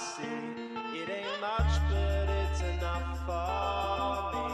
sea. It ain't much, but it's enough for me.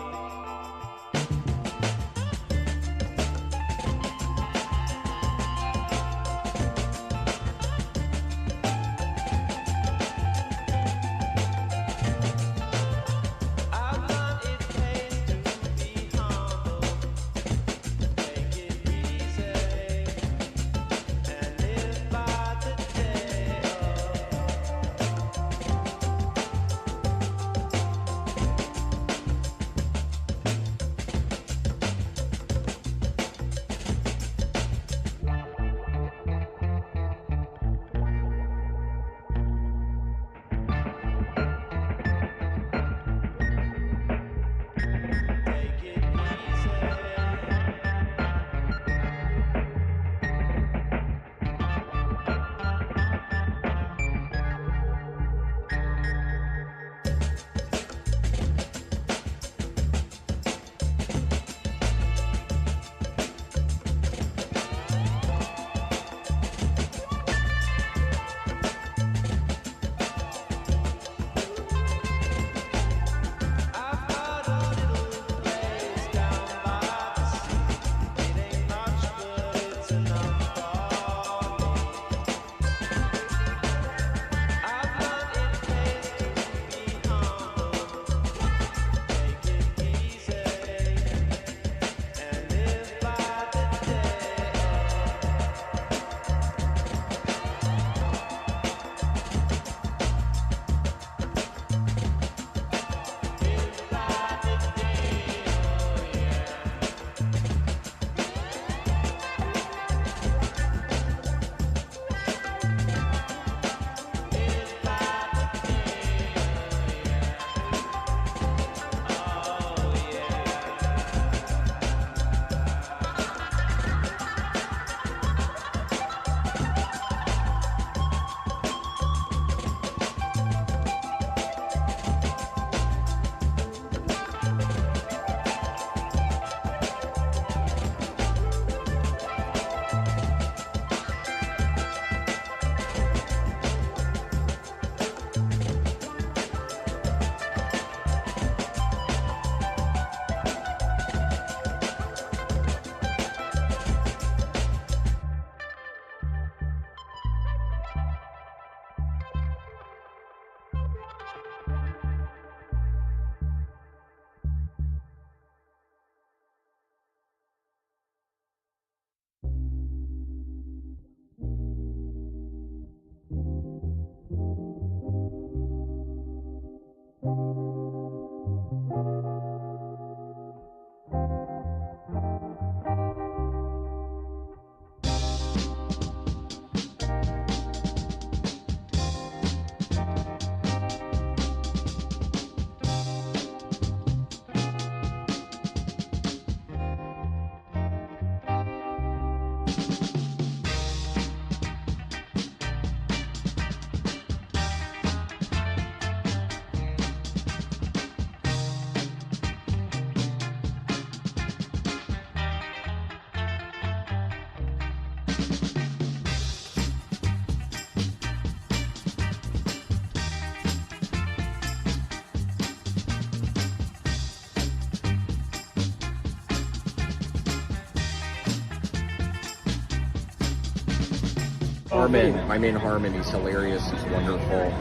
Harmon, my man Harmon, he's hilarious, he's wonderful.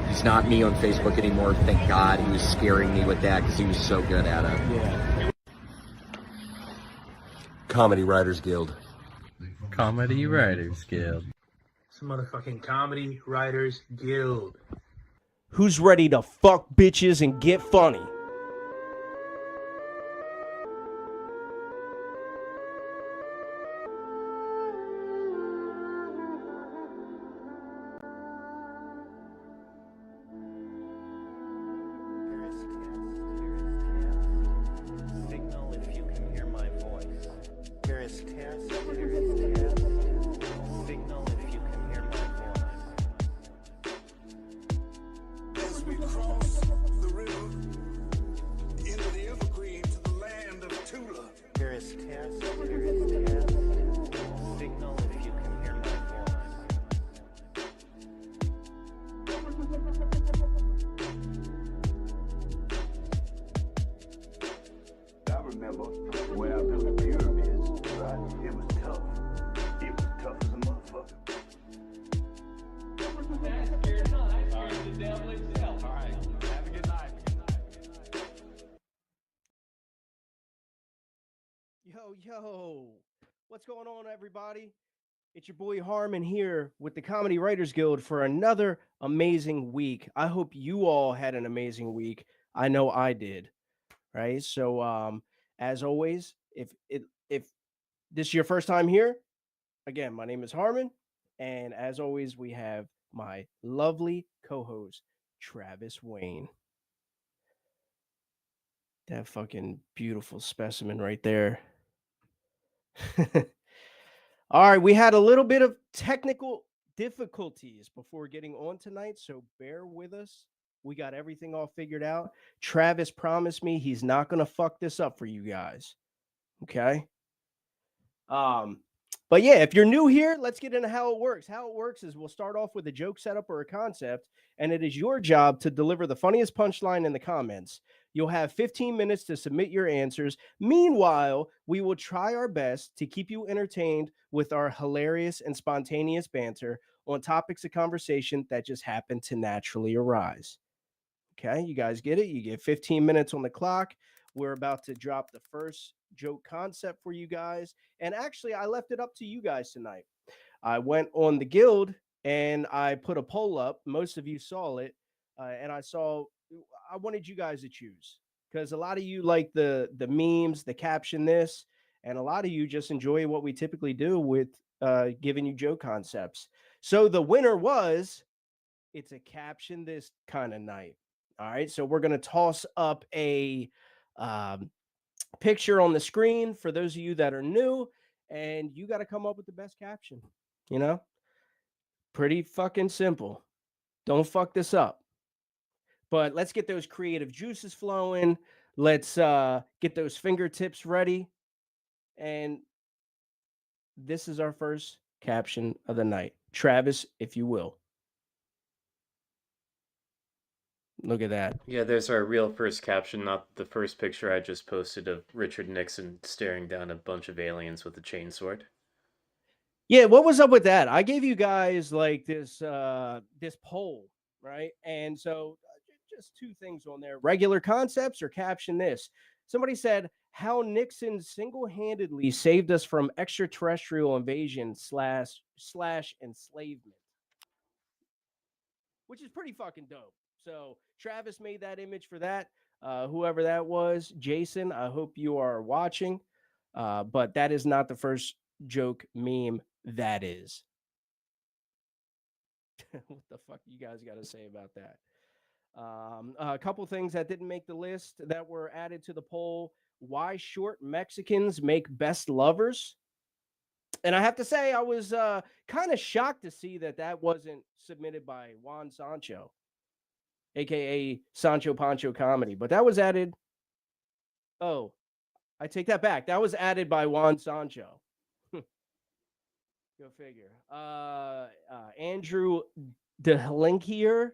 He's not me on Facebook anymore, thank God. He was scaring me with that because he was so good at it. Yeah. Comedy Writers Guild. Comedy Writers Guild. It's a motherfucking Comedy Writers Guild. Who's ready to fuck bitches and get funny? Signal if you can hear my voice. Yo. What's going on, everybody? It's your boy Harmon here with the Comedy Writers Guild for another amazing week. I hope you all had an amazing week. I know I did, right? So as always, if this is your first time here, again, my name is Harmon, and as always, we have my lovely co-host Travis Wayne. That fucking beautiful specimen right there. All right, we had a little bit of technical difficulties before getting on tonight, so bear with us. We got everything all figured out. Travis promised me he's not going to fuck this up for you guys. Okay? But yeah, if you're new here, let's get into how it works. How it works is we'll start off with a joke setup or a concept, and it is your job to deliver the funniest punchline in the comments. You'll have 15 minutes to submit your answers. Meanwhile, we will try our best to keep you entertained with our hilarious and spontaneous banter on topics of conversation that just happen to naturally arise. Okay, you guys get it? You get 15 minutes on the clock. We're about to drop the first joke concept for you guys. And actually, I left it up to you guys tonight. I went on the guild and I put a poll up. Most of you saw it. And I wanted you guys to choose because a lot of you like the memes, the caption this, and a lot of you just enjoy what we typically do with giving you joke concepts. So the winner was, it's a caption this kind of night. All right, so we're going to toss up a picture on the screen for those of you that are new, and you got to come up with the best caption. You know, pretty fucking simple. Don't fuck this up. But let's get those creative juices flowing. Let's get those fingertips ready. And this is our first caption of the night. Travis, if you will. Look at that. Yeah, there's our real first caption, not the first picture I just posted of Richard Nixon staring down a bunch of aliens with a chainsword. Yeah, what was up with that? I gave you guys like this poll, right? And so just two things on there: regular concepts or caption this. Somebody said how Nixon single-handedly saved us from extraterrestrial invasion slash enslavement, which is pretty fucking dope. So Travis made that image for that. Whoever that was, Jason, I hope you are watching. But that is not the first joke meme. That is. What the fuck you guys got to say about that? A couple things that didn't make the list that were added to the poll. Why short Mexicans make best lovers? And I have to say, I was kind of shocked to see that wasn't submitted by Juan Sancho, a.k.a. Sancho Pancho Comedy. But that was added. Oh, I take that back. That was added by Juan Sancho. Go figure. Andrew DeHlinkier.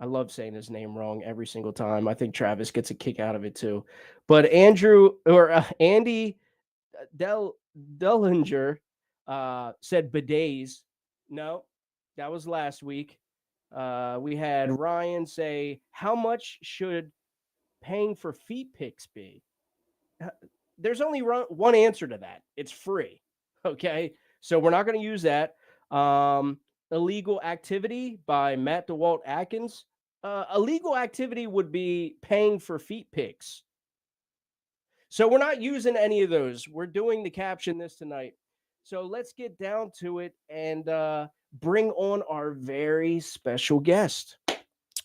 I love saying his name wrong every single time. I think Travis gets a kick out of it too. But Andy Dellinger said bidets. No, that was last week. We had Ryan say, how much should paying for feet pics be? There's only one answer to that. It's free. Okay, so we're not going to use that. Illegal activity by Matt DeWalt Atkins. Illegal activity would be paying for feet pics. So we're not using any of those. We're doing the caption this tonight. So let's get down to it and bring on our very special guest.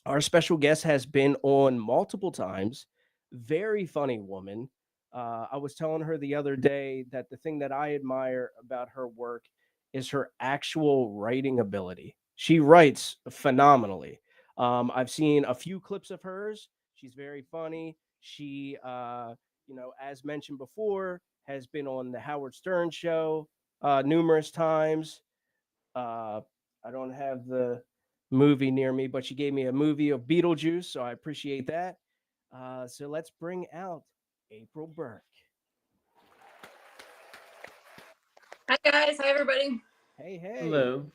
Our special guest has been on multiple times. Very funny woman. I was telling her the other day that the thing that I admire about her work is her actual writing ability. She writes phenomenally. I've seen a few clips of hers. She's very funny. She, as mentioned before, has been on the Howard Stern show numerous times. I don't have the movie near me, but she gave me a movie of Beetlejuice, so I appreciate that. So let's bring out April Burke. Hi guys, hi everybody. Hey. Hello.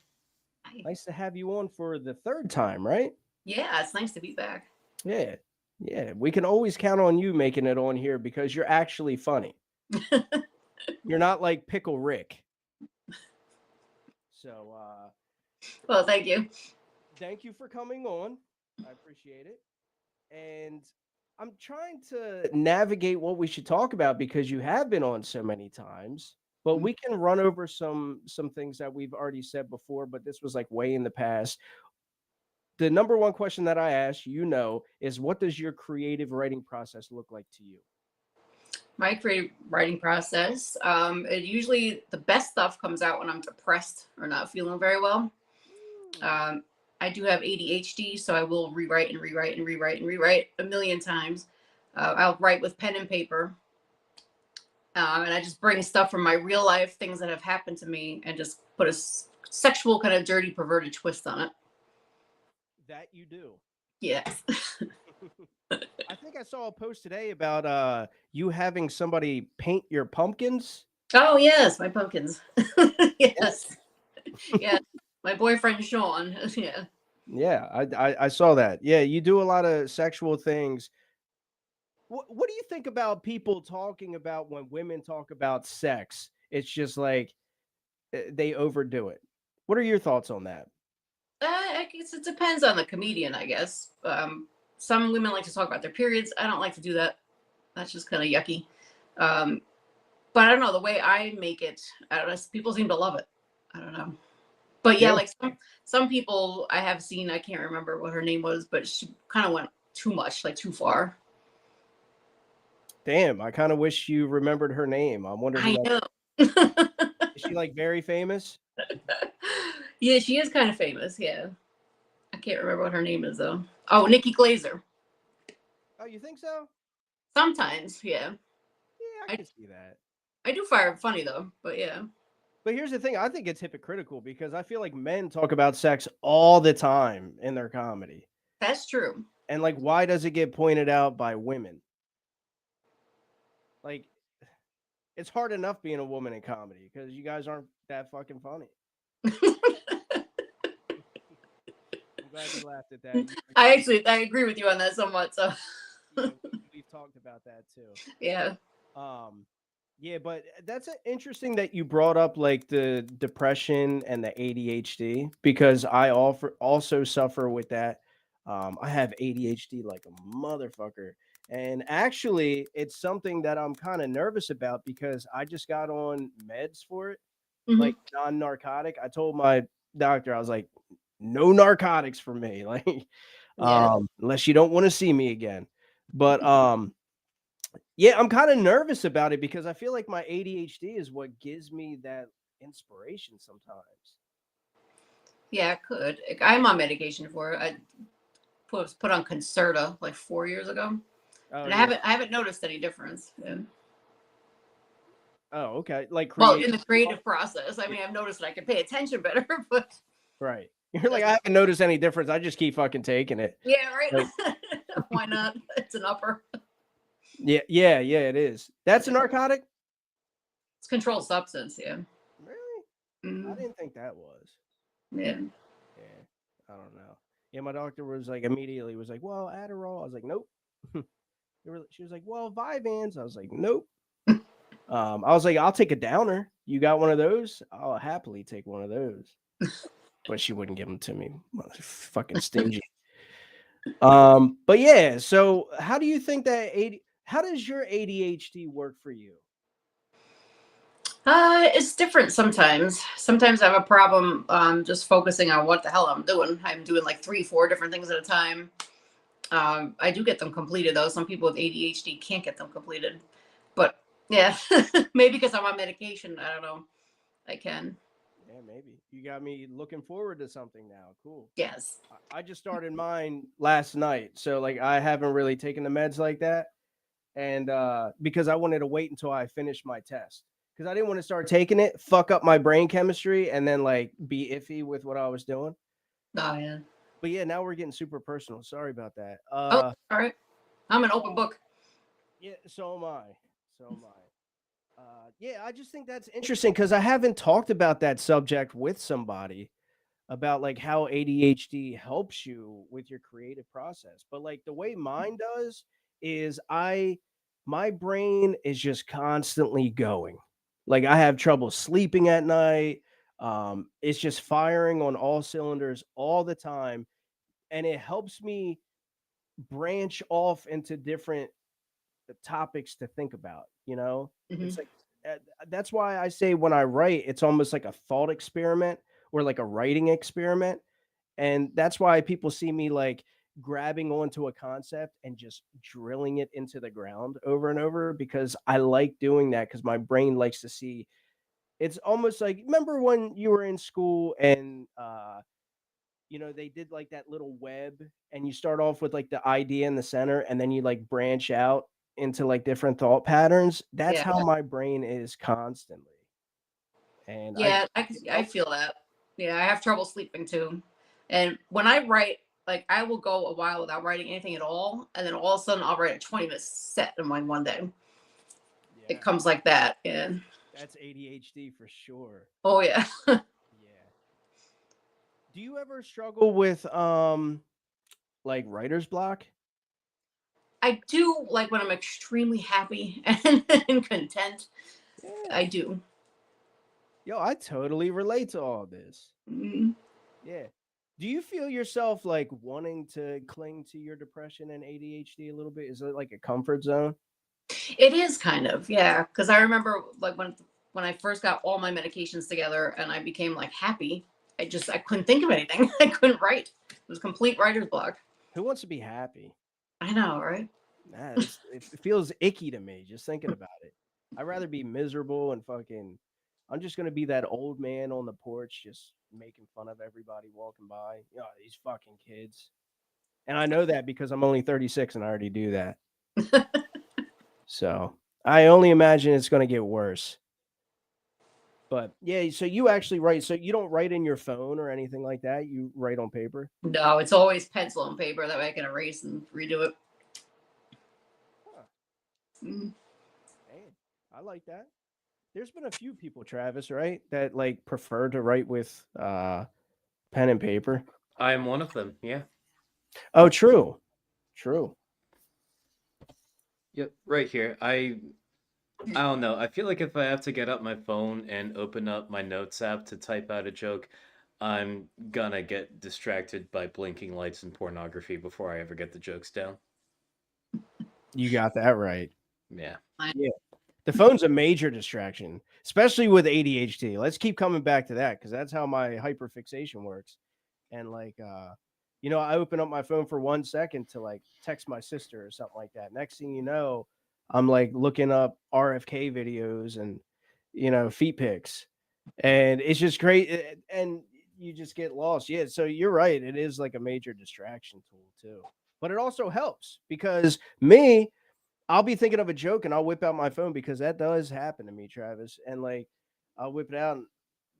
Hi. Nice to have you on for the third time, right? Yeah, it's nice to be back. Yeah. We can always count on you making it on here because you're actually funny. You're not like Pickle Rick. So, Well, thank you. thank you for coming on. I appreciate it. And I'm trying to navigate what we should talk about because you have been on so many times. But we can run over some things that we've already said before, but this was like way in the past. The number one question that I ask, is what does your creative writing process look like to you? My creative writing process, it usually the best stuff comes out when I'm depressed or not feeling very well. I do have ADHD, so I will rewrite and rewrite and rewrite and rewrite a million times. I'll write with pen and paper. And I just bring stuff from my real life, things that have happened to me, and just put a sexual kind of dirty, perverted twist on it. That you do. Yes. I think I saw a post today about you having somebody paint your pumpkins. Oh, yes, my pumpkins. Yes. Yeah. My boyfriend, Sean. Yeah. Yeah, I saw that. Yeah, you do a lot of sexual things. What do you think about people talking about when women talk about sex? It's just like they overdo it. What are your thoughts on that? I guess it depends on the comedian, I guess. Some women like to talk about their periods. I don't like to do that. That's just kind of yucky. But I don't know, the way I make it, I don't know, people seem to love it. I don't know. But yeah, like some people I have seen, I can't remember what her name was, but she kind of went too much, like too far. Damn, I kind of wish you remembered her name. I wonder who I that know. is. She like very famous? Yeah, she is kind of famous. Yeah. I can't remember what her name is though. Oh, Nikki Glazer. Oh, you think so? Sometimes, yeah. Yeah, I can see that. I do find it funny though, but yeah. But here's the thing, I think it's hypocritical because I feel like men talk about sex all the time in their comedy. That's true. And like, why does it get pointed out by women? Like, it's hard enough being a woman in comedy because you guys aren't that fucking funny. I'm glad you laughed at that. I agree with you on that somewhat. So we've talked about that too. Yeah. Yeah, but that's interesting that you brought up like the depression and the ADHD because I also suffer with that. I have ADHD like a motherfucker. And actually, it's something that I'm kind of nervous about because I just got on meds for it, like non-narcotic. I told my doctor, I was like, no narcotics for me, like, unless you don't want to see me again. But yeah, I'm kind of nervous about it because I feel like my ADHD is what gives me that inspiration sometimes. Yeah, it could. I'm on medication for it. I was put on Concerta like 4 years ago. And I haven't noticed any difference. Yeah. Oh, okay. Like in the creative process. I mean, I've noticed that I can pay attention better, but right. You're like, I haven't noticed any difference. I just keep fucking taking it. Yeah, right. Like, why not? It's an upper. Yeah, it is. That's a narcotic? It's controlled substance, yeah. Really? I didn't think that was. Yeah. Yeah. I don't know. Yeah, my doctor was like immediately was like, well, Adderall. I was like, nope. She was like, well, Vyvanse. I was like, nope. I was like, I'll take a downer. You got one of those? I'll happily take one of those. But she wouldn't give them to me. Fucking stingy. But yeah, so how do you think how does your ADHD work for you? It's different sometimes. Sometimes I have a problem just focusing on what the hell I'm doing. I'm doing like 3-4 different things at a time. I do get them completed though. Some people with ADHD can't get them completed. But yeah, maybe because I'm on medication. I don't know. I can. Yeah, maybe. You got me looking forward to something now. Cool. Yes. I just started mine last night. So like I haven't really taken the meds like that. And because I wanted to wait until I finished my test. Because I didn't want to start taking it, fuck up my brain chemistry, and then like be iffy with what I was doing. Oh yeah. But yeah, now we're getting super personal. Sorry about that. Oh, all right. I'm an open book. Yeah, so am I. Yeah, I just think that's interesting because I haven't talked about that subject with somebody about like how ADHD helps you with your creative process. But like the way mine does is I my brain is just constantly going. Like I have trouble sleeping at night. It's just firing on all cylinders all the time, and it helps me branch off into different topics to think about. Hmm. It's like uh, that's why I say when I write, it's almost like a thought experiment or like a writing experiment. And that's why people see me like grabbing onto a concept and just drilling it into the ground over and over because I like doing that because my brain likes to see. It's almost like remember when you were in school and they did like that little web and you start off with like the idea in the center and then you like branch out into like different thought patterns. That's Yeah. how my brain is constantly. And Yeah, it I helps. feel that. Yeah, I have trouble sleeping too. And when I write, like I will go a while without writing anything at all, and then all of a sudden I'll write a 20-minute set in one day. Yeah, It comes like that. And that's ADHD for sure. oh yeah. Yeah. Do you ever struggle with like writer's block? I do like when I'm extremely happy and content. Yeah. I do. Yo, I totally relate to all this. Mm. Yeah. Do you feel yourself like wanting to cling to your depression and ADHD a little bit? Is it like a comfort zone? It is kind of, yeah. Because I remember like when I first got all my medications together and I became like happy, I couldn't think of anything. I couldn't write. It was complete writer's block. Who wants to be happy? I know, right? Nah, it feels icky to me just thinking about it. I'd rather be miserable and fucking. I'm just gonna be that old man on the porch, just making fun of everybody walking by. These fucking kids. And I know that because I'm only 36 and I already do that. So I only imagine it's gonna get worse. But yeah, so you actually write. So you don't write in your phone or anything like that. You write on paper. No, it's always pencil and paper. That way I can erase and redo it. Huh. Mm. Man, I like that. There's been a few people, Travis, right, that like prefer to write with pen and paper. I am one of them. Yeah. Oh, true, true. Yep. Right here. I don't know. I feel like if I have to get up my phone and open up my notes app to type out a joke, I'm gonna get distracted by blinking lights and pornography before I ever get the jokes down. You got that right. Yeah. Yeah, the phone's a major distraction, especially with ADHD. Let's keep coming back to that because that's how my hyperfixation works. And like, I open up my phone for 1 second to like text my sister or something like that. Next thing you know, I'm like looking up RFK videos and feet pics, and it's just great. And you just get lost. Yeah, so you're right. It is like a major distraction tool too, but it also helps because me, I'll be thinking of a joke and I'll whip out my phone because that does happen to me, Travis. And like, I'll whip it out and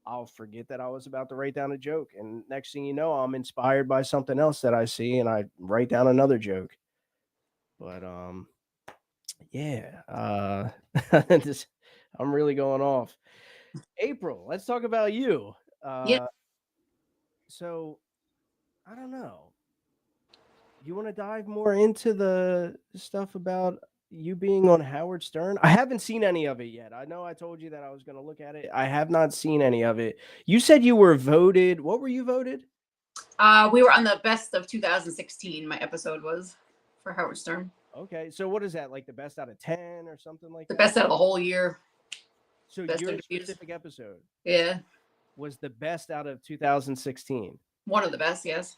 I'll forget that I was about to write down a joke. And next thing you know, I'm inspired by something else that I see and I write down another joke. But yeah, this, I'm really going off. April, let's talk about you. Yeah. So I don't know. You want to dive more into the stuff about you being on Howard Stern? I haven't seen any of it yet. I know I told you that I was going to look at it. I have not seen any of it. You said you were voted. What were you voted? We were on the best of 2016. My episode was for Howard Stern. Okay. So what is that? Like the best out of 10 or something like The that? best out of the whole year. So Best your interviews. specific episode Yeah. was the best out of 2016. One of the best, yes.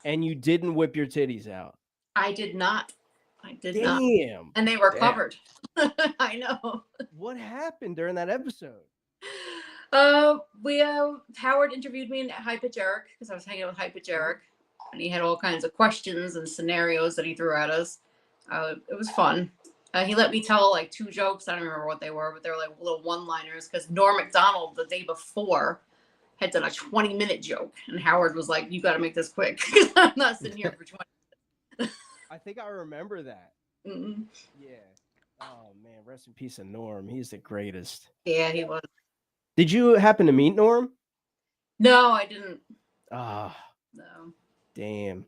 And you didn't whip your titties out. I did not. I did not. Damn. And they were Damn. covered. I know. What happened during that episode? We Howard interviewed me in High Pitch Eric because I was hanging out with High Pitch Eric, and he had all kinds of questions and scenarios that he threw at us. It was fun. He let me tell like 2 jokes. I don't remember what they were, but they were like little one-liners because Norm Macdonald the day before had done a 20-minute joke, and Howard was like, "You got to make this quick because I'm not sitting here for 20." I think I remember that. Mm-hmm. Yeah. Oh man, rest in peace of Norm. He's the greatest. Yeah, he was. Did you happen to meet Norm? No, I didn't. Ah, No. damn.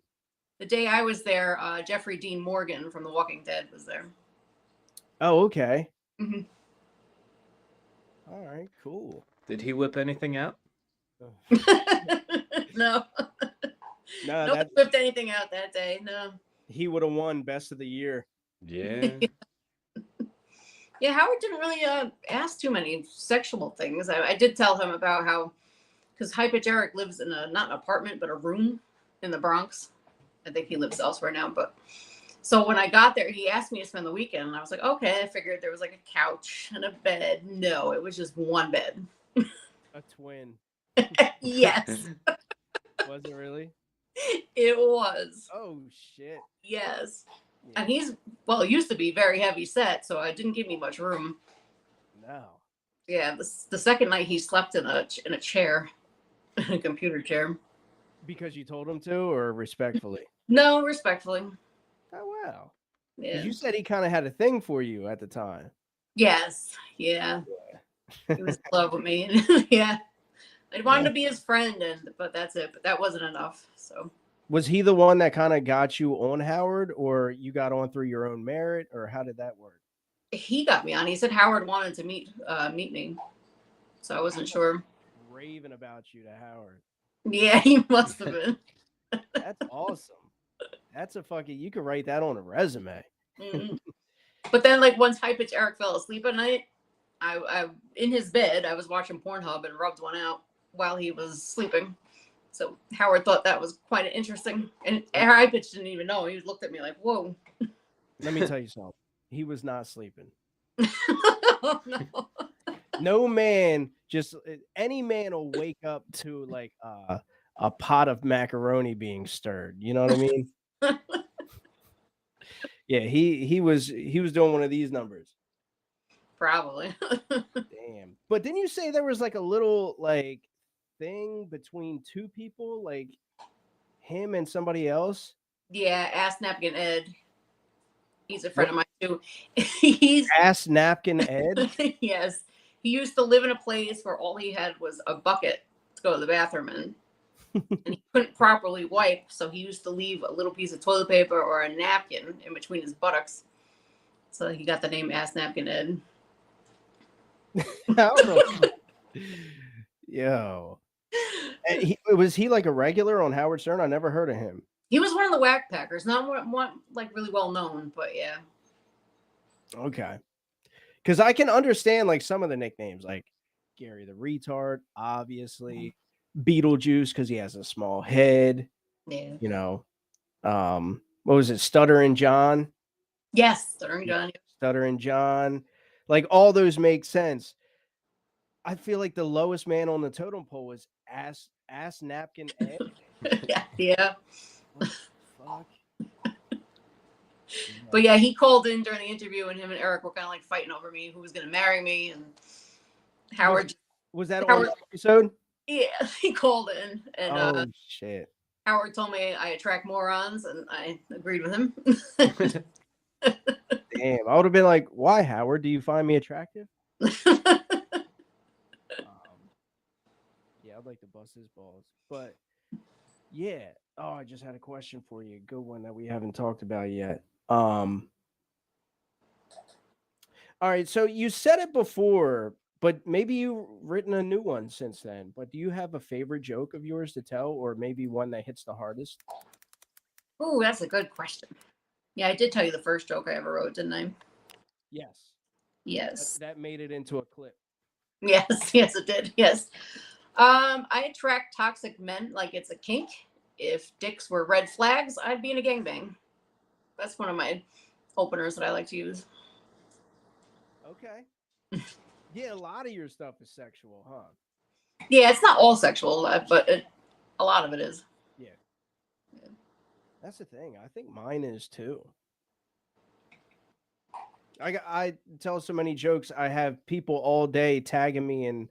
The day I was there, Jeffrey Dean Morgan from The Walking Dead was there. Oh, okay. Hmm. All right, cool. Did he whip anything out? No, No, no one that whipped anything out that day. No. he would have won best of the year. Yeah. Yeah, Howard didn't really ask too many sexual things. I did tell him about how, because High Pitch Eric lives in not an apartment, but a room in the Bronx. I think he lives elsewhere now. But so when I got there, he asked me to spend the weekend. And I was like, okay. I figured there was like a couch and a bed. No, it was just one bed. A twin. Yes, Was it really? it was. Oh shit. Yes. Yeah. And he's, well, used to be very heavy set, so it didn't give me much room. No. Yeah, the second night he slept in a chair, a computer chair. Because you told him to, or respectfully? No, respectfully. Oh wow. Yeah. You said he kind of had a thing for you at the time. Yes. Yeah. He was in love with me. Yeah. I wanted to be his friend, but that's it. But that wasn't enough. So. Was he the one that kind of got you on Howard, or you got on through your own merit, or how did that work? He got me on. He said Howard wanted to meet me, so I wasn't sure. Raving about you to Howard. Yeah, he must have been. That's awesome. That's a fucking. You could write that on a resume. Mm-hmm. But then, like once High Pitch Eric fell asleep at night, I in his bed I was watching Pornhub and rubbed one out while he was sleeping. So Howard thought that was quite interesting, and High Pitch didn't even know. He looked at me like, "Whoa." Let me tell you something. He was not sleeping. Oh, no. No man, just any man will wake up to like a pot of macaroni being stirred. You know what I mean? Yeah, he was doing one of these numbers. Probably. Damn. But didn't you say there was like a little like thing between two people, like him and somebody else? Yeah, Ass Napkin Ed. He's a friend of mine too. He's Ass Napkin Ed? Yes. He used to live in a place where all he had was a bucket to go to the bathroom in. And he couldn't properly wipe, so he used to leave a little piece of toilet paper or a napkin in between his buttocks. So he got the name Ass Napkin Ed. Yo. Was he like a regular on Howard Stern? I never heard of him. He was one of the Whack Packers, not one like really well known, but yeah. Okay. Because I can understand like some of the nicknames, like Gary the Retard, obviously, Beetlejuice because he has a small head. Yeah. You know, what was it, Stuttering John? Yes, Stuttering John. Stuttering John. Like all those make sense. I feel like the lowest man on the totem pole was Ass Napkin Ed. Yeah. What the fuck? But yeah, he called in during the interview, and him and Eric were kind of like fighting over me, who was going to marry me, and Howard. Was that on the episode? Yeah, he called in, and oh shit. Howard told me I attract morons, and I agreed with him. Damn, I would have been like, "Why, Howard? Do you find me attractive?" Yeah, I'd like to bust his balls, but yeah. Oh, I just had a question for you. Good one that we haven't talked about yet. All right, so you said it before, but maybe you've written a new one since then. But do you have a favorite joke of yours to tell, or maybe one that hits the hardest? Oh, that's a good question. Yeah, I did tell you the first joke I ever wrote, didn't I? Yes. Yes. That made it into a clip. Yes, it did. Yes. I attract toxic men like it's a kink. If dicks were red flags, I'd be in a gangbang. That's one of my openers that I like to use. Okay. Yeah, a lot of your stuff is sexual, huh? Yeah, it's not all sexual, but a lot of it is. Yeah. That's the thing. I think mine is too. I tell so many jokes. I have people all day tagging me in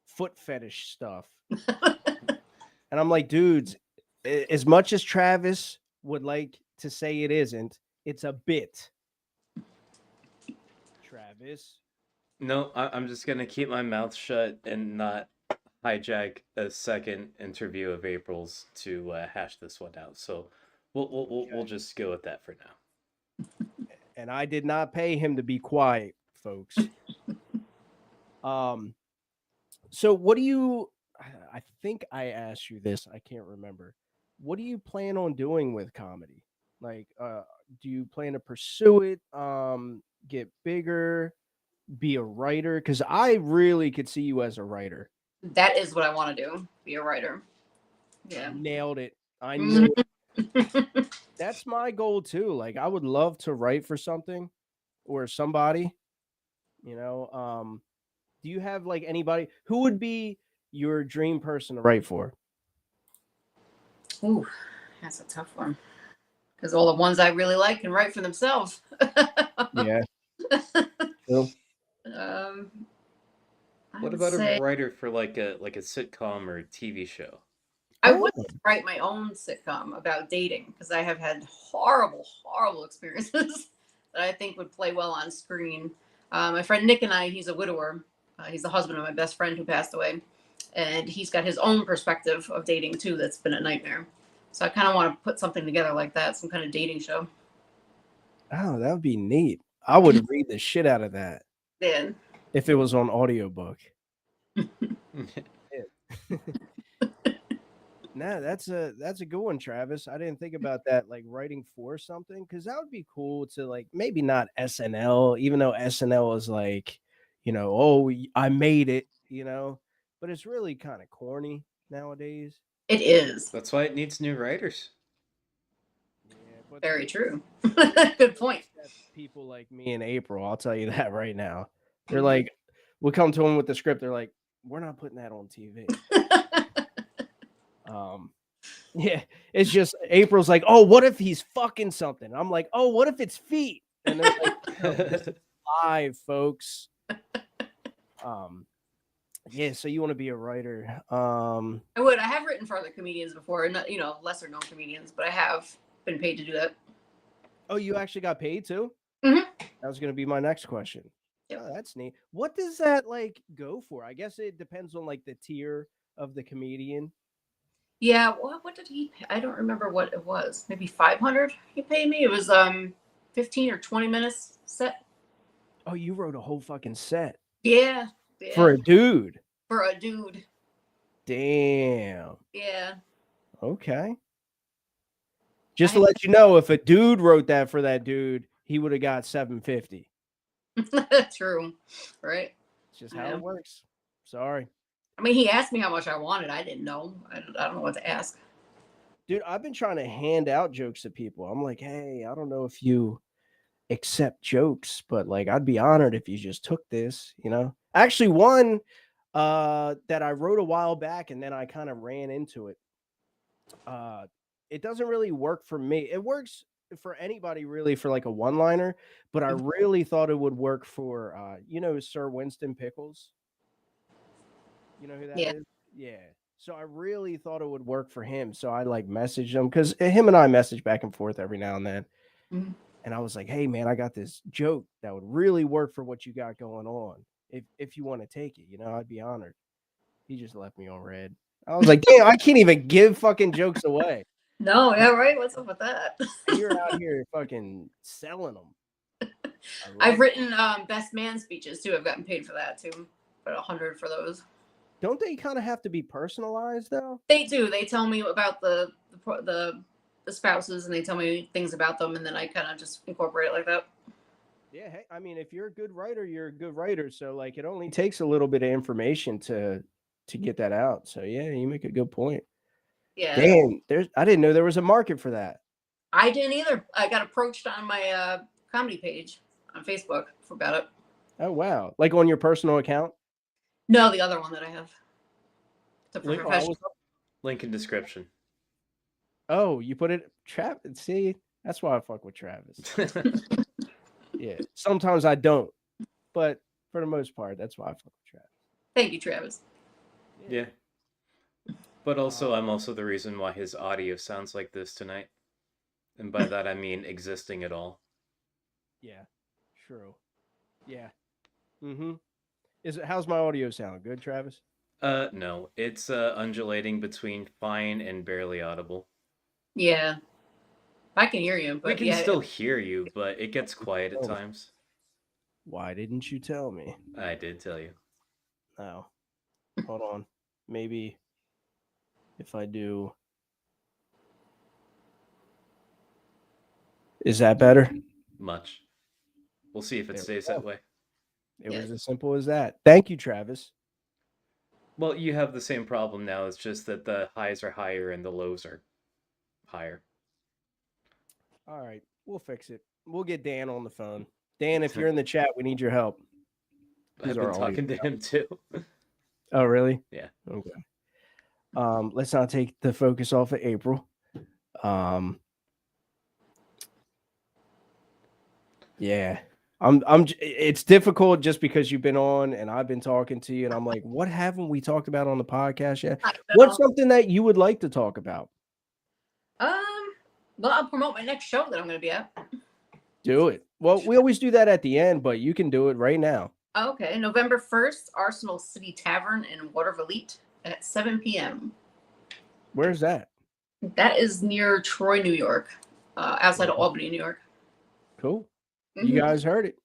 foot fetish stuff. And I'm like, dudes, as much as Travis would like to say it isn't, it's a bit. Travis? No, I'm just gonna keep my mouth shut and not hijack a second interview of April's to hash this one out. So we'll just go with that for now. and I did not pay him to be quiet, folks. So what do you? I think I asked you this. I can't remember. What do you plan on doing with comedy? Like, do you plan to pursue it? Get bigger, be a writer? Because I really could see you as a writer. That is what I want to do. Be a writer. Yeah. Nailed it. I knew it. That's my goal too. Like, I would love to write for something or somebody. You know, do you have like anybody who would be your dream person to write for? Ooh, that's a tough one. Because all the ones I really like can write for themselves. Yeah. Cool. What about a writer for like a sitcom or a TV show? I would write my own sitcom about dating because I have had horrible, horrible experiences that I think would play well on screen. My friend Nick and I, he's a widower. He's the husband of my best friend who passed away. And he's got his own perspective of dating too that's been a nightmare. So I kind of want to put something together like that, some kind of dating show. Oh, that would be neat. I would read the shit out of that. Yeah. If it was on audiobook. Nah, that's a good one, Travis. I didn't think about that, like writing for something, because that would be cool to like maybe not SNL, even though SNL is like, you know, oh, I made it, you know, but it's really kind of corny nowadays. It is. That's why it needs new writers. Yeah, but very true. Good point. People like me and April, I'll tell you that right now. They're like, we'll come to them with the script. They're like, we're not putting that on TV. Yeah, it's just April's like, oh, what if he's fucking something? I'm like, oh, what if it's feet? And they're like, no, this is live, folks. Yeah, so you want to be a writer? I would. I have written for other comedians before, and you know, lesser known comedians, but I have been paid to do that. Oh, you actually got paid too? Mm-hmm. That was going to be my next question. Yep. Oh, that's neat. What does that like go for? I guess it depends on like the tier of the comedian. Yeah, what did he pay? I don't remember what it was. Maybe 500 he paid me. It was 15 or 20 minutes set. Oh, you wrote a whole fucking set. Yeah. For a dude. For a dude. Damn. Yeah. Okay. Just to let you know, if a dude wrote that for that dude, he would have got $750. True. Right. It's just how it works. Sorry. I mean, he asked me how much I wanted. I didn't know. I don't know what to ask. Dude, I've been trying to hand out jokes to people. I'm like, hey, I don't know if you accept jokes, but like, I'd be honored if you just took this, you know? Actually, one that I wrote a while back and then I kind of ran into it. It doesn't really work for me. It works for anybody really for like a one-liner, but I really thought it would work for, you know, Sir Winston Pickles. You know who that is? Yeah. So I really thought it would work for him. So I like messaged him because him and I message back and forth every now and then. Mm-hmm. And I was like, hey, man, I got this joke that would really work for what you got going on. If you want to take it, you know, I'd be honored. He just left me on red. I was like, damn, I can't even give fucking jokes away. No, yeah, right. What's up with that? You're out here fucking selling them. I've written best man speeches too. I've gotten paid for that too. But 100 for those. Don't they kind of have to be personalized though? They do. They tell me about the spouses, and they tell me things about them, and then I kind of just incorporate it like that. Yeah, hey, I mean, if you're a good writer, you're a good writer. So like, it only takes a little bit of information to get that out. So yeah, you make a good point. Yeah. Damn, I didn't know there was a market for that. I didn't either. I got approached on my comedy page on Facebook about it. Oh wow! Like on your personal account? No, the other one that I have. The professional. Link in description. Oh, you put it, Travis. See, that's why I fuck with Travis. Yeah, sometimes I don't, but for the most part, that's why I fuck with Travis. Thank you, Travis. Yeah. But also, I'm also the reason why his audio sounds like this tonight. And by that, I mean existing at all. Yeah, true. Yeah. Mm-hmm. How's my audio sound? Good, Travis? No. It's undulating between fine and barely audible. Yeah. I can hear you, We but can yeah, still hear you, but it gets quiet at Oh. times. Why didn't you tell me? I did tell you. Oh, hold on. Maybe if I do. Is that better? Much. We'll see if it There we stays go. that way. It Yeah. was as simple as that. Thank you, Travis. Well, you have the same problem now. It's just that the highs are higher and the lows are higher. All right, we'll fix it. We'll get Dan on the phone. Dan, if you're in the chat, we need your help. He's I've been our audio talking to guy. him too. Oh, really? Yeah. Okay. Let's not take the focus off of April. Yeah. It's difficult just because you've been on and I've been talking to you, and I'm like, what haven't we talked about on the podcast yet? I What's know. something that you would like to talk about? Well, I'll promote my next show that I'm going to be at. Do it. Well, we always do that at the end, but you can do it right now. Okay, November 1st, Arsenal City Tavern in Watervliet at 7 p.m. Where's that? That is near Troy, New York, outside of Albany, New York. Cool. Mhm. You guys heard it.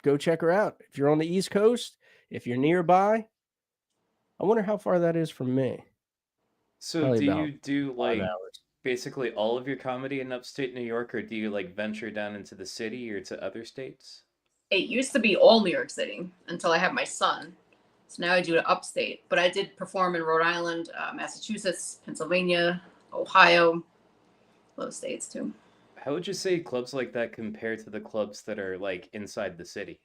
Go check her out. If you're on the East Coast, if you're nearby, I wonder how far that is from me. So Probably do about you do 5 like hours. basically all of your comedy in upstate New York, or do you like venture down into the city or to other states? It used to be all New York City until I had my son. So now I do it upstate. But I did perform in Rhode Island, Massachusetts, Pennsylvania, Ohio, those states too. How would you say clubs like that compare to the clubs that are like inside the city?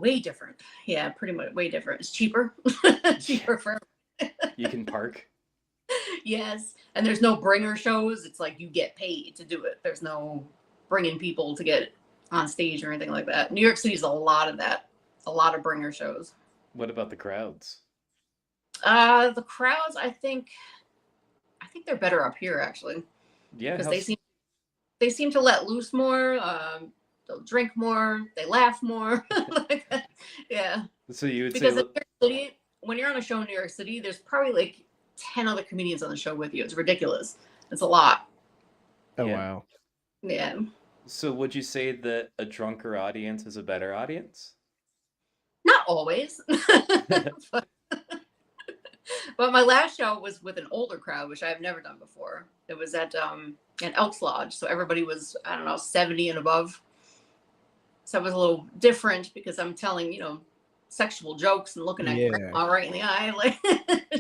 Way different. Yeah, pretty much way different. It's cheaper. Cheaper for You can park. yes. And there's no bringer shows. It's like you get paid to do it. There's no bringing people to get on stage or anything like that. New York City's a lot of that. A lot of bringer shows. What about the crowds? The crowds, I think they're better up here actually. Yeah, Because how's- they seem to let loose more. They'll drink more. They laugh more. Like that. Yeah. so you would Because say in New York City, when you're on a show in New York City, there's probably like 10 other comedians on the show with you. It's ridiculous. It's a lot. Oh, Yeah. wow. Yeah. So would you say that a drunker audience is a better audience? Not always. But my last show was with an older crowd, which I've never done before. It was at Elks Lodge. So everybody was, I don't know, 70 and above. So it was a little different because I'm telling, sexual jokes and looking at Yeah. grandma right in the eye. Like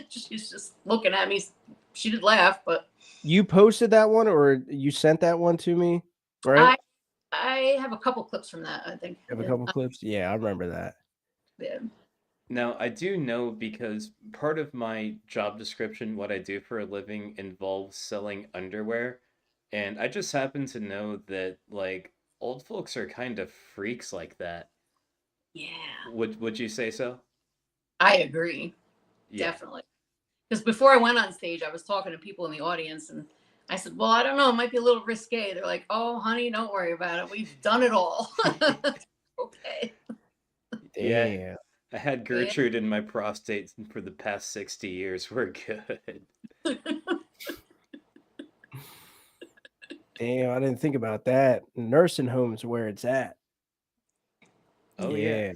she's just looking at me. She did laugh, but You posted that one or you sent that one to me, right? I have a couple clips from that, I think. You have a couple clips? Yeah, I remember that. Yeah. Now, I do know because part of my job description, what I do for a living, involves selling underwear. And I just happen to know that, like, old folks are kind of freaks like that. Yeah. Would you say so? I agree. Yeah. Definitely. Because before I went on stage, I was talking to people in the audience and I said, well, I don't know, it might be a little risque. They're like, oh, honey, don't worry about it. We've done it all. Okay. Yeah. Damn. I had Gertrude in my prostate for the past 60 years. We're good. Damn, I didn't think about that. Nursing homes where it's at. Oh, yeah.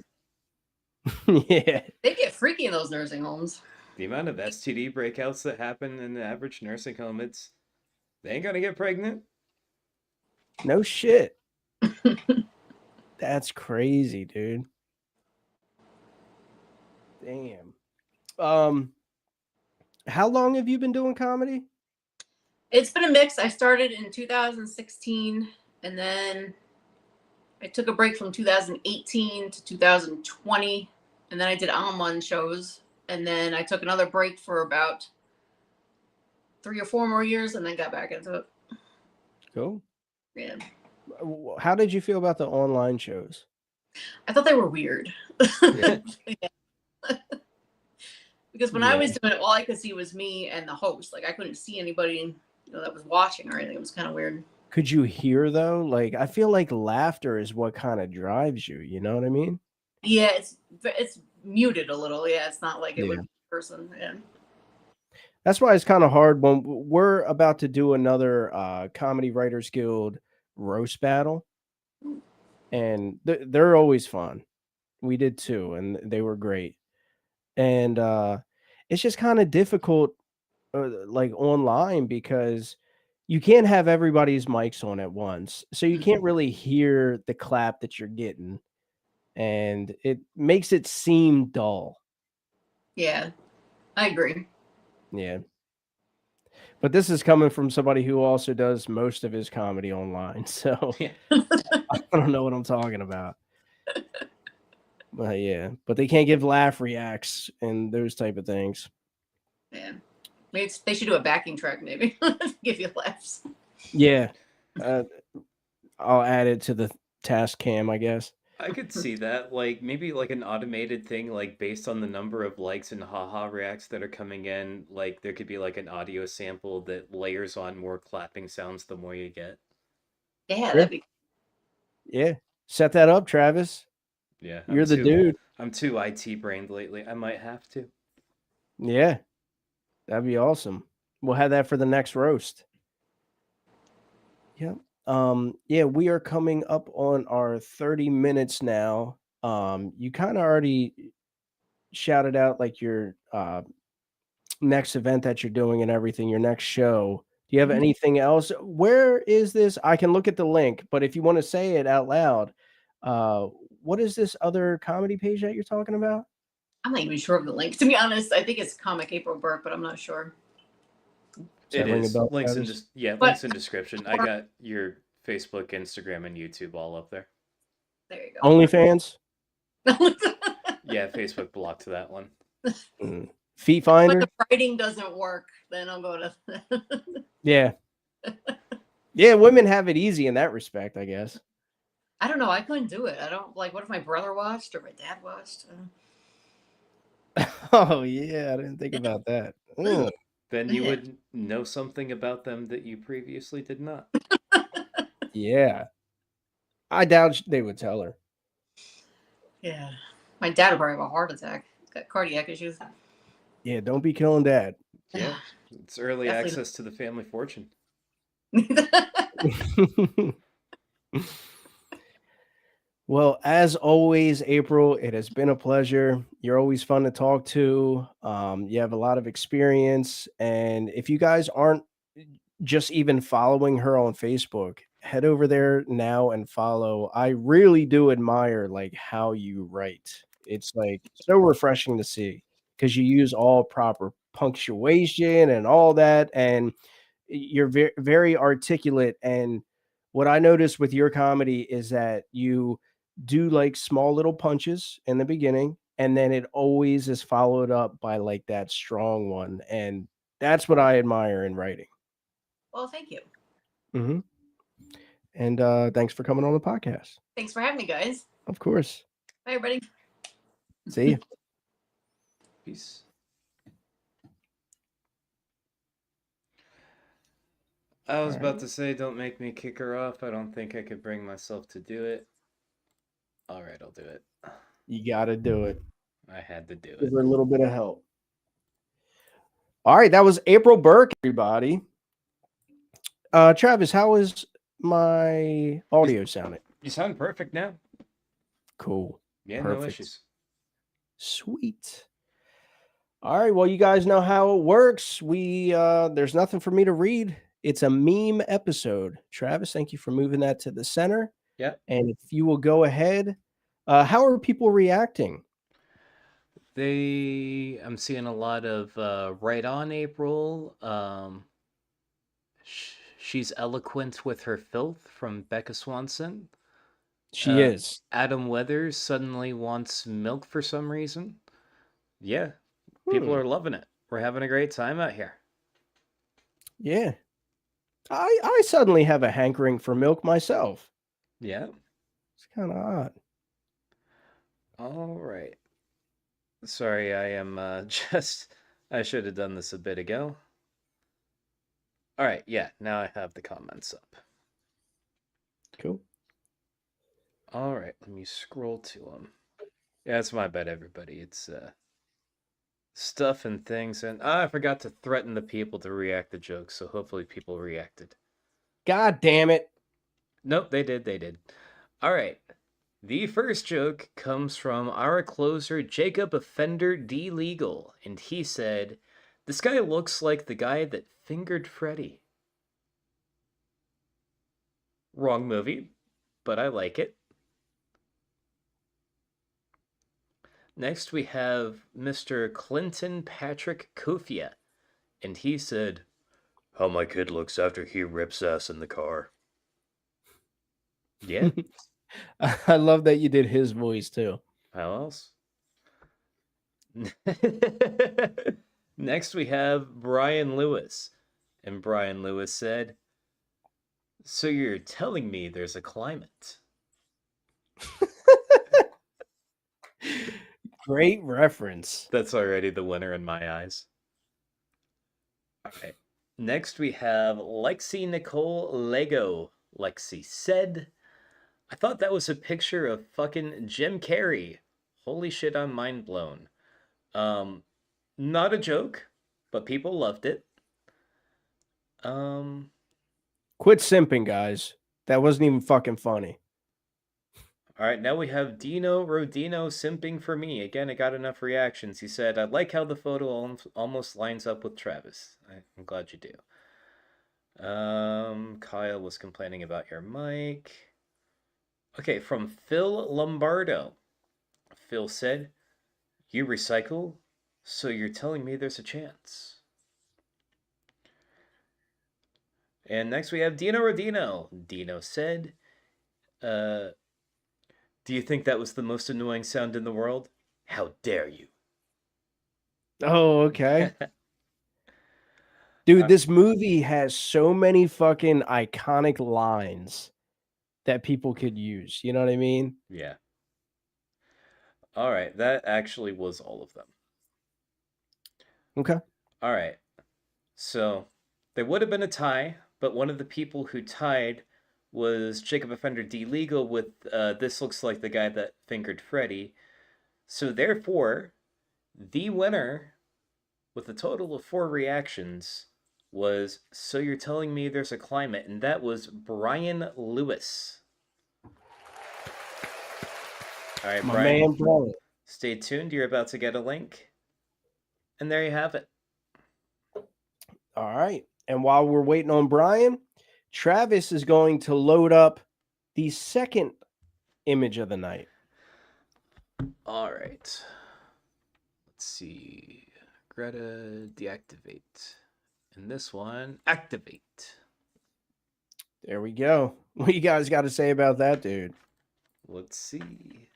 Yeah. They get freaky in those nursing homes. The amount of STD breakouts that happen in the average nursing home, they ain't gonna get pregnant. No shit. That's crazy, dude. Damn. How long have you been doing comedy? It's been a mix. I started in 2016 and then I took a break from 2018 to 2020. And then I did on-one shows. And then I took another break for about 3 or 4 more years and then got back into it. Cool. Yeah. How did you feel about the online shows? I thought they were weird. Yeah. Because when I was doing it, all I could see was me and the host. Like I couldn't see anybody that was watching or anything. It was kind of weird. Could you hear though? Like I feel like laughter is what kind of drives you. You know what I mean? Yeah, it's muted a little. Yeah, it's not like it would be in person. Yeah. That's why it's kind of hard when we're about to do another Comedy Writers Guild roast battle, and they're always fun. We did too, and they were great. And it's just kind of difficult, like online, because you can't have everybody's mics on at once, so you can't really hear the clap that you're getting, and it makes it seem dull. Yeah, I agree. Yeah. But this is coming from somebody who also does most of his comedy online, so Yeah. I don't know what I'm talking about. Yeah, but they can't give laugh reacts and those type of things. Yeah, maybe they should do a backing track, maybe give you laughs. Yeah, I'll add it to the task cam, I guess. I could see that, like maybe like an automated thing, like based on the number of likes and haha reacts that are coming in, like there could be like an audio sample that layers on more clapping sounds the more you get. Yeah, Yeah. that'd be. Yeah, set that up, Travis. Yeah, You're the dude. I'm too IT brained lately. I might have to. Yeah, that'd be awesome. We'll have that for the next roast. Yep. Yeah, we are coming up on our 30 minutes now. You kind of already shouted out like your next event that you're doing and everything, your next show. Do you have Mhm. anything else? Where is this? I can look at the link, but if you want to say it out loud, what is this other comedy page that you're talking about? I'm not even sure of the link, to be honest. I think it's comic April Burke, but I'm not sure. Does It that ring a is. bell, Links in Travis? But links in description. I got your Facebook, Instagram, and YouTube all up there. there you go. OnlyFans? Yeah, Facebook blocked that one. Feet When Finder? the writing doesn't work, then I'll go to. Yeah. Yeah, women have it easy in that respect, I guess. I don't know. I couldn't do it. I don't like. What if my brother watched or my dad watched? Oh yeah, I didn't think about that. Ugh. Then you Yeah. would know something about them that you previously did not. Yeah. I doubt they would tell her. Yeah. My dad would probably have a heart attack. He's got cardiac issues. Yeah, don't be killing dad. Yeah, it's early Definitely. access to the family fortune. Well, as always, April, it has been a pleasure. You're always fun to talk to. You have a lot of experience. And if you guys aren't just even following her on Facebook, head over there now and follow. I really do admire like how you write. It's like so refreshing to see because you use all proper punctuation and all that. And you're very articulate. And what I noticed with your comedy is that you do like small little punches in the beginning, and then it always is followed up by like that strong one. And that's what I admire in writing. Well, thank you. Hmm. And thanks for coming on the podcast. Thanks for having me, guys. Of course. Bye, everybody. See you. Peace. I was about to say, don't make me kick her off. I don't think I could bring myself to do it. All right, I'll do it. You got to do it. I had to do Give it. her a little bit of help. All right, that was April Burke, everybody. Travis, how is my audio sounding? You sound perfect now. Cool. Yeah, Perfect. no issues. Sweet. All right, well, you guys know how it works. We there's nothing for me to read. It's a meme episode. Travis, thank you for moving that to the center. Yeah. And if you will go ahead, how are people reacting? I'm seeing a lot of right on April. She's eloquent with her filth from Becca Swanson. She is. Adam Weathers suddenly wants milk for some reason. Yeah, people are loving it. We're having a great time out here. Yeah. I suddenly have a hankering for milk myself. Yeah. It's kind of odd. All right. Sorry, I am I should have done this a bit ago. All right, yeah, now I have the comments up. Cool. All right, let me scroll to them. Yeah, it's my bad, everybody. It's stuff and things, and I forgot to threaten the people to react to jokes, so hopefully people reacted. God damn it. Nope, they did. All right. The first joke comes from our closer, Jacob Offender D. Legal, and he said, "This guy looks like the guy that fingered Freddy." Wrong movie, but I like it. Next, we have Mr. Clinton Patrick Kofia, and he said, "How my kid looks after he rips ass in the car." Yeah. I love that you did his voice too. How else? Next, we have Brian Lewis, and Brian Lewis said, "So you're telling me there's a climate?" Great reference. That's already the winner in my eyes. All right. Next, we have Lexi Nicole Lego. Lexi said, "I thought that was a picture of fucking Jim Carrey. Holy shit, I'm mind blown." Not a joke, but people loved it. Quit simping, guys. That wasn't even fucking funny. All right, now we have Dino Rodino simping for me. Again, I got enough reactions. He said, "I like how the photo almost lines up with Travis." I'm glad you do. Kyle was complaining about your mic. Okay, from Phil Lombardo. Phil said, "You recycle, so you're telling me there's a chance." And next we have Dino Rodino. Dino said, "Do you think that was the most annoying sound in the world? How dare you?" Oh, okay. Dude, this movie has so many fucking iconic lines that people could use. You know what I mean? Yeah. All right, that actually was all of them. Okay. All right. So there would have been a tie, but one of the people who tied was Jacob Offender D. Legal with "This looks like the guy that fingered Freddy." So therefore, the winner with a total of 4 reactions was "So you're telling me there's a climate," and that was Brian Lewis. All right, My Brian, man, Brian. stay tuned. You're about to get a link. And there you have it. All right. And while we're waiting on Brian, Travis is going to load up the second image of the night. All right. Let's see. Greta, deactivate. And this one, activate. There we go. What you guys got to say about that, dude? Let's see.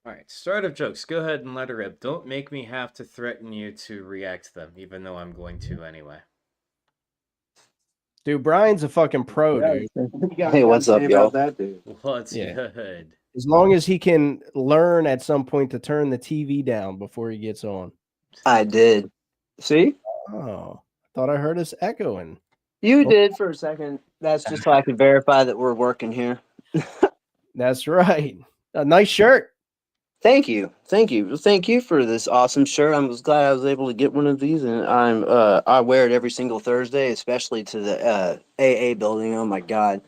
All right, start of jokes. Go ahead and let her rip. Don't make me have to threaten you to react to them, even though I'm going to anyway. Dude, Brian's a fucking pro, dude. Hey, what's up, y'all? What's Yeah. good? As long as he can learn at some point to turn the TV down before he gets on. I did. See? Oh, I thought I heard us echoing. You did for a second. That's just so I could verify that we're working here. That's right. A nice shirt. Thank you. Thank you. Thank you for this awesome shirt. I was glad I was able to get one of these, and I wear it every single Thursday, especially to the AA building. Oh my God.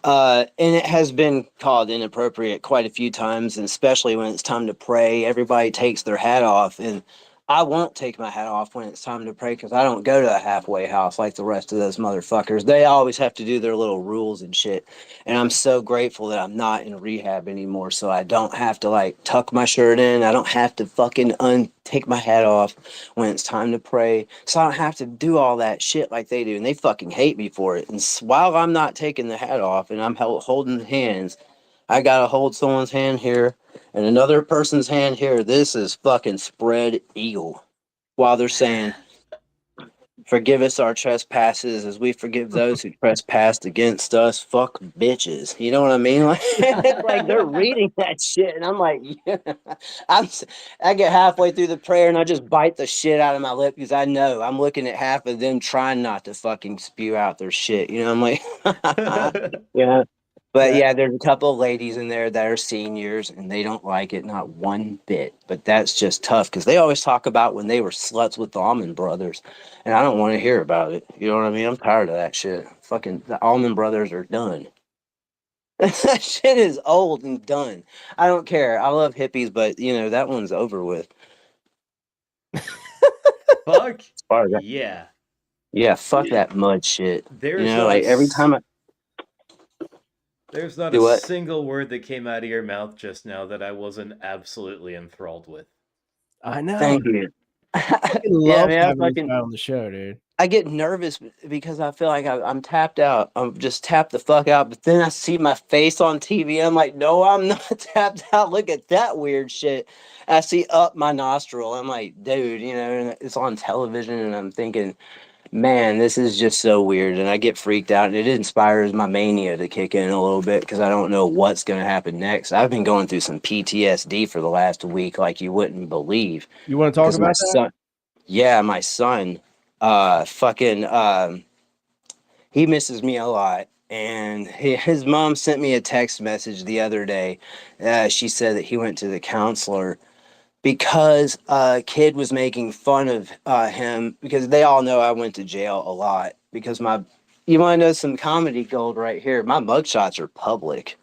And it has been called inappropriate quite a few times, and especially when it's time to pray, everybody takes their hat off, and I won't take my hat off when it's time to pray because I don't go to a halfway house like the rest of those motherfuckers. They always have to do their little rules and shit. And I'm so grateful that I'm not in rehab anymore, so I don't have to like tuck my shirt in. I don't have to fucking take my hat off when it's time to pray. So I don't have to do all that shit like they do. And they fucking hate me for it. And while I'm not taking the hat off and I'm holding hands, I gotta hold someone's hand here and another person's hand here. This is fucking spread eagle. While they're saying, "Forgive us our trespasses as we forgive those who trespassed against us." Fuck bitches. You know what I mean? Like, like they're reading that shit, and I'm like, yeah. I get halfway through the prayer and I just bite the shit out of my lip because I know I'm looking at half of them trying not to fucking spew out their shit. You know, I'm like, yeah. But yeah, there's a couple of ladies in there that are seniors and they don't like it, not one bit. But that's just tough because they always talk about when they were sluts with the Almond Brothers. And I don't want to hear about it. You know what I mean? I'm tired of that shit. Fucking the Almond Brothers are done. That shit is old and done. I don't care. I love hippies, but you know, that one's over with. Fuck As far as that, yeah. yeah, fuck that mud shit. You There's know, not like every time I there's not do a what? single word that came out of your mouth just now that I wasn't absolutely enthralled with. I know. Thank you. I fucking Yeah, love man, having this guy on the show, dude. I get nervous because I feel like I'm tapped out. I'm just tapped the fuck out. But then I see my face on TV. I'm like, no, I'm not tapped out. Look at that weird shit. I see up my nostril. I'm like, dude, you know, and it's on television. And I'm thinking, man, this is just so weird. And I get freaked out. And it inspires my mania to kick in a little bit because I don't know what's going to happen next. I've been going through some PTSD for the last week like you wouldn't believe. You want to talk about that? Yeah, my son, fucking, he misses me a lot. And his mom sent me a text message the other day. She said that he went to the counselor because a kid was making fun of him because they all know I went to jail a lot because you want to know some comedy gold right here? My mugshots are public.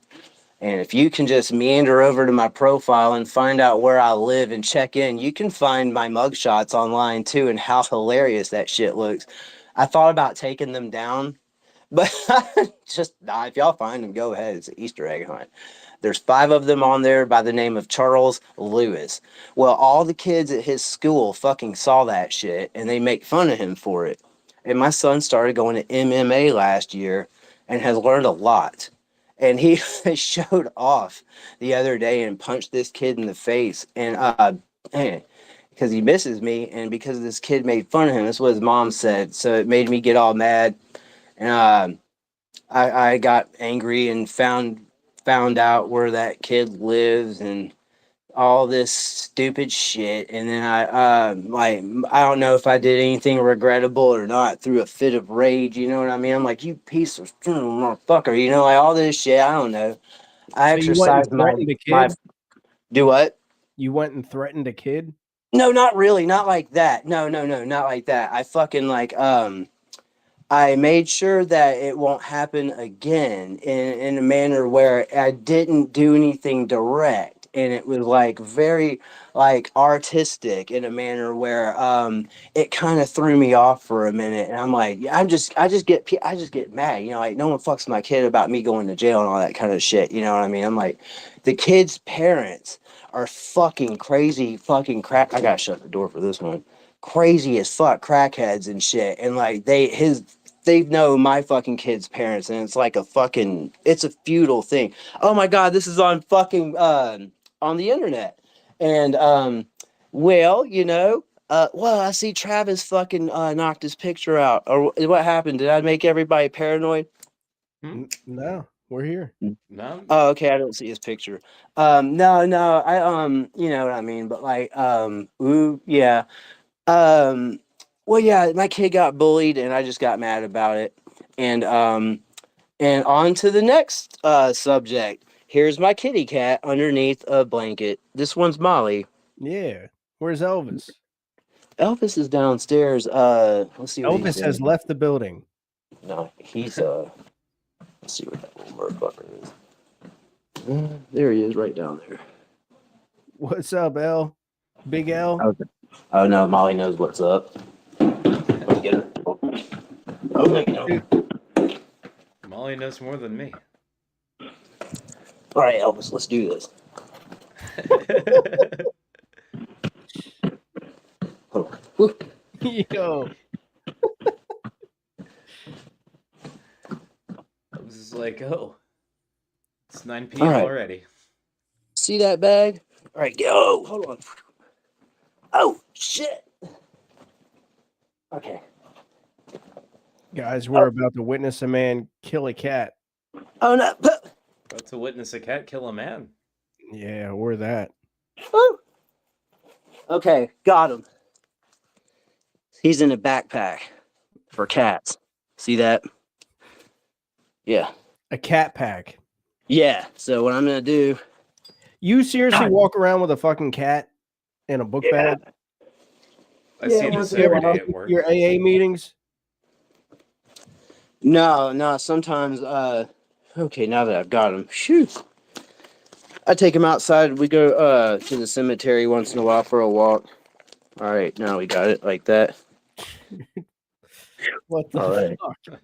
And if you can just meander over to my profile and find out where I live and check in, you can find my mugshots online too and how hilarious that shit looks. I thought about taking them down, but just if y'all find them, go ahead. It's an Easter egg hunt. There's 5 of them on there by the name of Charles Lewis. Well, all the kids at his school fucking saw that shit and they make fun of him for it. And my son started going to MMA last year and has learned a lot. And he showed off the other day and punched this kid in the face. And man, because he misses me, and because this kid made fun of him. That's what his mom said. So it made me get all mad, and I got angry and found out where that kid lives and all this stupid shit. And then I don't know if I did anything regrettable or not through a fit of rage. You know what I mean? I'm like, you piece of motherfucker. You know, like all this shit. I don't know. I So you went and exercised threatened a my kid? do what? You went and threatened a kid? No, not really. Not like that. No, not like that. I fucking I made sure that it won't happen again in a manner where I didn't do anything direct. And it was like very like artistic in a manner where it kind of threw me off for a minute. And I'm like, I just get mad, you know, like no one fucks with my kid about me going to jail and all that kind of shit. You know what I mean? I'm like, the kid's parents are fucking crazy, fucking crack. I gotta shut the door for this one. Crazy as fuck crackheads and shit. And like they know my fucking kid's parents, and it's like it's a feudal thing. Oh my god, this is on fucking on the internet. And well, you know, well, I see Travis fucking knocked his picture out. Or what happened? Did I make everybody paranoid? No, we're here. No. Oh, okay, I don't see his picture. No, you know what I mean, but like ooh, yeah. Um, well, yeah, my kid got bullied, and I just got mad about it. And on to the next subject. Here's my kitty cat underneath a blanket. This one's Molly. Yeah. Where's Elvis? Elvis is downstairs. Let's see what he's Elvis doing. has left the building. No, he's let's see what that little motherfucker is. There he is, right down there. What's up, L? Big L? Okay. Oh no, Molly knows what's up. Let me get her. Oh, no, you don't. Molly knows more than me. All right, Elvis, let's do this. Hold on. Woo. Yo. I was just like, oh, it's 9 p.m. All right. already. See that bag? All right, go. Hold on. Oh, shit. Okay. Guys, we're about to witness a man kill a cat. Oh, no. About to witness a cat kill a man. Yeah, we're that. Woo. Okay, got him. He's in a backpack for cats. See that? Yeah. A cat pack. Yeah. So what I'm gonna do? You seriously God. walk around with a fucking cat in a book Yeah. bag? I Yeah, see once this in a every while. day at work. Your AA meetings? No. Sometimes, okay, now that I've got him, shoot, I take him outside. We go to the cemetery once in a while for a walk. All right, now we got it like that. What the All right. fuck?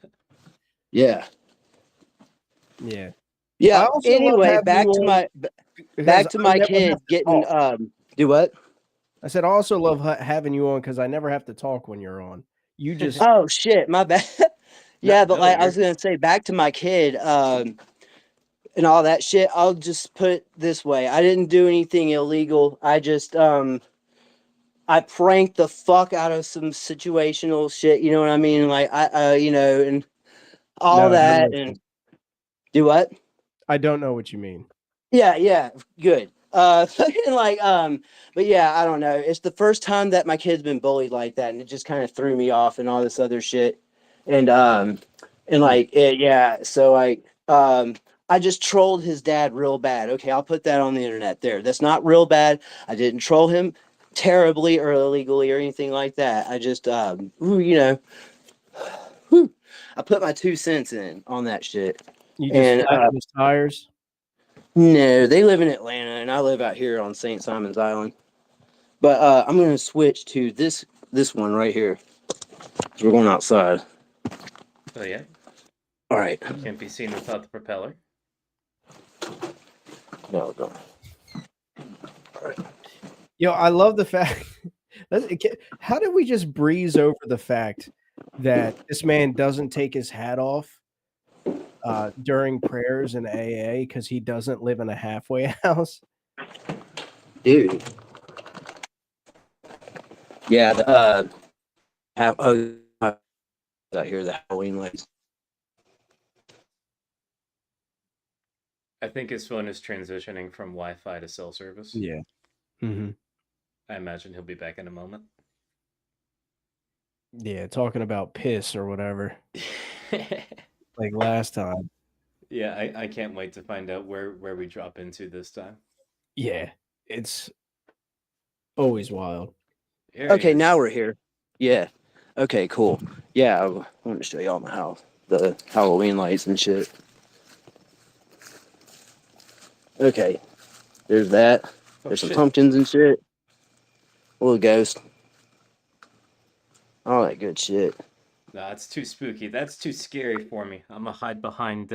Yeah. Yeah. I Yeah. also love Anyway, having you on because back to I my never kid have to getting talk. do what? I said I also love having you on because I never have to talk when you're on. You just Oh shit, my bad. Yeah, but No, like I was you're gonna say, back to my kid, and all that shit. I'll just put it this way: I didn't do anything illegal. I just I pranked the fuck out of some situational shit. You know what I mean? Like and all no, don't that, and listen. do what? I don't know what you mean. Yeah, good. Fucking like, but yeah, I don't know. It's the first time that my kid's been bullied like that, and it just kind of threw me off and all this other shit. And like, yeah, so like, I just trolled his dad real bad. Okay, I'll put that on the internet there. That's not real bad. I didn't troll him terribly or illegally or anything like that. I just, I put my 2 cents in on that shit. You just And flattened his tires. no, they live in Atlanta, and I live out here on St. Simon's Island. But I'm gonna switch to this one right here. We're going outside. oh yeah, All right. can't be seen without the propeller. No, don't. Yo, I love the fact. How did we just breeze over the fact that this man doesn't take his hat off during prayers in AA because he doesn't live in a halfway house? Dude. Yeah, out here the Halloween lights. I think his phone is transitioning from Wi-Fi to cell service. Yeah. Mm-hmm. I imagine he'll be back in a moment. Yeah, talking about piss or whatever, like last time. Yeah, I can't wait to find out where we drop into this time. Yeah, it's always wild. Here he Okay, is. now we're here. Yeah. Okay, cool. Yeah, I want to show y'all my house. The Halloween lights and shit. Okay. There's that. Oh, There's some shit. pumpkins and shit. A little ghost. All that good shit. Nah, it's too spooky. That's too scary for me. I'm gonna hide behind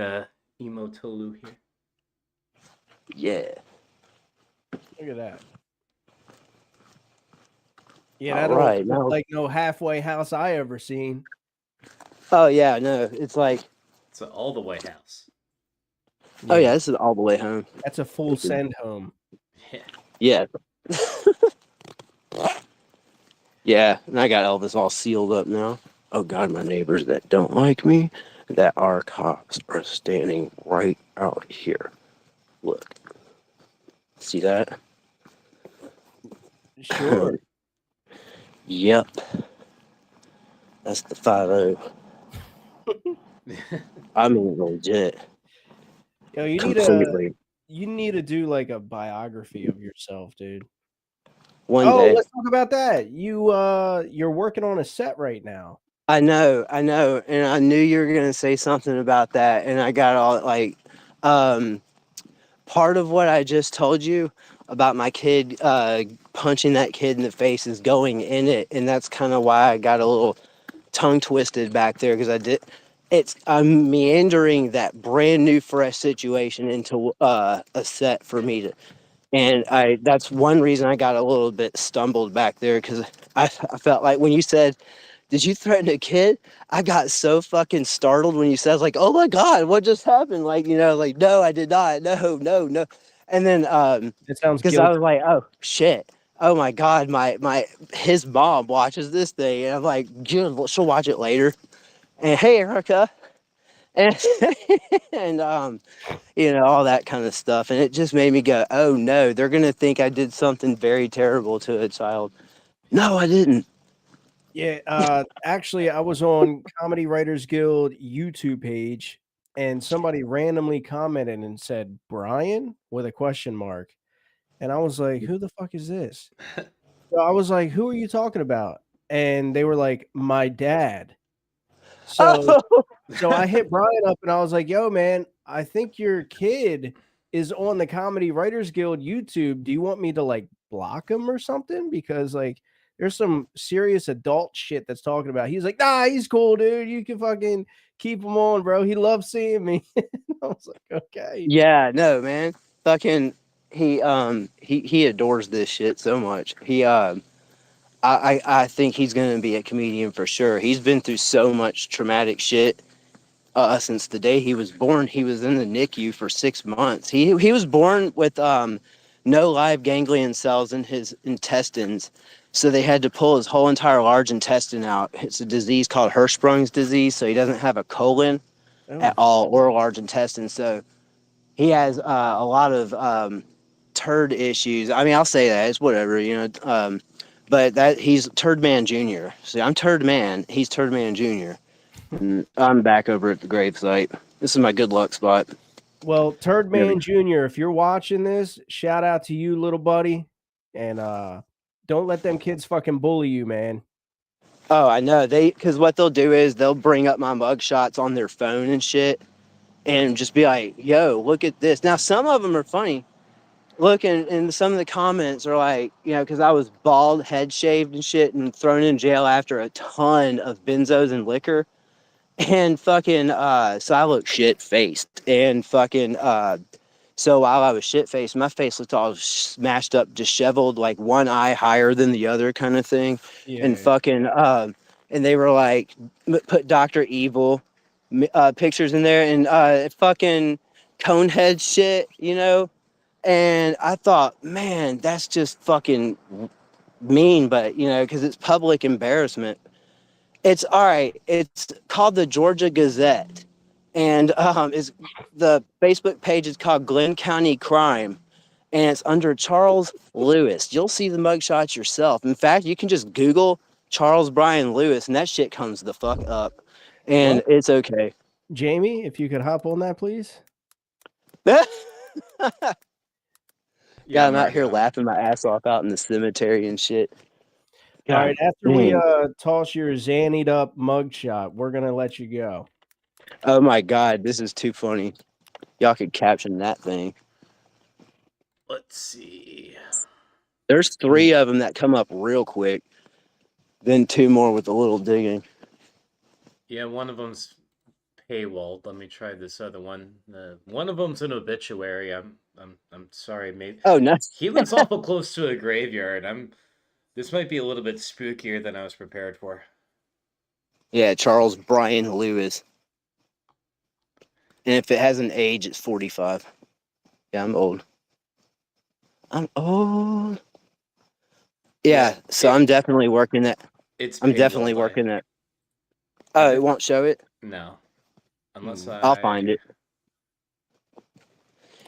Emo Tolu here. Yeah. Look at that. Yeah, All that don't right, look now. like no halfway house I ever seen. Oh yeah, no, it's like. It's an all the way house. Oh yeah, this is all the way home. That's a full send home. Yeah. Yeah. Yeah, and I got Elvis all sealed up now. Oh God, my neighbors that don't like me, that are cops, are standing right out here. Look. See that? Sure. Yep. That's the 5-0. I mean, legit. Yo, you Completely. need to do like a biography of yourself, dude. One Oh, day. let's talk about that. You're working on a set right now. I know, and I knew you were gonna say something about that, and I got all like, part of what I just told you about my kid punching that kid in the face is going in it, and that's kind of why I got a little tongue twisted back there because I'm meandering that brand new fresh situation into a set for me to. And that's one reason I got a little bit stumbled back there because I felt like when you said, "Did you threaten a kid?" I got so fucking startled when you said, I was like, "Oh my God, what just happened?" Like, like, no, I did not. No. And then, It sounds because I guilty. was like, oh shit. Oh my God, his mom watches this thing. And I'm like, good, she'll watch it later. And hey, Erica. And, and all that kind of stuff. And it just made me go, oh no, they're going to think I did something very terrible to a child. No, I didn't. Yeah, actually, I was on Comedy Writers Guild YouTube page, and somebody randomly commented and said Brian with a question mark. And I was like, who the fuck is this? So I was like, who are you talking about? And they were like, my dad. So so I hit Brian up and I was like, yo, man, I think your kid is on the Comedy Writers Guild YouTube. Do you want me to like block him or something? Because like there's some serious adult shit that's talking about. He's like, nah, he's cool, dude. You can fucking keep him on, bro. He loves seeing me. I was like, okay. Yeah, no, man. Fucking he adores this shit so much. I think he's gonna be a comedian for sure. He's been through so much traumatic shit since the day he was born. He was in the NICU for 6 months. He was born with no live ganglion cells in his intestines, so they had to pull his whole entire large intestine out. It's a disease called Hirschsprung's disease, so he doesn't have a colon at all or a large intestine. So he has a lot of turd issues. I mean, I'll say that it's whatever, you know. But that he's Turd Man Jr. See, I'm Turd Man. He's Turd Man Jr. And I'm back over at the gravesite. This is my good luck spot. Well, Turd Man Jr., if you're watching this, shout out to you, little buddy. And don't let them kids fucking bully you, man. Oh, I know. Because what they'll do is they'll bring up my mug shots on their phone and shit and just be like, yo, look at this. Now, some of them are funny. Look, and some of the comments are like, you know, because I was bald, head shaved and shit and thrown in jail after a ton of benzos and liquor. And fucking, so I look shit-faced. And fucking, so while I was shit-faced, my face looked all smashed up, disheveled, like one eye higher than the other kind of thing. Yeah. And fucking, and they were like, put Dr. Evil pictures in there and fucking conehead shit, you know? And I thought, man, that's just fucking mean, but, you know, because it's public embarrassment. It's all right. It's called the Georgia Gazette. And is the Facebook page is called Glenn County Crime. And it's under Charles Lewis. You'll see the mugshots yourself. In fact, you can just Google Charles Brian Lewis, and that shit comes the fuck up. And it's okay. Jamie, if you could hop on that, please. Yeah, I'm out here laughing my ass off out in the cemetery and shit. God, all right, after we toss your zannied up mugshot, we're gonna let you go. Oh my god, this is too funny. Y'all could caption that thing. Let's see. There's 3 of them that come up real quick. Then 2 more with a little digging. Yeah, one of them's paywalled. Let me try this other one. One of them's an obituary. I'm sorry, mate. Oh no. He lives awful close to a graveyard. This might be a little bit spookier than I was prepared for. Yeah, Charles Brian Lewis. And if it has an age, it's 45. Yeah, I'm old. I'm old. Yeah, so I'm definitely working that. I'm definitely working that. Oh, it won't show it? No. Unless I'll find it.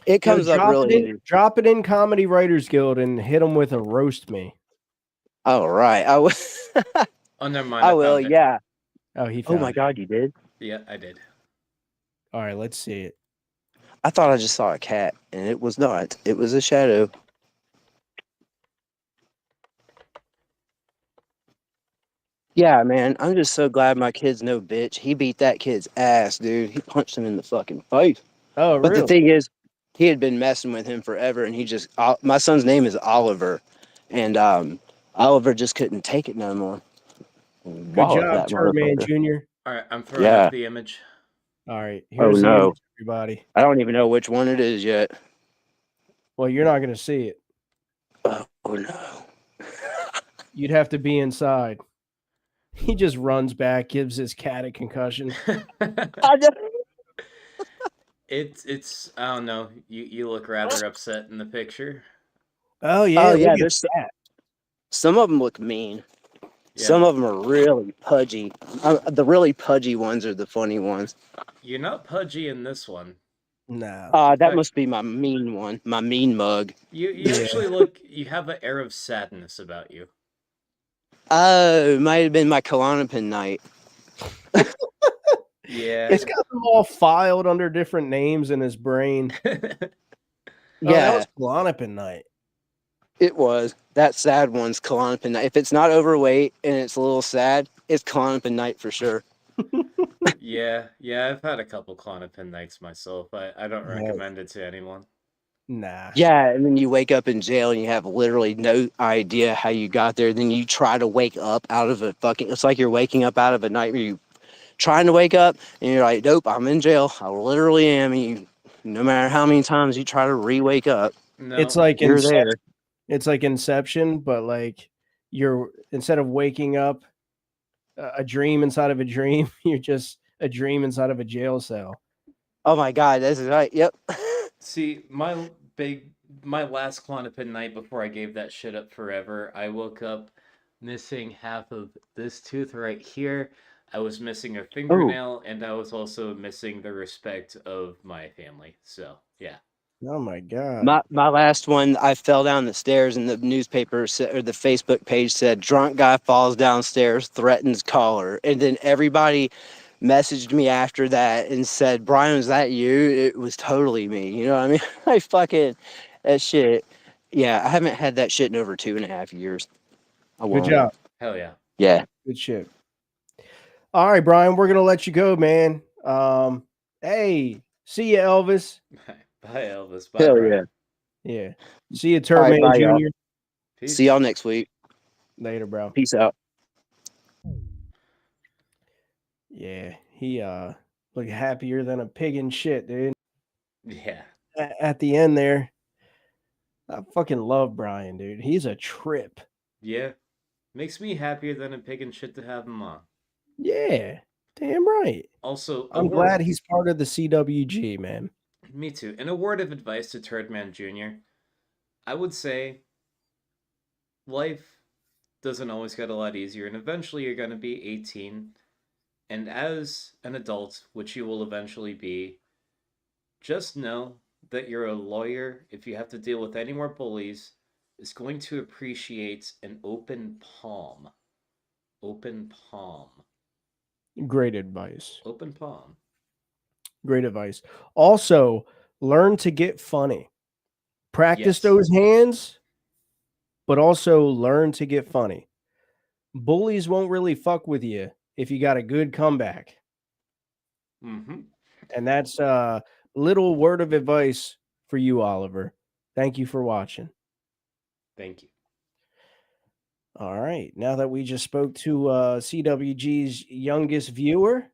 It comes up really easy. Drop it in Comedy Writers Guild and hit them with a roast me. All right. I will. Oh, never mind. I will, yeah. Oh, he found my God, you did? Yeah, I did. All right, let's see it. I thought I just saw a cat, and it was not. It was a shadow. Yeah, man, I'm just so glad my kid's no bitch. He beat that kid's ass, dude. He punched him in the fucking face. Oh, really? But the thing is, he had been messing with him forever, and he just... my son's name is Oliver, and Oliver just couldn't take it no more. Good job, Turd Man Jr. All right, I'm throwing up the image. All right, here's the image, everybody. I don't even know which one it is yet. Well, you're not going to see it. Oh, no. You'd have to be inside. He just runs back, gives his cat a concussion. It's I don't know. You look rather upset in the picture. Oh yeah, there's some of them look mean. Yeah. Some of them are really pudgy. The really pudgy ones are the funny ones. You're not pudgy in this one. No. That must be my mean one. My mean mug. You actually look. You have an air of sadness about you. Oh, it might have been my Klonopin night. Yeah. He's got them all filed under different names in his brain. Oh, that Yeah, was Klonopin night. it was. That sad one's Klonopin night. If it's not overweight and it's a little sad, it's Klonopin night for sure. Yeah, I've had a couple Clonopin nights myself. I don't Yeah. recommend it to anyone. Nah. Yeah, and then you wake up in jail and you have literally no idea how you got there. Then you try to wake up out of a fucking. It's like you're waking up out of a nightmare. You trying to wake up and you're like, nope, I'm in jail. I literally am. And you, no matter how many times you try to re-wake up, No, It's like you're Inception. there. It's like Inception, but like you're instead of waking up a dream inside of a dream, you're just a dream inside of a jail cell. Oh my God, this is right. Yep. see, my last Clonopin night before I gave that shit up forever, I woke up missing half of this tooth right here. I was missing a fingernail, and I was also missing the respect of my family. So, yeah. Oh my god. My last one, I fell down the stairs and the newspaper said, or the Facebook page said, drunk guy falls downstairs, threatens caller. And then everybody messaged me after that and said, Brian, was that you? It was totally me. You know what I mean? I fucking, that shit. Yeah, I haven't had that shit in over 2.5 years. I Good won't. job. Hell yeah. Yeah. Good shit. All right, Brian, we're gonna let you go, man. Hey, see ya, Elvis. Bye, Elvis. Bye, Hell Brian. yeah. Yeah. See you, All right, Turtman bye, y'all. Jr. Peace. See y'all next week. Later, bro. Peace out. Yeah, he looked happier than a pig in shit, dude. Yeah. At the end there, I fucking love Brian, dude. He's a trip. Yeah. Makes me happier than a pig and shit to have him on. Yeah, damn right. Also, I'm glad he's part of the CWG, man. Me too. And a word of advice to Turdman Jr. I would say life doesn't always get a lot easier, and eventually you're going to be 18. And as an adult, which you will eventually be, just know that you're a lawyer, if you have to deal with any more bullies, is going to appreciate an open palm. Open palm. Great advice. Open palm. Great advice. Also, learn to get funny. Practice Yes. those hands, but also learn to get funny. Bullies won't really fuck with you if you got a good comeback. Mm-hmm. And that's a little word of advice for you, Oliver. Thank you for watching. Thank you. All right. Now that we just spoke to CWG's youngest viewer,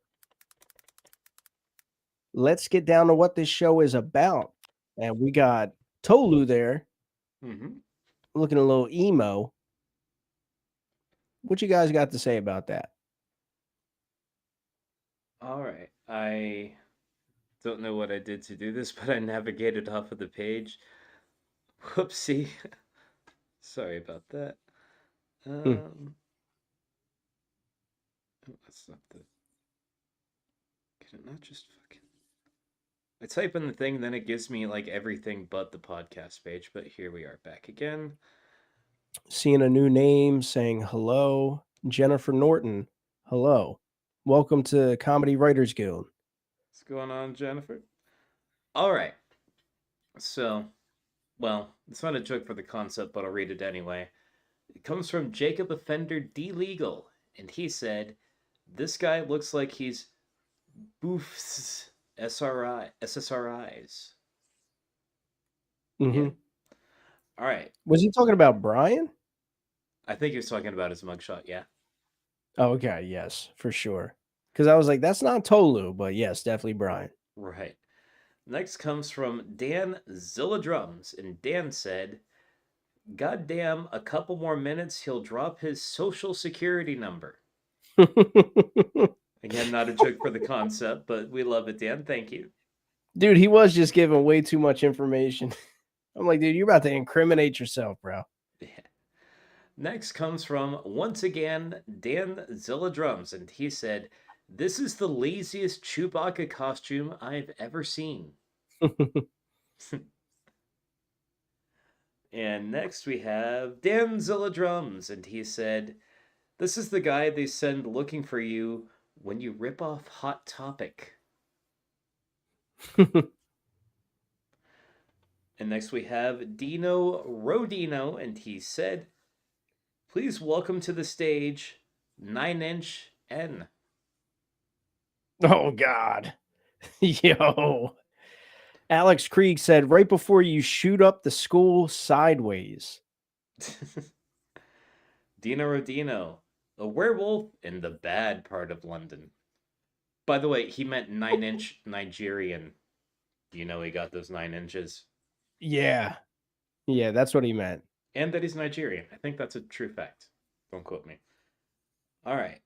let's get down to what this show is about. And we got Tolu there, Mm-hmm. looking a little emo. What you guys got to say about that? All right. I don't know what I did to do this, but I navigated off of the page. Whoopsie. Sorry about that. Oh, that's not the. Can it not just fucking. I type in the thing, then it gives me like everything but the podcast page, but here we are back again. Seeing a new name saying hello. Jennifer Norton. Hello. Welcome to Comedy Writers Guild. What's going on, Jennifer? All right. So, well, it's not a joke for the concept, but I'll read it anyway. It comes from Jacob Offender D. Legal, and he said, "This guy looks like he's boofs SSRIs." Mm-hmm. Yeah. All right. Was he talking about Brian? I think he was talking about his mugshot, yeah. Oh, okay. Yes, for sure. Because I was like, that's not Tolu, but yes, definitely Brian. Right. Next comes from Dan Zilla Drums, and Dan said, "Goddamn, a couple more minutes, he'll drop his social security number." Again, not a joke for the concept, but we love it, Dan. Thank you. Dude, he was just giving way too much information. I'm like, dude, you're about to incriminate yourself, bro. Yeah. Next comes from, once again, Dan Zilla Drums, and he said, "This is the laziest Chewbacca costume I've ever seen." And next we have Dan Zilla Drums, and he said, "This is the guy they send looking for you when you rip off Hot Topic. And next we have Dino Rodino, and he said, please welcome to the stage 9-inch N. Oh, God. Yo. Alex Krieg said, right before you shoot up the school sideways. Dino Rodino, a werewolf in the bad part of London. By the way, he meant 9-inch Nigerian. You know he got those 9 inches. Yeah. Yeah, that's what he meant. And that he's Nigerian. I think that's a true fact. Don't quote me. All right.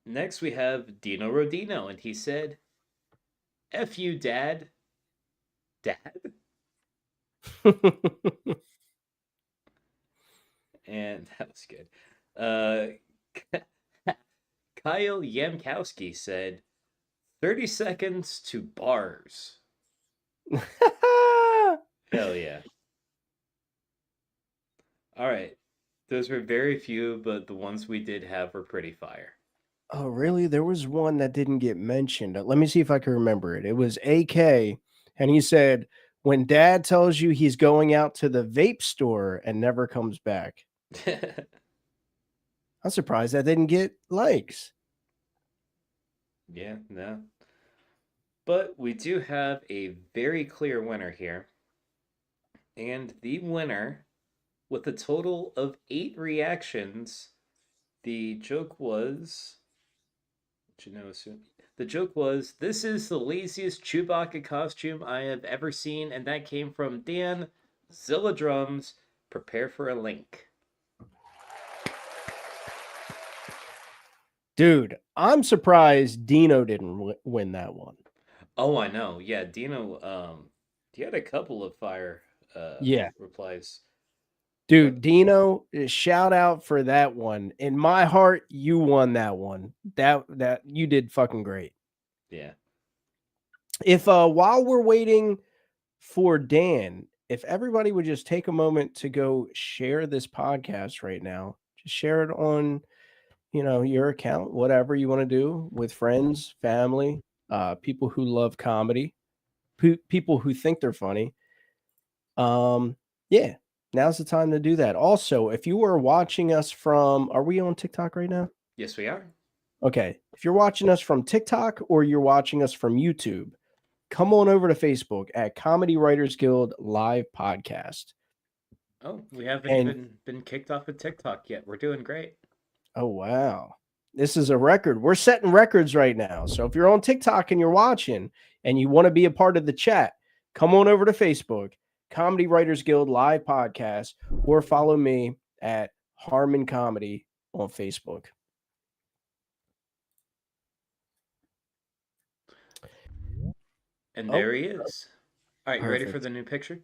Next we have Dino Rodino, and he said, F you, Dad. Dad? And that was good. Kyle Yamkowski said, 30 seconds to bars. Hell yeah. All right. Those were very few, but the ones we did have were pretty fire. Oh, really? There was one that didn't get mentioned. Let me see if I can remember it. It was AK, and he said, when dad tells you he's going out to the vape store and never comes back. I'm surprised that didn't get likes. Yeah, no. But we do have a very clear winner here. And the winner, with a total of 8 reactions, the joke was... The joke was, this is the laziest Chewbacca costume I have ever seen, and that came from Dan Zilla Drums. Prepare for a link. Dude, I'm surprised Dino didn't win that one. Oh, I know. Yeah, Dino, he had a couple of fire replies. Dude, Dino, shout out for that one. In my heart, you won that one. That you did fucking great. Yeah. If while we're waiting for Dan, if everybody would just take a moment to go share this podcast right now, just share it on, your account, whatever you want to do with friends, family, people who love comedy, people who think they're funny. Yeah. Now's the time to do that. Also, if you are watching us from, are we on TikTok right now? Yes, we are. Okay. If you're watching us from TikTok or you're watching us from YouTube, come on over to Facebook at Comedy Writers Guild Live Podcast. Oh, we haven't even been kicked off of TikTok yet. We're doing great. Oh, wow. This is a record. We're setting records right now. So if you're on TikTok and you're watching and you want to be a part of the chat, come on over to Facebook, Comedy Writers Guild Live Podcast, or follow me at Harmon Comedy on Facebook. And there he is. All right, you ready Perfect. for the new picture?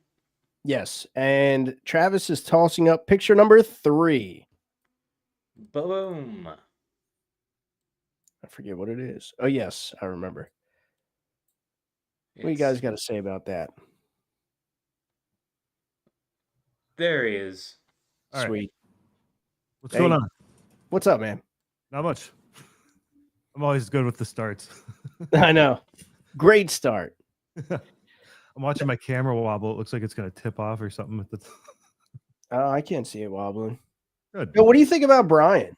Yes, and Travis is tossing up picture number 3. Boom. I forget what it is. Oh, yes, I remember. What do you guys got to say about that? There he is. All right. Sweet. What's going on? What's up, man? Not much. I'm always good with the starts. I know. Great start. I'm watching my camera wobble. It looks like it's going to tip off or something. With the... Oh, I can't see it wobbling. Good. But what do you think about Brian?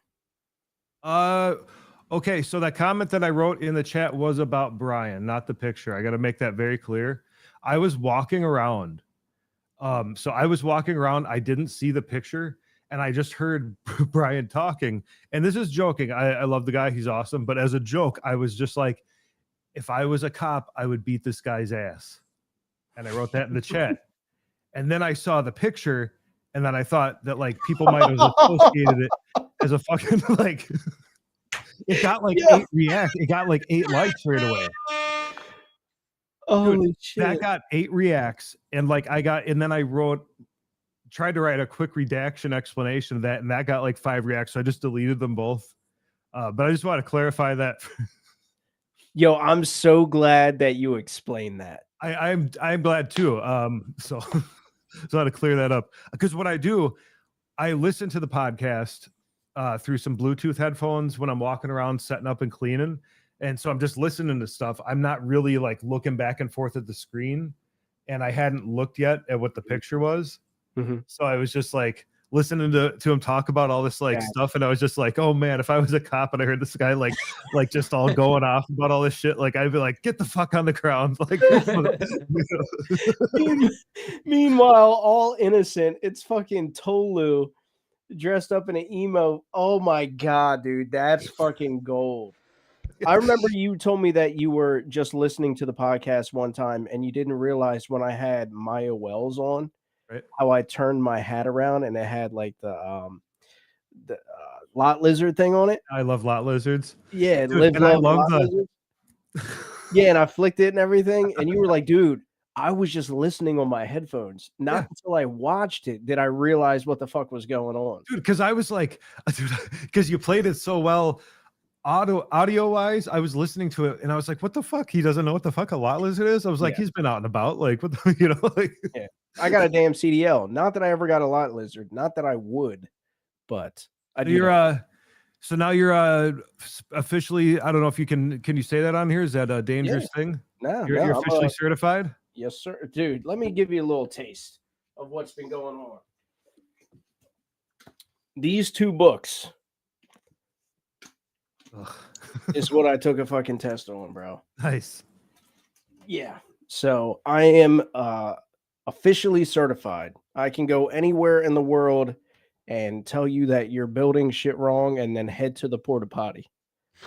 Okay, so that comment that I wrote in the chat was about Brian, not the picture. I got to make that very clear. I was walking around. I was walking around. I didn't see the picture, and I just heard Brian talking. And this is joking. I love the guy. He's awesome. But as a joke, I was just like, if I was a cop, I would beat this guy's ass. And I wrote that in the chat. And then I saw the picture, and then I thought that like people might have associated it as a fucking like it got like 8 reacts. It got like 8 likes right away. Oh shit. That got 8 reacts. And like and then I tried to write a quick redaction explanation of that, and that got like 5 reacts. So I just deleted them both. But I just want to clarify that. Yo, I'm so glad that you explained that. I'm glad too. So I had to clear that up, because what I do, I listen to the podcast through some Bluetooth headphones when I'm walking around setting up and cleaning. And so I'm just listening to stuff. I'm not really like looking back and forth at the screen. And I hadn't looked yet at what the picture was. Mhm. So I was just like listening to him talk about all this like stuff. And I was just like, oh man, if I was a cop and I heard this guy like just all going off about all this shit, like I'd be like, get the fuck on the ground. Like, Meanwhile, all innocent, it's fucking Tolu dressed up in an emo. Oh my god, dude, that's fucking gold. I remember you told me that you were just listening to the podcast one time and you didn't realize when I had Maya Wells on, right, how I turned my hat around and it had like the lot lizard thing on it. I love lot lizards. Yeah, Dude, live and I love love lot the lizards. Yeah, and I flicked it and everything, and you were like, dude, I was just listening on my headphones. Not until I watched it did I realize what the fuck was going on. dude, because I was like, dude, because you played it so well audio wise. I was listening to it and I was like, what the fuck? He doesn't know what the fuck a lot lizard is. I was like, he's been out and about, like what the, you know, like yeah. I got a damn CDL. Not that I ever got a lot lizard, not that I would, but I do. You're so now you're officially, I don't know if you can you say that on here? Is that a dangerous thing? No, you're officially certified? Yes, sir. Dude, let me give you a little taste of what's been going on. These 2 books is what I took a fucking test on, bro. Nice. Yeah. So I am officially certified. I can go anywhere in the world and tell you that you're building shit wrong and then head to the porta potty.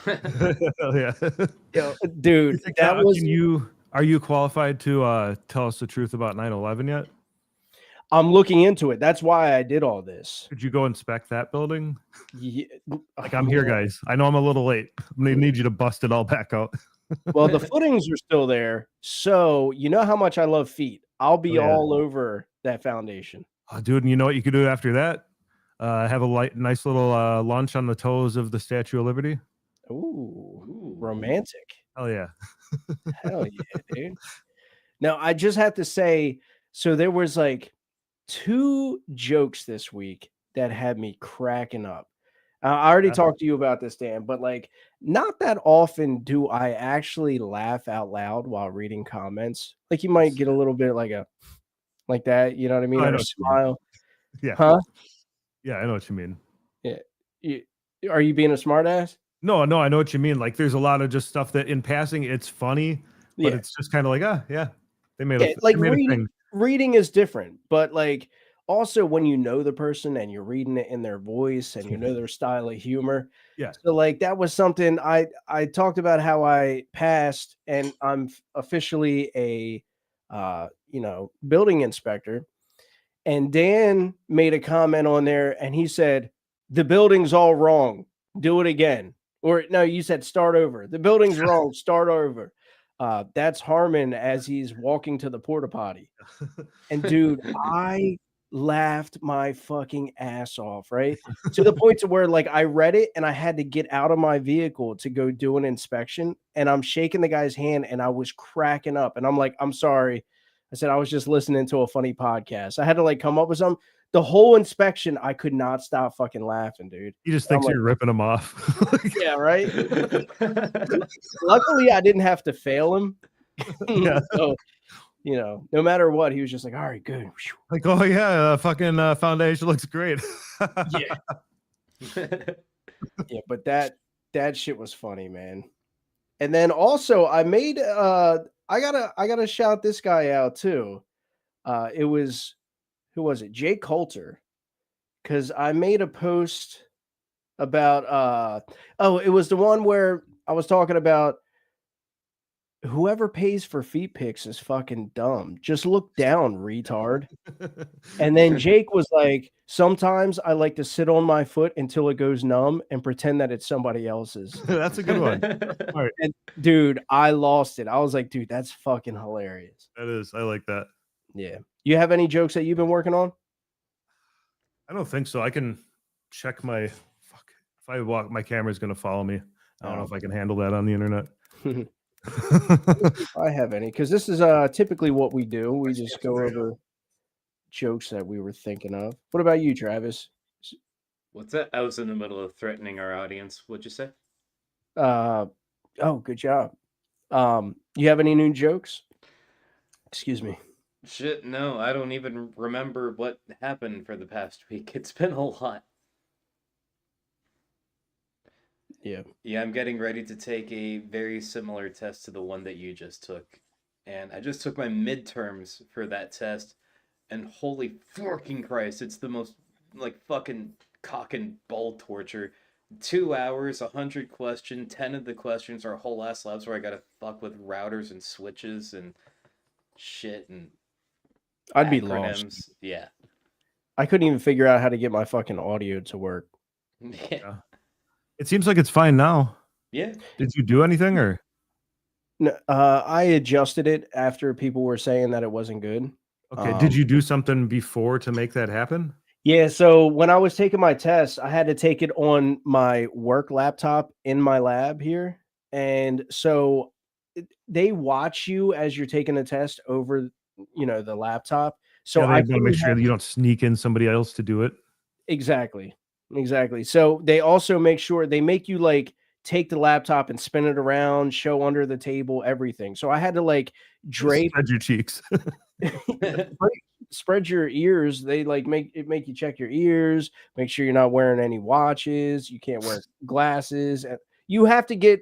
Hell yeah. Yo, dude, that was are you qualified to tell us the truth about 9/11 yet? I'm looking into it. That's why I did all this. Could you go inspect that building? Yeah. Like, I'm here, guys. I know I'm a little late. I'm gonna need you to bust it all back out. Well, the footings are still there. So you know how much I love feet. I'll be all over that foundation. Oh, dude, and you know what you could do after that? Have a nice little lunch on the toes of the Statue of Liberty. Ooh, romantic. Hell yeah. Hell yeah, dude. Now, I just have to say, so there was like 2 jokes this week that had me cracking up. I already talked to you about this, Dan, but like not that often do I actually laugh out loud while reading comments. Like you might get a little bit like that, you know what I mean? I Or know a smile. Yeah. Huh? Yeah, I know what you mean. Yeah. Are you being a smartass? No, I know what you mean. Like there's a lot of just stuff that in passing it's funny, but it's just kind of like, they made a thing. Reading is different, but like also when you know the person and you're reading it in their voice and you know their style of humor. Yeah. So like that was something I talked about how I passed and I'm officially a building inspector. And Dan made a comment on there and he said, the building's all wrong. Do it again. Or no, you said start over. The building's wrong. Start over. That's Harmon as he's walking to the porta potty. And dude, I laughed my fucking ass off, right? To the point to where like I read it and I had to get out of my vehicle to go do an inspection. And I'm shaking the guy's hand and I was cracking up. And I'm like, I'm sorry. I said, I was just listening to a funny podcast. I had to like come up with something. The whole inspection, I could not stop fucking laughing, dude. He just thinks you're ripping him off. Yeah, right. Luckily, I didn't have to fail him. So, no matter what, he was just like, all right, good. Like, oh yeah, fucking foundation looks great. Yeah. Yeah, but that shit was funny, man. And then also I made I gotta shout this guy out too. It was who was it? Jay Coulter. Because I made a post about it was the one where I was talking about whoever pays for feet pics is fucking dumb. Just look down, retard. And then Jake was like, sometimes I like to sit on my foot until it goes numb and pretend that it's somebody else's. That's a good one. All right. And dude, I lost it. I was like, dude, that's fucking hilarious. That is. I like that. Yeah. You have any jokes that you've been working on? I don't think so. I can check my If I walk, my camera's gonna follow me. I don't know if I can handle that on the internet. If I have any, because this is typically what we do. We just go over jokes that we were thinking of. What about you, Travis? What's that? I was in the middle of threatening our audience. What'd you say? Oh, good job. You have any new jokes? Excuse me. Shit, no, I don't even remember what happened for the past week. It's been a lot. Yeah. Yeah, I'm getting ready to take a very similar test to the one that you just took. And I just took my midterms for that test. And holy fucking Christ, it's the most, like, fucking cock and ball torture. 2 hours, 100 questions, 10 of the questions are whole ass labs where I gotta fuck with routers and switches and shit and I'd be lost. acronyms. Yeah. I couldn't even figure out how to get my fucking audio to work. Yeah. It seems like it's fine now. Yeah. Did you do anything or? No, I adjusted it after people were saying that it wasn't good. Okay. Did you do something before to make that happen? Yeah, so when I was taking my test, I had to take it on my work laptop in my lab here. And so they watch you as you're taking the test over, the laptop. So Yeah, they I want to make couldn't sure have- that you don't sneak in somebody else to do it. Exactly. So they also make sure they make you like take the laptop and spin it around, show under the table, everything. So I had to like drape Spread your cheeks. spread your ears. They like make you check your ears, make sure you're not wearing any watches, you can't wear glasses, and you have to get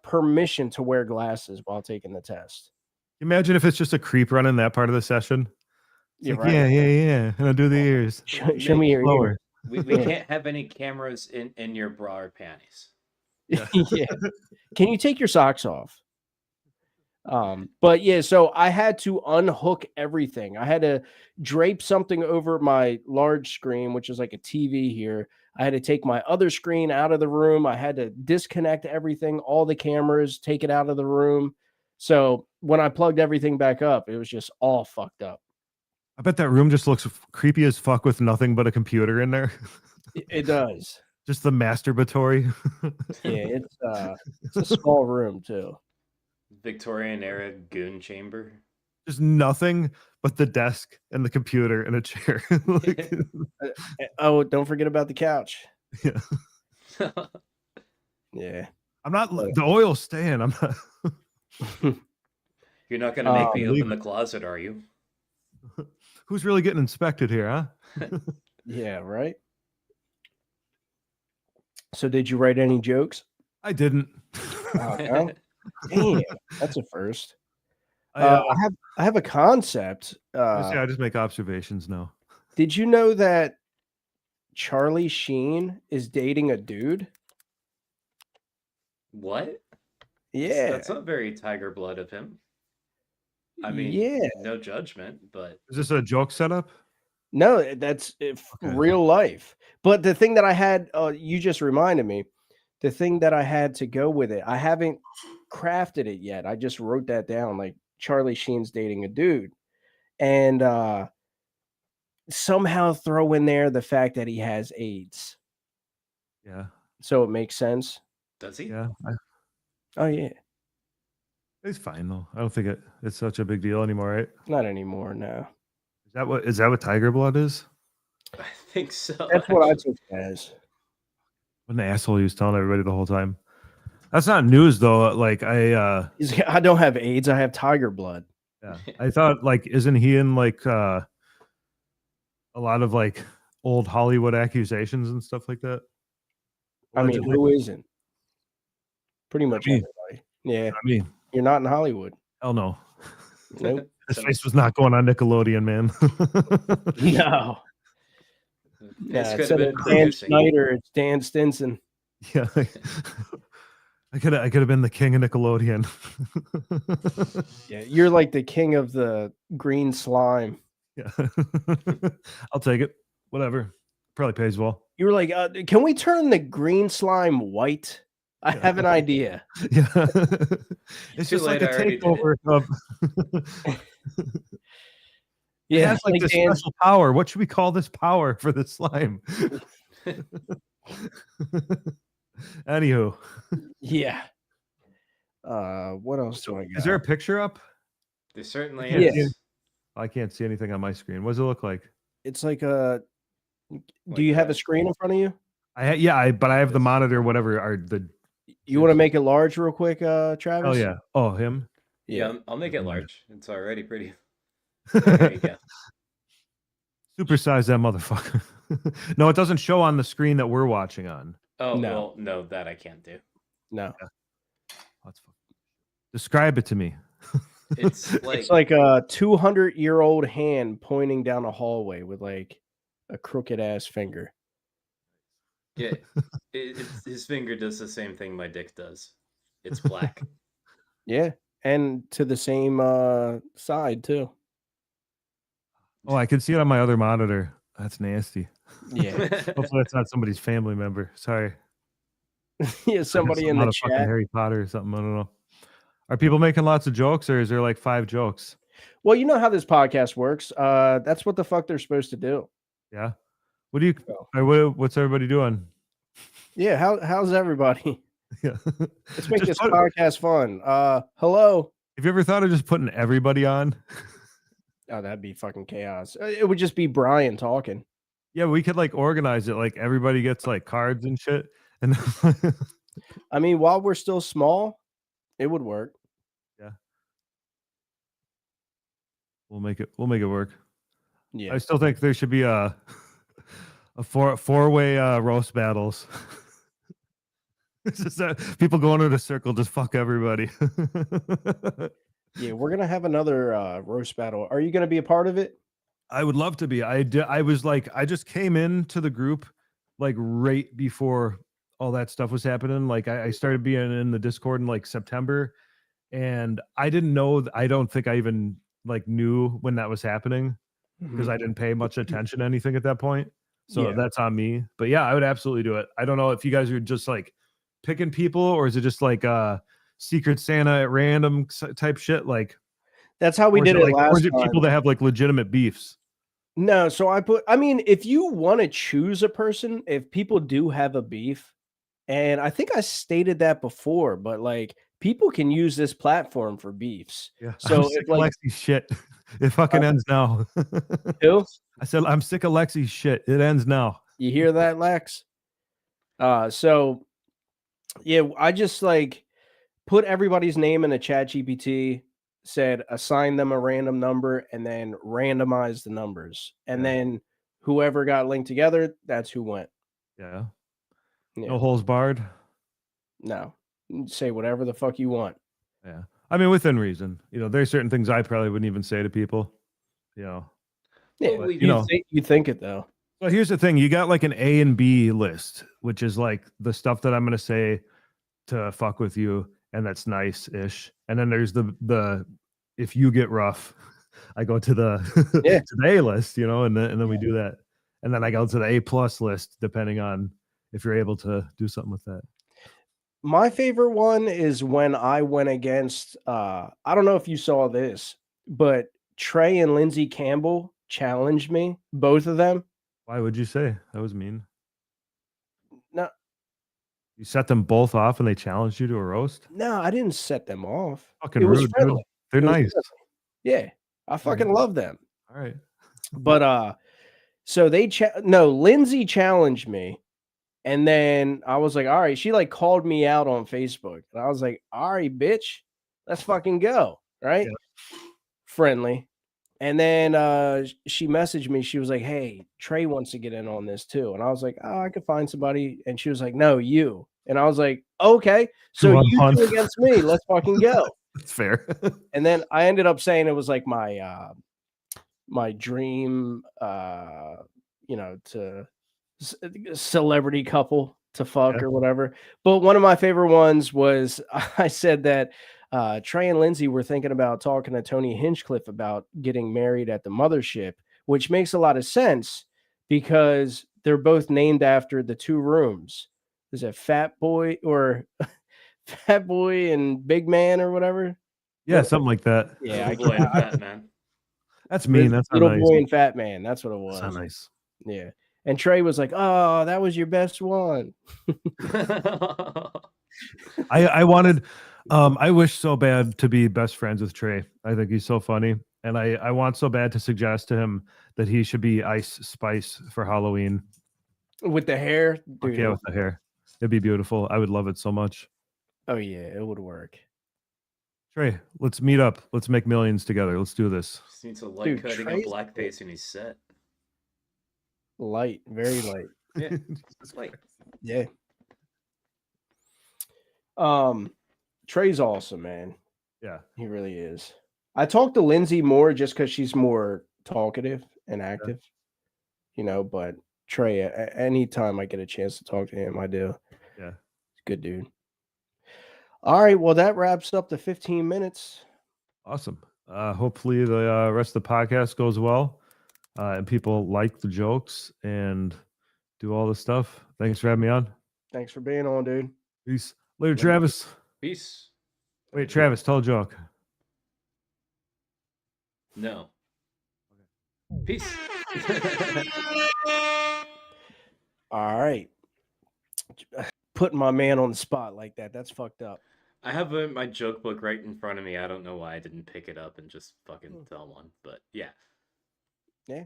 permission to wear glasses while taking the test. Imagine if it's just a creep running that part of the session. It's You're like, right. yeah. And I'll do the ears. Show me your Slower. ears. We can't have any cameras in your bra or panties. Yeah. Can you take your socks off? But yeah, so I had to unhook everything. I had to drape something over my large screen, which is like a TV here. I had to take my other screen out of the room. I had to disconnect everything, all the cameras, take it out of the room. So when I plugged everything back up, it was just all fucked up. I bet that room just looks creepy as fuck with nothing but a computer in there. It does. Just the masturbatory. Yeah, it's a small room too. Victorian era goon chamber. Just nothing but the desk and the computer and a chair. Like, Oh, don't forget about the couch. yeah. Yeah. I'm not the oil's staying. I'm not. You're not gonna make me leave open the closet, are you? Who's really getting inspected here, huh? Yeah, right. So did you write any jokes? I didn't. Oh, no? Damn, that's a first. I I have a concept. I just make observations now. Did you know that Charlie Sheen is dating a dude? What? Yeah. That's not very tiger blood of him. I mean, yeah. no judgment, but Is this a joke setup? No, that's real life. But the thing that I had, you just reminded me, the thing that I had to go with it, I haven't crafted it yet. I just wrote that down. Like Charlie Sheen's dating a dude. And somehow throw in there the fact that he has AIDS. Yeah. So it makes sense. does he? Yeah. Oh, yeah. It's fine though. I don't think it's such a big deal anymore, right? Not anymore, no. Is that what tiger blood is? I think so. That's what I took it as. What an asshole he was telling everybody the whole time. That's not news though. Like I don't have AIDS. I have tiger blood. Yeah. I thought like, isn't he in like a lot of like old Hollywood accusations and stuff like that? I mean, who isn't? Pretty much me. everybody. Yeah. I mean, You're not in Hollywood. hell no. Nope. His face was not going on Nickelodeon, man. No. This Nah, could instead have been of Dan producing. Schneider, it's Dan Stinson. Yeah. I could have been the king of Nickelodeon. Yeah, you're like the king of the green slime. Yeah. I'll take it. Whatever. Probably pays well. You were like, can we turn the green slime white? I have an idea. Yeah. Too It's just late, like a I already did takeover of it Yeah, has like this Dan- special power. What should we call this power for the slime? Anywho. Yeah. What else do I got? Is there a picture up? There certainly Yeah. is. I can't see anything on my screen. What does it look like? It's like a Do you have a screen in front of you? But I have the monitor. Whatever are the. You want to make it large real quick, Travis? Oh yeah. Oh him. Yeah, I'll make it large. It's already pretty. There you go. Supersize that motherfucker. No, it doesn't show on the screen that we're watching on. Oh well, no, that I can't do. No. Describe it to me. It's like a 200-year-old hand pointing down a hallway with like a crooked ass finger. Yeah, his finger does the same thing my dick does. It's black. Yeah, and to the same side too. Oh, I can see it on my other monitor. That's nasty. Yeah. Hopefully that's not somebody's family member. Sorry. Yeah, somebody in the chat. Fucking Harry Potter or something. I don't know. Are people making lots of jokes, or is there like 5 jokes? Well, you know how this podcast works. That's what the fuck they're supposed to do. Yeah. What do you? What's everybody doing? Yeah. How's everybody? Yeah. Let's make this podcast fun. Hello. Have you ever thought of just putting everybody on? Oh, that'd be fucking chaos. It would just be Brian talking. Yeah, we could like organize it. Like everybody gets like cards and shit. And I mean, while we're still small, it would work. Yeah. We'll make it work. Yeah. I still think there should be a four-way roast battles. It's just people going in a circle, just fuck everybody. Yeah, we're gonna have another roast battle. Are you gonna be a part of it? I would love to be. I was like, I just came into the group like right before all that stuff was happening. Like I started being in the Discord in like September, and I didn't know. I don't think I even like knew when that was happening because I didn't pay much attention to anything at that point. So that's on me. But yeah, I would absolutely do it. I don't know if you guys are just like picking people, or is it just like Secret Santa at random type shit? Like that's how we did it last time. Or is it people that have like legitimate beefs? No, so I mean, if you want to choose a person, if people do have a beef, and I think I stated that before, but like people can use this platform for beefs. Yeah. So if like Lexi's shit, it fucking ends now. Who? I said I'm sick of Lexi's shit. It ends now. You hear that, Lex? So yeah, I just like put everybody's name in a chat GPT, said assign them a random number, and then randomize the numbers. And then whoever got linked together, that's who went. Yeah. No holes barred. No. Say whatever the fuck you want. Yeah. I mean, within reason. You know, there's certain things I probably wouldn't even say to people. You know. Yeah, but, you think it though. Well, here's the thing. You got like an A and B list, which is like the stuff that I'm gonna say to fuck with you, and that's nice-ish. And then there's the if you get rough, I go to the to the A list, you know, and then we do that. And then I go to the A+ list, depending on if you're able to do something with that. My favorite one is when I went against I don't know if you saw this, but Trey and Lindsey Campbell challenged me, both of them. Why would you say that was mean? No. You set them both off and they challenged you to a roast? No, I didn't set them off. Fucking rude, dude. They're nice. Yeah. I fucking love them. All right. But so Lindsay challenged me, and then I was like, all right, she like called me out on Facebook, and I was like, all right, bitch, let's fucking go. Right? Yeah. Friendly. And then she messaged me. She was like, hey, Trey wants to get in on this too. And I was like, oh, I could find somebody. And she was like, no, you. And I was like, okay, so you two against me. Let's fucking go. That's fair. And then I ended up saying it was like my my dream, to celebrity couple to fuck or whatever. But one of my favorite ones was I said that Trey and Lindsay were thinking about talking to Tony Hinchcliffe about getting married at the mothership, which makes a lot of sense because they're both named after the two rooms. Is it Fat Boy or Fat Boy and Big Man or whatever? Yeah, something like that. Yeah, Fat Man. That's mean. That's Little nice. Boy and Fat Man. That's what it was. That's not nice. Yeah. And Trey was like, oh, that was your best one. I wanted I wish so bad to be best friends with Trey. I think he's so funny. And I want so bad to suggest to him that he should be Ice Spice for Halloween. With the hair, Fuck dude. yeah, with the hair. It'd be beautiful. I would love it so much. Oh yeah, it would work. Trey, let's meet up. Let's make millions together. Let's do this. Just needs a light Dude, cutting Trey's of blackface and he's set. Light, very light. Yeah, it's light. Yeah. Trey's awesome, man. Yeah. He really is. I talk to Lindsay more just because she's more talkative and active, you know, but Trey, anytime I get a chance to talk to him, I do. Yeah. He's a good dude. All right. Well, that wraps up the 15 minutes. Awesome. Hopefully the rest of the podcast goes well and people like the jokes and do all the stuff. Thanks for having me on. Thanks for being on, dude. Peace. Later, Travis. Peace. Wait, Travis, tell a joke. No. Peace. All right. Putting my man on the spot like that. That's fucked up. I have my joke book right in front of me. I don't know why I didn't pick it up and just fucking tell one. But yeah. Yeah.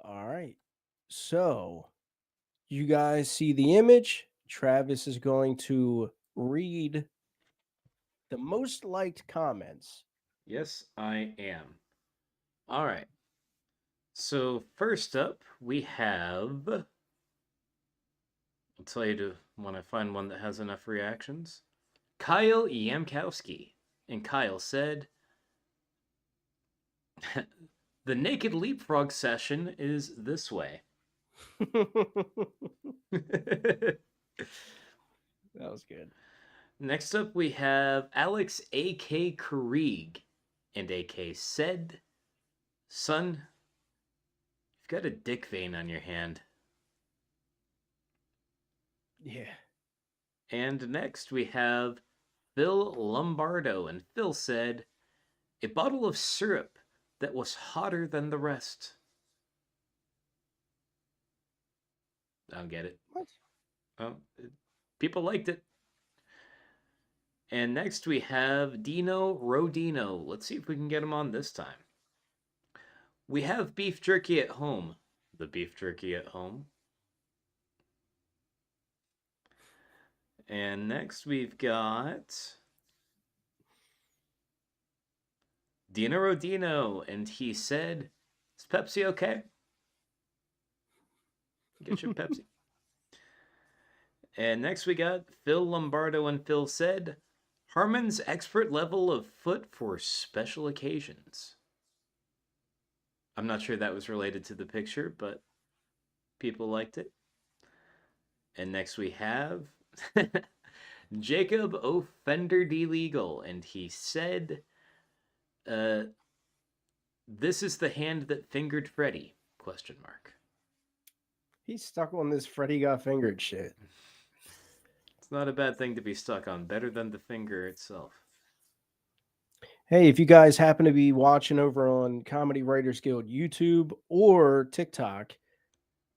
All right. So you guys see the image. Travis is going to read the most liked comments. Yes, I am. All right. So first up, we have. I'll tell you to when I find one that has enough reactions. Kyle Yamkowski. And Kyle said, the naked leapfrog session is this way. That was good. Next up, we have Alex A.K. Krieg. And A.K. said, son, you've got a dick vein on your hand. Yeah. And next we have Phil Lombardo, and Phil said, a bottle of syrup that was hotter than the rest. I don't get it. What? Oh, people liked it. And next we have Dino Rodino. Let's see if we can get him on this time. We have beef jerky at home. The beef jerky at home. And next we've got Dino Rodino, and he said, is Pepsi okay? Get your Pepsi. And next we got Phil Lombardo, and Phil said, Harmon's expert level of foot for special occasions. I'm not sure that was related to the picture, but people liked it. And next we have Jacob Offender D. Legal, and he said, this is the hand that fingered Freddy, question mark. He's stuck on this Freddy got fingered shit. It's not a bad thing to be stuck on, better than the finger itself. Hey, if you guys happen to be watching over on Comedy Writers Guild YouTube or TikTok,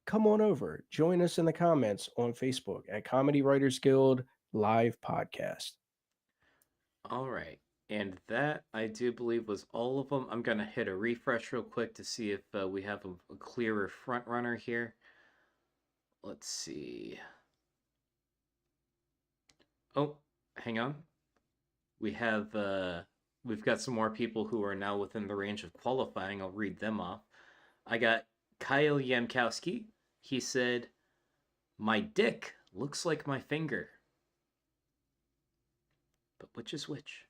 come on over. Join us in the comments on Facebook at Comedy Writers Guild Live Podcast. All right. And that, I do believe, was all of them. I'm going to hit a refresh real quick to see if we have a clearer front runner here. Let's see. Oh, hang on. We've got some more people who are now within the range of qualifying. I'll read them off. I got Kyle Yamkowski. He said, my dick looks like my finger. But which is which?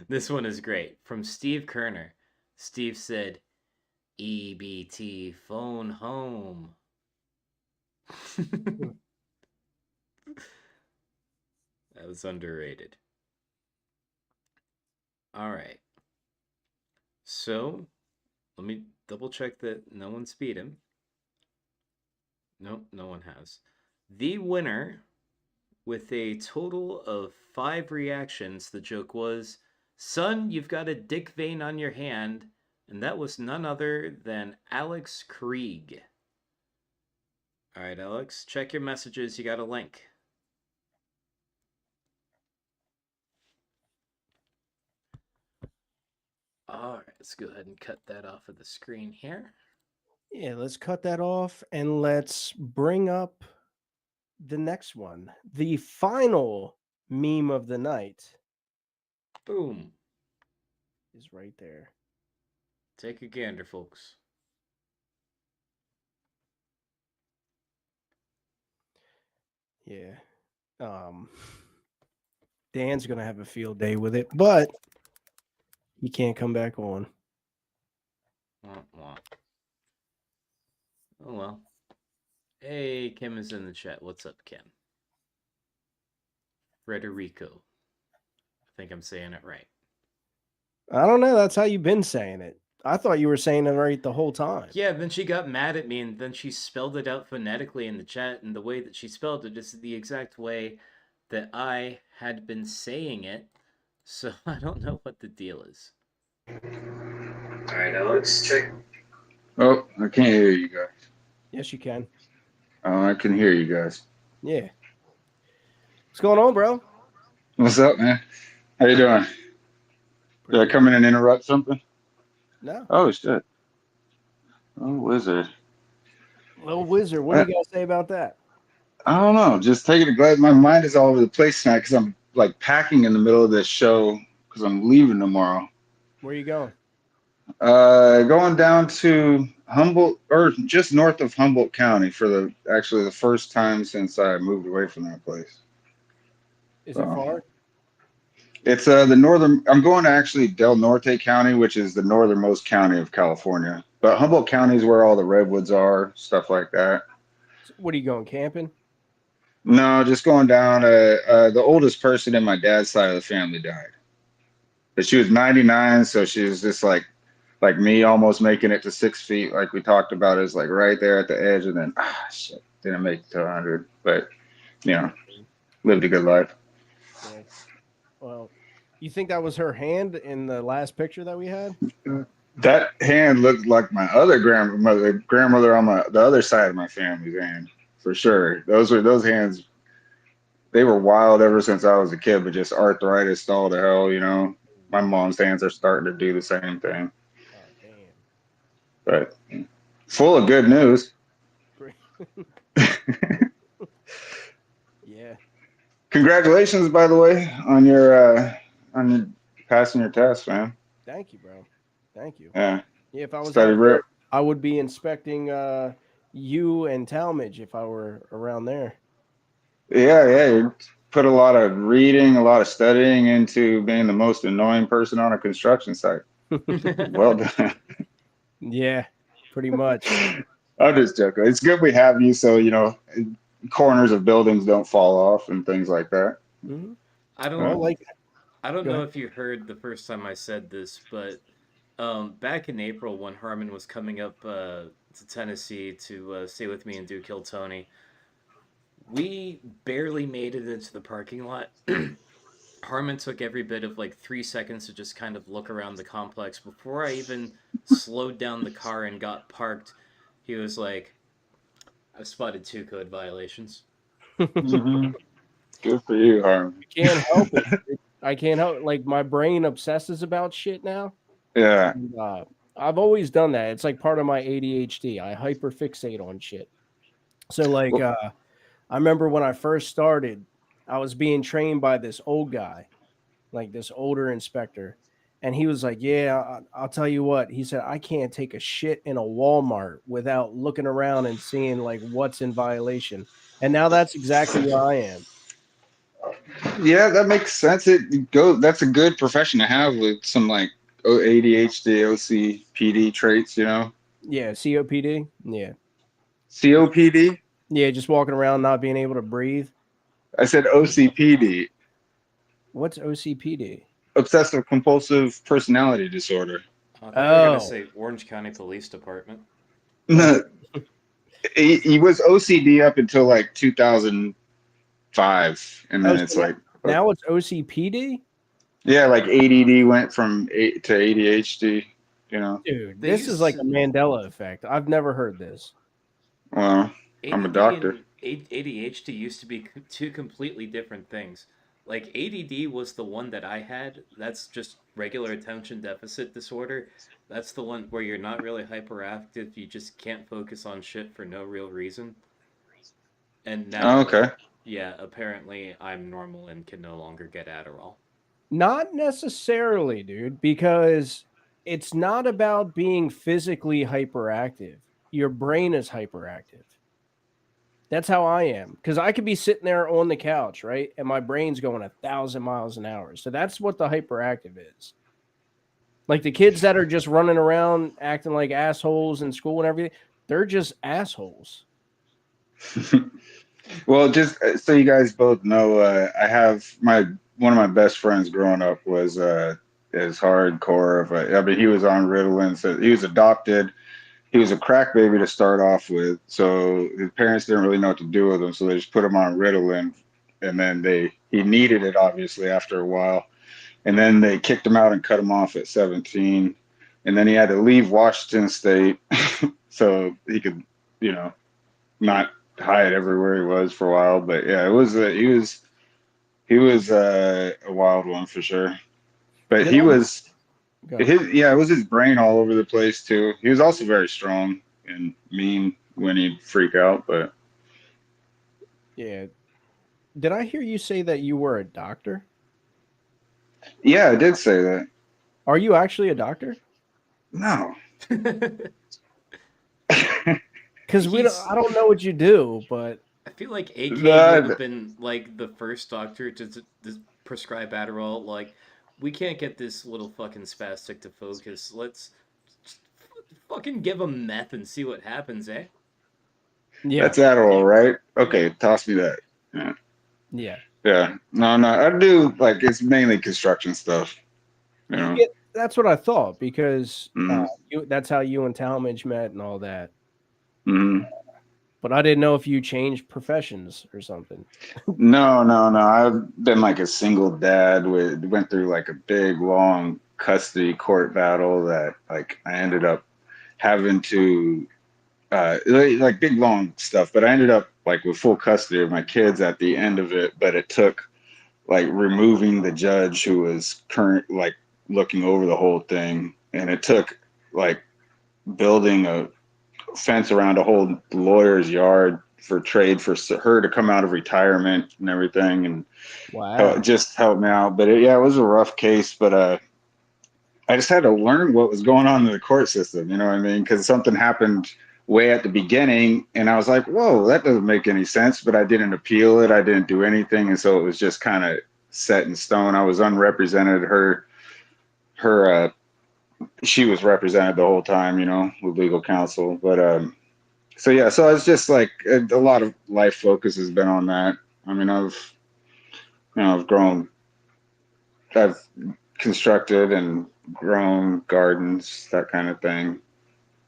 This one is great. From Steve Kerner. Steve said, EBT phone home. That was underrated. All right. So, let me double check that no one's beat him. Nope, no one has. The winner, with a total of 5 reactions, the joke was, son, you've got a dick vein on your hand, and that was none other than Alex Krieg. All right, Alex, check your messages. You got a link. All right, let's go ahead and cut that off of the screen here. Yeah, let's cut that off and let's bring up the next one. The final meme of the night Boom. is right there. Take a gander, folks. Yeah. Dan's going to have a field day with it, but he can't come back on. Oh well. Hey, Kim is in the chat. What's up, Kim? Frederico. I think I'm saying it right. I don't know. That's how you've been saying it. I thought you were saying it right the whole time. Yeah, then she got mad at me, and then she spelled it out phonetically in the chat, and the way that she spelled it is the exact way that I had been saying it, so I don't know what the deal is. Alright, now let's check. Oh, I can't hear you guys. Yes, you can. Oh, I can hear you guys. Yeah. What's going on, bro? What's up, man? How you doing? Did I come in and interrupt something? No. Oh, shit. Oh, wizard. Little Wizard, what do you guys say about that? I don't know. Just taking a glance. My mind is all over the place tonight because I'm like packing in the middle of this show because I'm leaving tomorrow. Where are you going? Going down to Humboldt, or just north of Humboldt County for the first time since I moved away from that place. Is it far? It's the northern. I'm going to actually Del Norte County, which is the northernmost county of California. But Humboldt County is where all the redwoods are, stuff like that. So what are you going camping? No, just going down. The oldest person in my dad's side of the family died, but she was 99, so she was just like me, almost making it to 6 feet, like we talked about. Is like right there at the edge, and then shit, didn't make it to 100, but you know, lived a good life. Yeah. Well, you think that was her hand in the last picture that we had? That hand looked like my other grandmother on the other side of my family's hand, for sure. Those hands. They were wild ever since I was a kid, but just arthritis all to hell, you know. My mom's hands are starting to do the same thing. Oh, damn. But full of good news. Yeah. Congratulations, by the way, on your passing your test, man. Thank you, bro. Thank you. Yeah. Yeah, if I was Study out real. there, I would be inspecting you and Talmadge if I were around there. Yeah. You put a lot of reading, a lot of studying into being the most annoying person on a construction site. Well done. Yeah, pretty much. I'm just joking. It's good we have you, so you know, corners of buildings don't fall off and things like that. Mm-hmm. I don't know if you heard the first time I said this, but back in April when Harmon was coming up to Tennessee to stay with me and do Kill Tony, we barely made it into the parking lot. Harmon took every bit of like 3 seconds to just kind of look around the complex. Before I even slowed down the car and got parked, he was like, I've spotted 2 code violations. Mm-hmm. Good for you, Harmon. I can't help it. I can't help. Like, my brain obsesses about shit now. Yeah. And, I've always done that. It's like part of my ADHD. I hyperfixate on shit. So, like, I remember when I first started, I was being trained by this old guy, like this older inspector. And he was like, yeah, I'll tell you what. He said, I can't take a shit in a Walmart without looking around and seeing like what's in violation. And now that's exactly where I am. Yeah, that makes sense. That's a good profession to have with some like ADHD, OCPD traits, you know? Yeah, COPD. Yeah. COPD? Yeah, just walking around not being able to breathe. I said OCPD. What's OCPD? Obsessive compulsive personality disorder. I thought you were going to say Orange County Police Department. No, he was OCD up until like 2005, and then it's like now it's OCPD. Yeah, like ADD went from to ADHD. You know, dude, this is like a Mandela effect. I've never heard this. Well, I'm a doctor. ADHD used to be 2 completely different things. Like ADD was the one that I had. That's just regular attention deficit disorder. That's the one where you're not really hyperactive. You just can't focus on shit for no real reason. And Oh, now, okay. yeah, apparently I'm normal and can no longer get Adderall. Not necessarily, dude, because it's not about being physically hyperactive. Your brain is hyperactive. That's how I am. Because I could be sitting there on the couch, right? And my brain's going 1,000 miles an hour. So that's what the hyperactive is. Like the kids that are just running around acting like assholes in school and everything, they're just assholes. Well, just so you guys both know, I have one of my best friends growing up was is hardcore. I mean, he was on Ritalin, so he was adopted. He was a crack baby to start off with, so his parents didn't really know what to do with him, so they just put him on Ritalin, and then he needed it obviously after a while, and then they kicked him out and cut him off at 17, and then he had to leave Washington State so he could, you know, not hide everywhere he was for a while. But yeah, it was he was a wild one for sure. But Did he I hear- was Go ahead. it was his brain all over the place too. He was also very strong and mean when he'd freak out. But Yeah. Did I hear you say that you were a doctor? yeah, I did say that. Are you actually a doctor? No. Because I don't know what you do, but I feel like AK would That- have been like the first doctor to prescribe Adderall. Like, we can't get this little fucking spastic to focus. Let's just fucking give him meth and see what happens, eh? yeah, That's Adderall, right? Okay, toss me that. Yeah. yeah. Yeah. No, I do like it's mainly construction stuff. You know. Yeah, that's what I thought because Mhm. that's how you and Talmadge met and all that. Mhm. But I didn't know if you changed professions or something. No. I've been like a single dad went through like a big long custody court battle that like I ended up having to like big long stuff, but I ended up like with full custody of my kids at the end of it, but it took like removing the judge who was current like looking over the whole thing, and it took like building a fence around a whole lawyer's yard for trade for her to come out of retirement and everything, and Wow. just help me out. But it was a rough case, but I just had to learn what was going on in the court system, you know what I mean? Because something happened way at the beginning, and I was like, whoa, that doesn't make any sense, but I didn't appeal it, I didn't do anything, and so it was just kind of set in stone. I was unrepresented. Her she was represented the whole time, you know, with legal counsel. But so yeah, so it's just like a lot of life focus has been on that. I mean, I've grown, I've constructed and grown gardens, that kind of thing.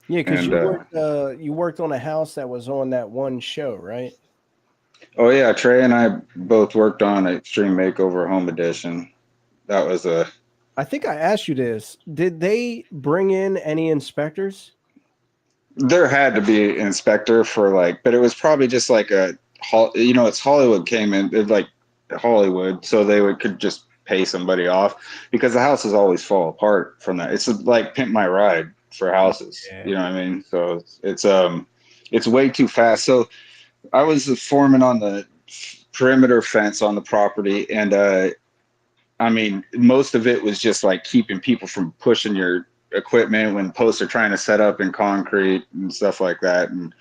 Yeah, because And you worked on a house that was on that one show, right? oh yeah, Trey and I both worked on Extreme Makeover Home Edition. That was I think I asked you this. Did they bring in any inspectors? there had to be an inspector for like, but it was probably just like it's Hollywood came in, it's like Hollywood, so they could just pay somebody off because the houses always fall apart from that. It's like Pimp My Ride for houses, Yeah. you know what I mean? So it's way too fast. So I was the foreman on the perimeter fence on the property, and I mean, most of it was just like keeping people from pushing your equipment when posts are trying to set up in concrete and stuff like that. And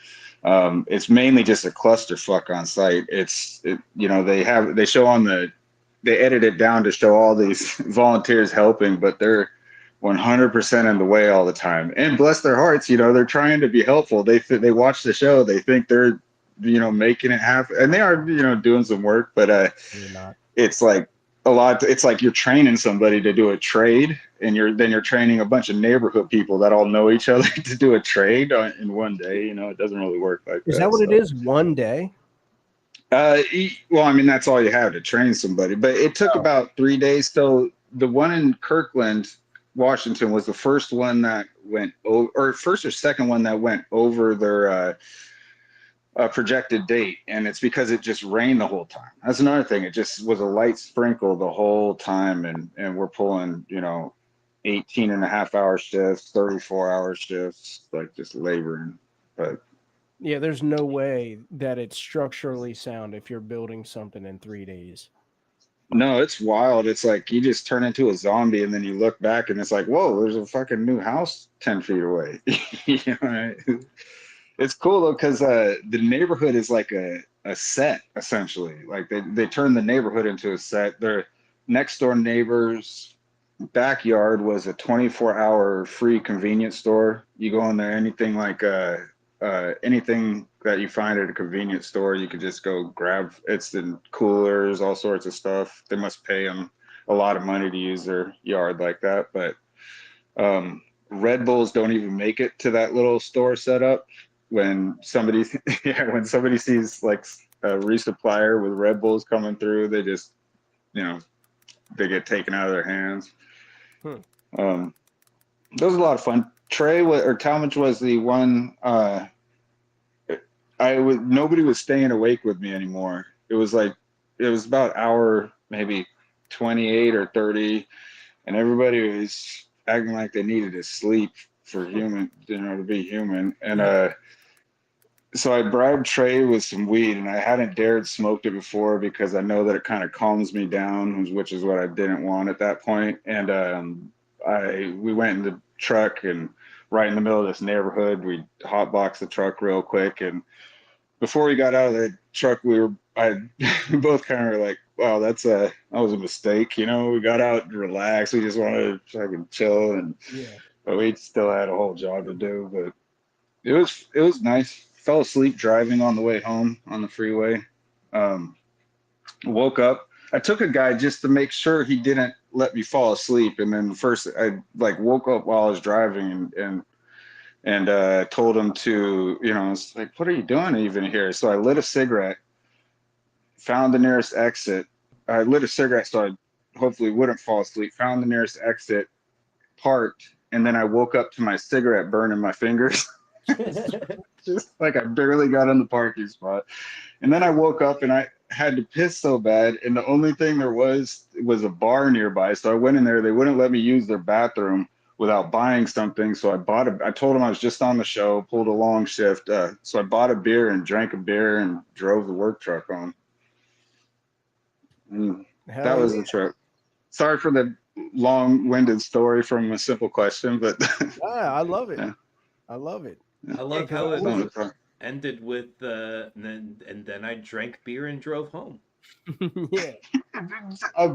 it's mainly just a clusterfuck on site. They show they edit it down to show all these volunteers helping, but they're 100% in the way all the time. And bless their hearts, you know, they're trying to be helpful. They watch the show, they think they're, you know, making it happen, and they are, you know, doing some work, but You're not. it's like it's like you're training somebody to do a trade, and you're training a bunch of neighborhood people that all know each other to do a trade in one day. You know, it doesn't really work like Is that. that what it So. is? One day? Well, I mean, that's all you have to train somebody, but it took about 3 days. So the one in Kirkland, Washington, was the first one that went over, or first or second one that went over a projected date, and it's because it just rained the whole time. That's another thing. It just was a light sprinkle the whole time, and we're pulling, 18.5 hour shifts, 34-hour shifts, like just laboring. But Yeah, there's no way that it's structurally sound if you're building something in 3 days. no, it's wild. It's like you just turn into a zombie, and then you look back, and it's like, whoa, there's a fucking new house 10 feet away. Right? It's cool though, because the neighborhood is like a set essentially. Like they turn the neighborhood into a set. Their next door neighbor's backyard was a 24-hour free convenience store. You go in there, anything like anything that you find at a convenience store, you could just go grab. It's in coolers, all sorts of stuff. They must pay them a lot of money to use their yard like that, but Red Bulls don't even make it to that little store setup. When somebody when somebody sees like a resupplier with Red Bulls coming through, they just they get taken out of their hands. That was a lot of fun. Talmadge was the one. Nobody was staying awake with me anymore. It was about hour maybe 28 or 30, and everybody was acting like they needed to sleep for to be human. And so I bribed Trey with some weed, and I hadn't dared smoked it before because I know that it kind of calms me down, which is what I didn't want at that point. And we went in the truck, and right in the middle of this neighborhood, we hotboxed the truck real quick. And before we got out of the truck, we both kind of were like, wow, that was a mistake. We got out and relaxed. We just wanted to fucking chill, but we still had a whole job to do. But it was nice. Fell asleep driving on the way home on the freeway. Woke up. I took a guy just to make sure he didn't let me fall asleep. And then first I woke up while I was driving and told him to, it's like, what are you doing even here? So I lit a cigarette, found the nearest exit. I lit a cigarette so I hopefully wouldn't fall asleep, found the nearest exit, parked, and then I woke up to my cigarette burning my fingers. Just like I barely got in the parking spot. And then I woke up and I had to piss so bad, and the only thing there was a bar nearby. So I went in there. They wouldn't let me use their bathroom without buying something. So I told them I was just on the show, pulled a long shift. So I bought a beer and drank a beer and drove the work truck home. And that was the trip. Sorry for the long-winded story from a simple question, but I love it. Yeah. I love it. I love how it ended with and then I drank beer and drove home. Yeah.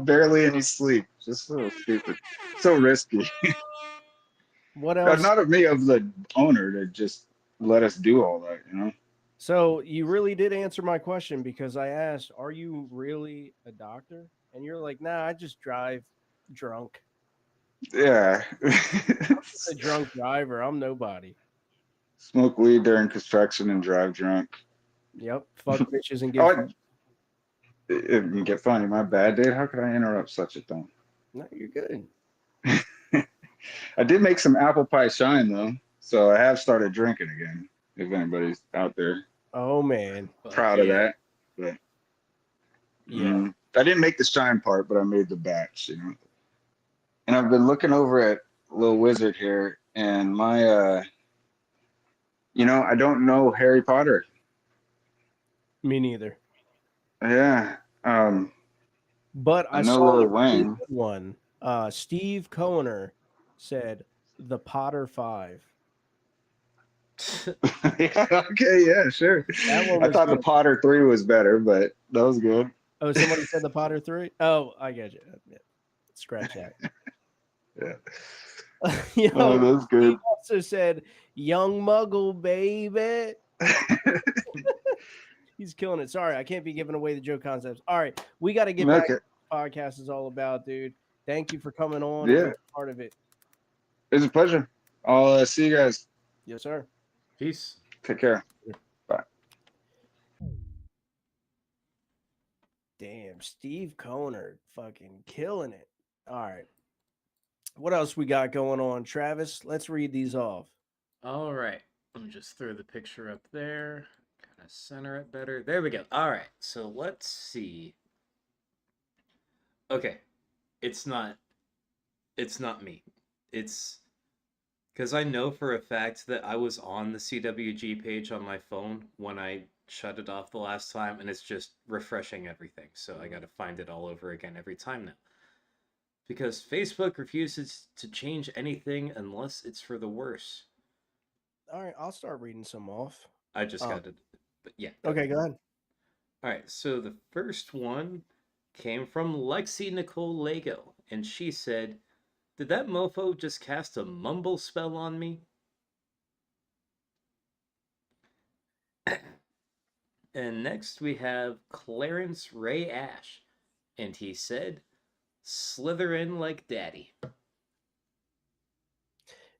Barely any sleep. Just so stupid. So risky. What else? Not of me, of the owner to just let us do all that, So you really did answer my question, because I asked, are you really a doctor? And you're like, nah, I just drive drunk. Yeah. A drunk driver. I'm nobody. Smoke weed during construction and drive drunk. Yep. Fuck bitches and get it can get funny. My bad, dude. How could I interrupt such a thing? No, you're good. I did make some apple pie shine though, so I have started drinking again. If anybody's out there. Oh man. Proud of that. But, yeah. I didn't make the shine part, but I made the batch, And I've been looking over at Little Wizard here, and my I don't know Harry Potter. Me neither. Yeah. But I know saw Lil a really Wayne. good one. Steve Kohner said The Potter 5. Okay, yeah, sure. I thought good. The Potter 3 was better, but that was good. Oh, somebody said The Potter 3? Oh, I get you. Yeah. Scratch that. Yeah. That's good. He also said Young Muggle, baby. He's killing it. Sorry, I can't be giving away the joke concepts. All right, we got to get back to what the podcast is all about, dude. Thank you for coming on. Yeah. And part of it. It's a pleasure. I'll see you guys. Yes, sir. Peace. Take care. Bye. Damn, Steve Kohner fucking killing it. All right. What else we got going on, Travis? Let's read these off. All right. Let me just throw the picture up there. trying to center it better. There we go. All right. So let's see. Okay. It's not me. It's because I know for a fact that I was on the CWG page on my phone when I shut it off the last time, and it's just refreshing everything. So I got to find it all over again every time now. Because Facebook refuses to change anything unless it's for the worse. All right, I'll start reading some off. I just got it. But yeah. Okay, go ahead. All right, so the first one came from Lexi Nicole Lego, and she said, "Did that mofo just cast a mumble spell on me?" And next we have Clarence Ray Ash, and he said, "Slither in like daddy."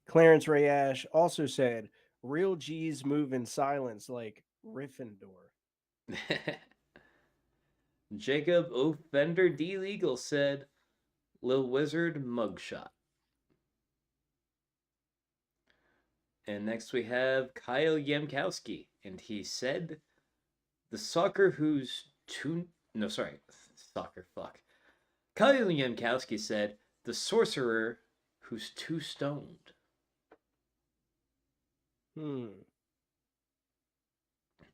Clarence Ray Ash also said, "Real G's move in silence like Gryffindor." Jacob Offender D. Legal said, "Lil Wizard mugshot." And next we have Kyle Yemkowski, and he said, "The soccer who's too..." No, sorry. Soccer, fuck. Kyle Yemkowski said, "The sorcerer who's too stoned."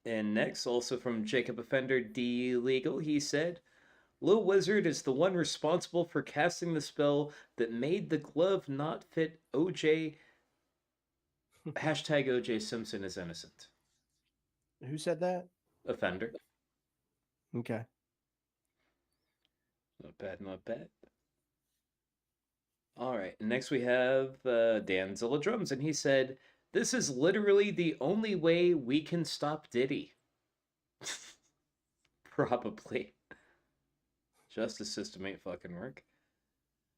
And next, also from Jacob Offender D. Legal, he said, "Lil Wizard is the one responsible for casting the spell that made the glove not fit OJ. Hashtag OJ Simpson is innocent." Who said that? Offender. Okay. Not bad, not bad. All right, next we have Danzilla Drums, and he said, "This is literally the only way we can stop Diddy." Probably. Justice system ain't fucking work.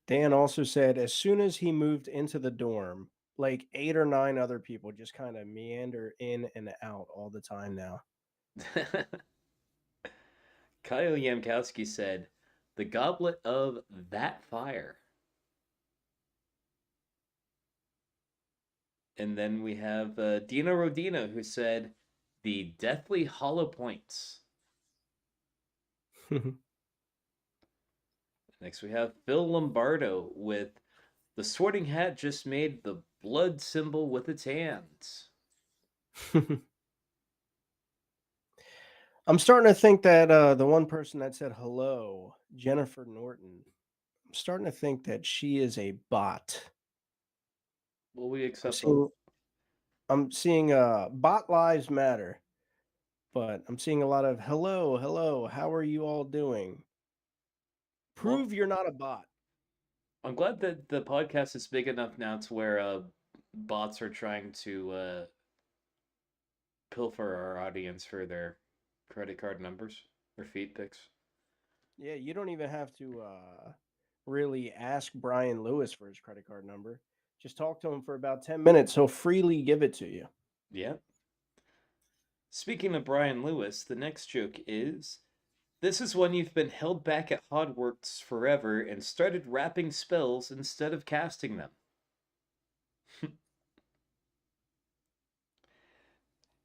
Dan also said, as soon as he moved into the dorm, like 8 or 9 other people just kind of meander in and out all the time now. Kyle Yamkowski said, "The goblet of that fire." And then we have Dino Rodino, who said, "The deathly hollow points." Next we have Phil Lombardo with, "The sorting hat just made the blood symbol with its hands." I'm starting to think that the one person that said hello, Jennifer Norton, I'm starting to think that she is a bot. Well, we accept I'm seeing bot lives matter, but I'm seeing a lot of hello, how are you all doing? Prove you're not a bot. I'm glad that the podcast is big enough now to where bots are trying to pilfer our audience for their credit card numbers or feed pics. Yeah, you don't even have to really ask Brian Lewis for his credit card number. Just talk to him for about 10 minutes. He'll freely give it to you. Yeah. Speaking of Brian Lewis, the next joke is, "This is when you've been held back at Hogwarts forever and started rapping spells instead of casting them."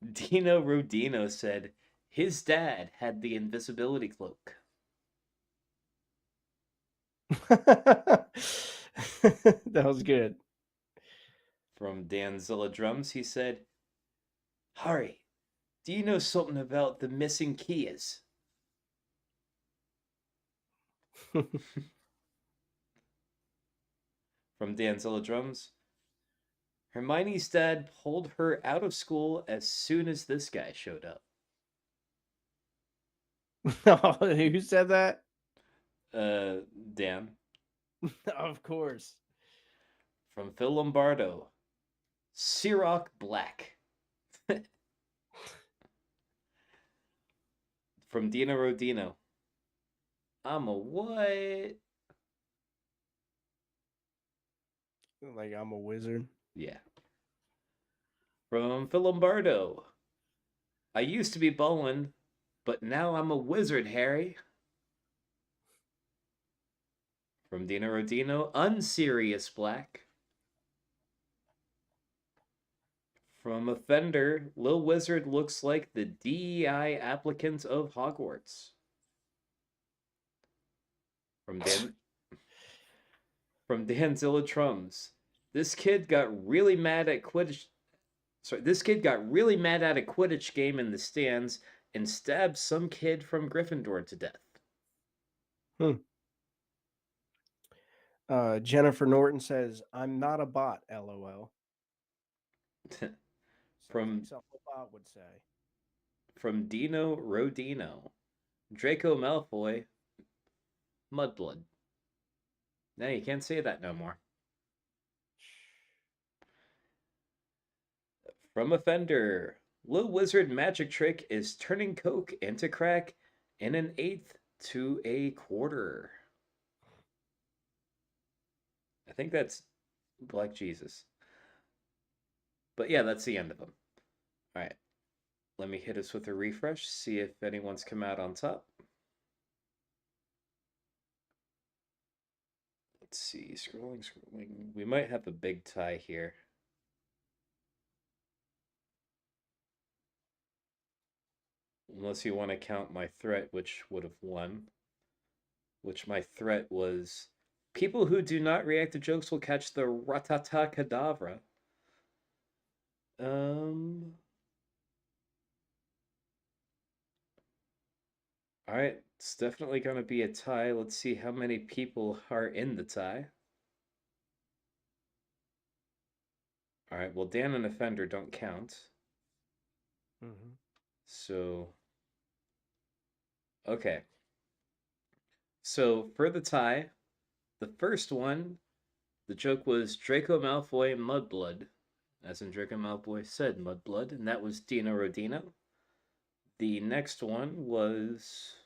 Dino Rodino said, "His dad had the invisibility cloak." That was good. From Danzilla Drums, he said, "Hari, do you know something about the missing keys?" From Danzilla Drums, "Hermione's dad pulled her out of school as soon as this guy showed up." Who said that? Dan. Of course. From Phil Lombardo, "Ciroc Black." From Dino Rodino, "I'm a what?" Like I'm a wizard. Yeah. From Phil Lombardo, "I used to be bowling, but now I'm a wizard, Harry." From Dino Rodino, "Unserious Black." From Offender, Lil Wizard looks like the DEI applicant of Hogwarts. From Danzilla Trums, this kid got really mad at Quidditch. This kid got really mad at a Quidditch game in the stands and stabbed some kid from Gryffindor to death. Jennifer Norton says, "I'm not a bot." LOL. From something a bot would say. From Dino Rodino, Draco Malfoy, Mudblood. No, you can't say that no more. From Offender, Lil Wizard magic trick is turning Coke into crack in an 1/8 to a quarter. I think that's Black Jesus. But yeah, that's the end of them. All right. Let me hit us with a refresh, see if anyone's come out on top. Let's see, scrolling. We might have a big tie here. Unless you want to count my threat, which would have won. Which my threat was, people who do not react to jokes will catch the ratata cadavra. Alright, it's definitely going to be a tie. Let's see how many people are in the tie. Alright, well, Dan and Offender don't count. So, okay. So, for the tie, the first one, the joke was Draco Malfoy Mudblood, as in Draco Malfoy said Mudblood, and that was Dino Rodino. The next one was...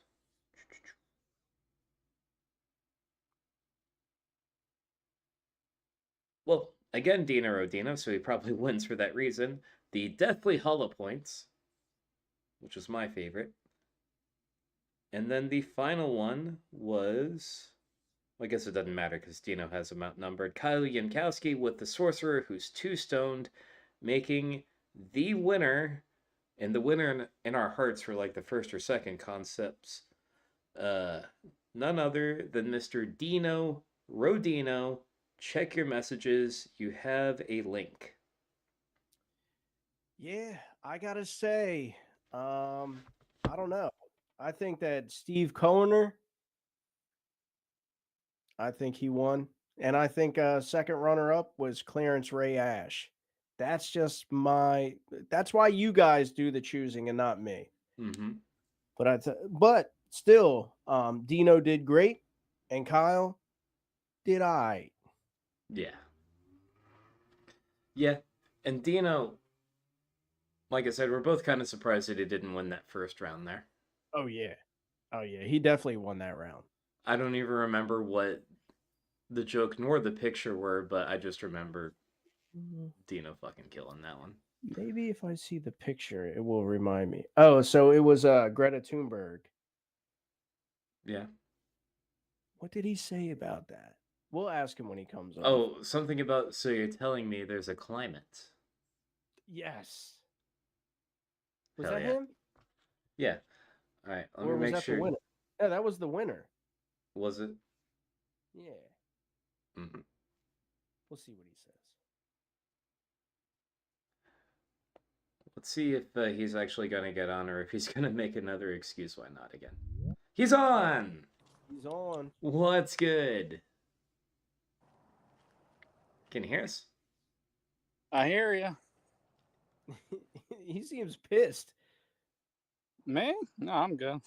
Well, again, Dino Rodino, so he probably wins for that reason. The Deathly Hollow Points, which was my favorite. And then the final one was... Well, I guess it doesn't matter because Dino has them outnumbered. Kyle Yankowski with the Sorcerer, who's 2 stoned, making the winner, and the winner in our hearts for like the first or second concepts, none other than Mr. Dino Rodino. Check your messages. You have a link. Yeah, I gotta say, I don't know. I think that Steve Kohner, I think he won. And I think second runner-up was Clarence Ray Ash. That's just that's why you guys do the choosing and not me. But still, Dino did great, and Kyle did I. Yeah, and Dino, like I said, we're both kind of surprised that he didn't win that first round there. Oh yeah, he definitely won that round. I don't even remember what the joke nor the picture were, but I just remember Dino fucking killing that one. Maybe if I see the picture, it will remind me. Oh, so it was Greta Thunberg. Yeah. What did he say about that? We'll ask him when he comes on. Oh, something about, so you're telling me there's a climate. Yes. Was Hell that yeah. him? Yeah. All right. Let Or me was make that sure. the winner? Yeah, that was the winner. Was it? Yeah. Mm-hmm. We'll see what he says. Let's see if he's actually going to get on or if he's going to make another excuse why not again. He's on! He's on. What's good? Can you hear us? I hear you. He seems pissed. Me? No, I'm good.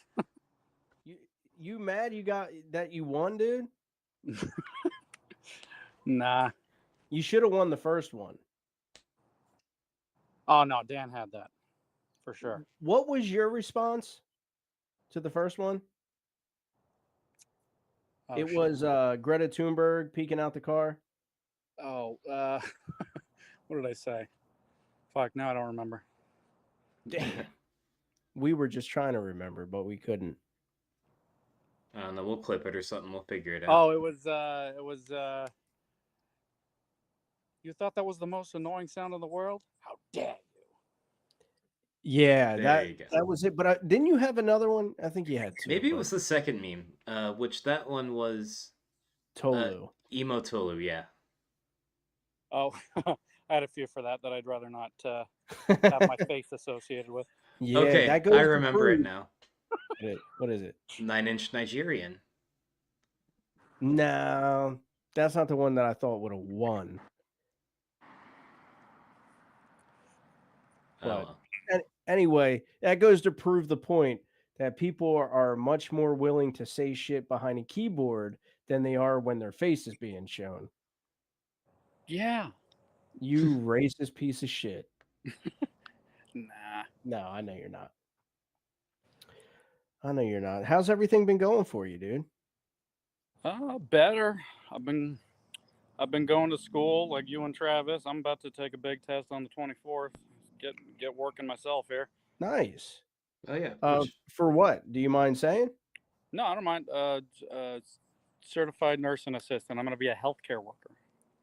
You mad you got that you won, dude? Nah. You should have won the first one. Oh no, Dan had that for sure. What was your response to the first one? Oh, it shit. was Greta Thunberg peeking out the car. Oh, what did I say? Fuck, now I don't remember. Damn. We were just trying to remember, but we couldn't. I don't know. We'll clip it or something. We'll figure it out. Oh, it was. You thought that was the most annoying sound in the world? How Yeah. Yeah, There you go. that was it. But didn't you have another one? I think you had two. Maybe it but was the second meme, which that one was Tolu. Emo Tolu, yeah. Oh, I had a few for that I'd rather not have my face associated with. Yeah, Okay, that goes I to remember it prove- now. What is it? 9-inch Nigerian. No, that's not the one that I thought would have won. Oh, But well. anyway, that goes to prove the point that people are much more willing to say shit behind a keyboard than they are when their face is being shown. Yeah. You racist piece of shit. Nah. No, I know you're not. I know you're not. How's everything been going for you, dude? Better. I've been going to school like you and Travis. I'm about to take a big test on the 24th. Get working myself here. Nice. Oh yeah. For what? Do you mind saying? No, I don't mind. Certified nursing assistant. I'm going to be a healthcare worker.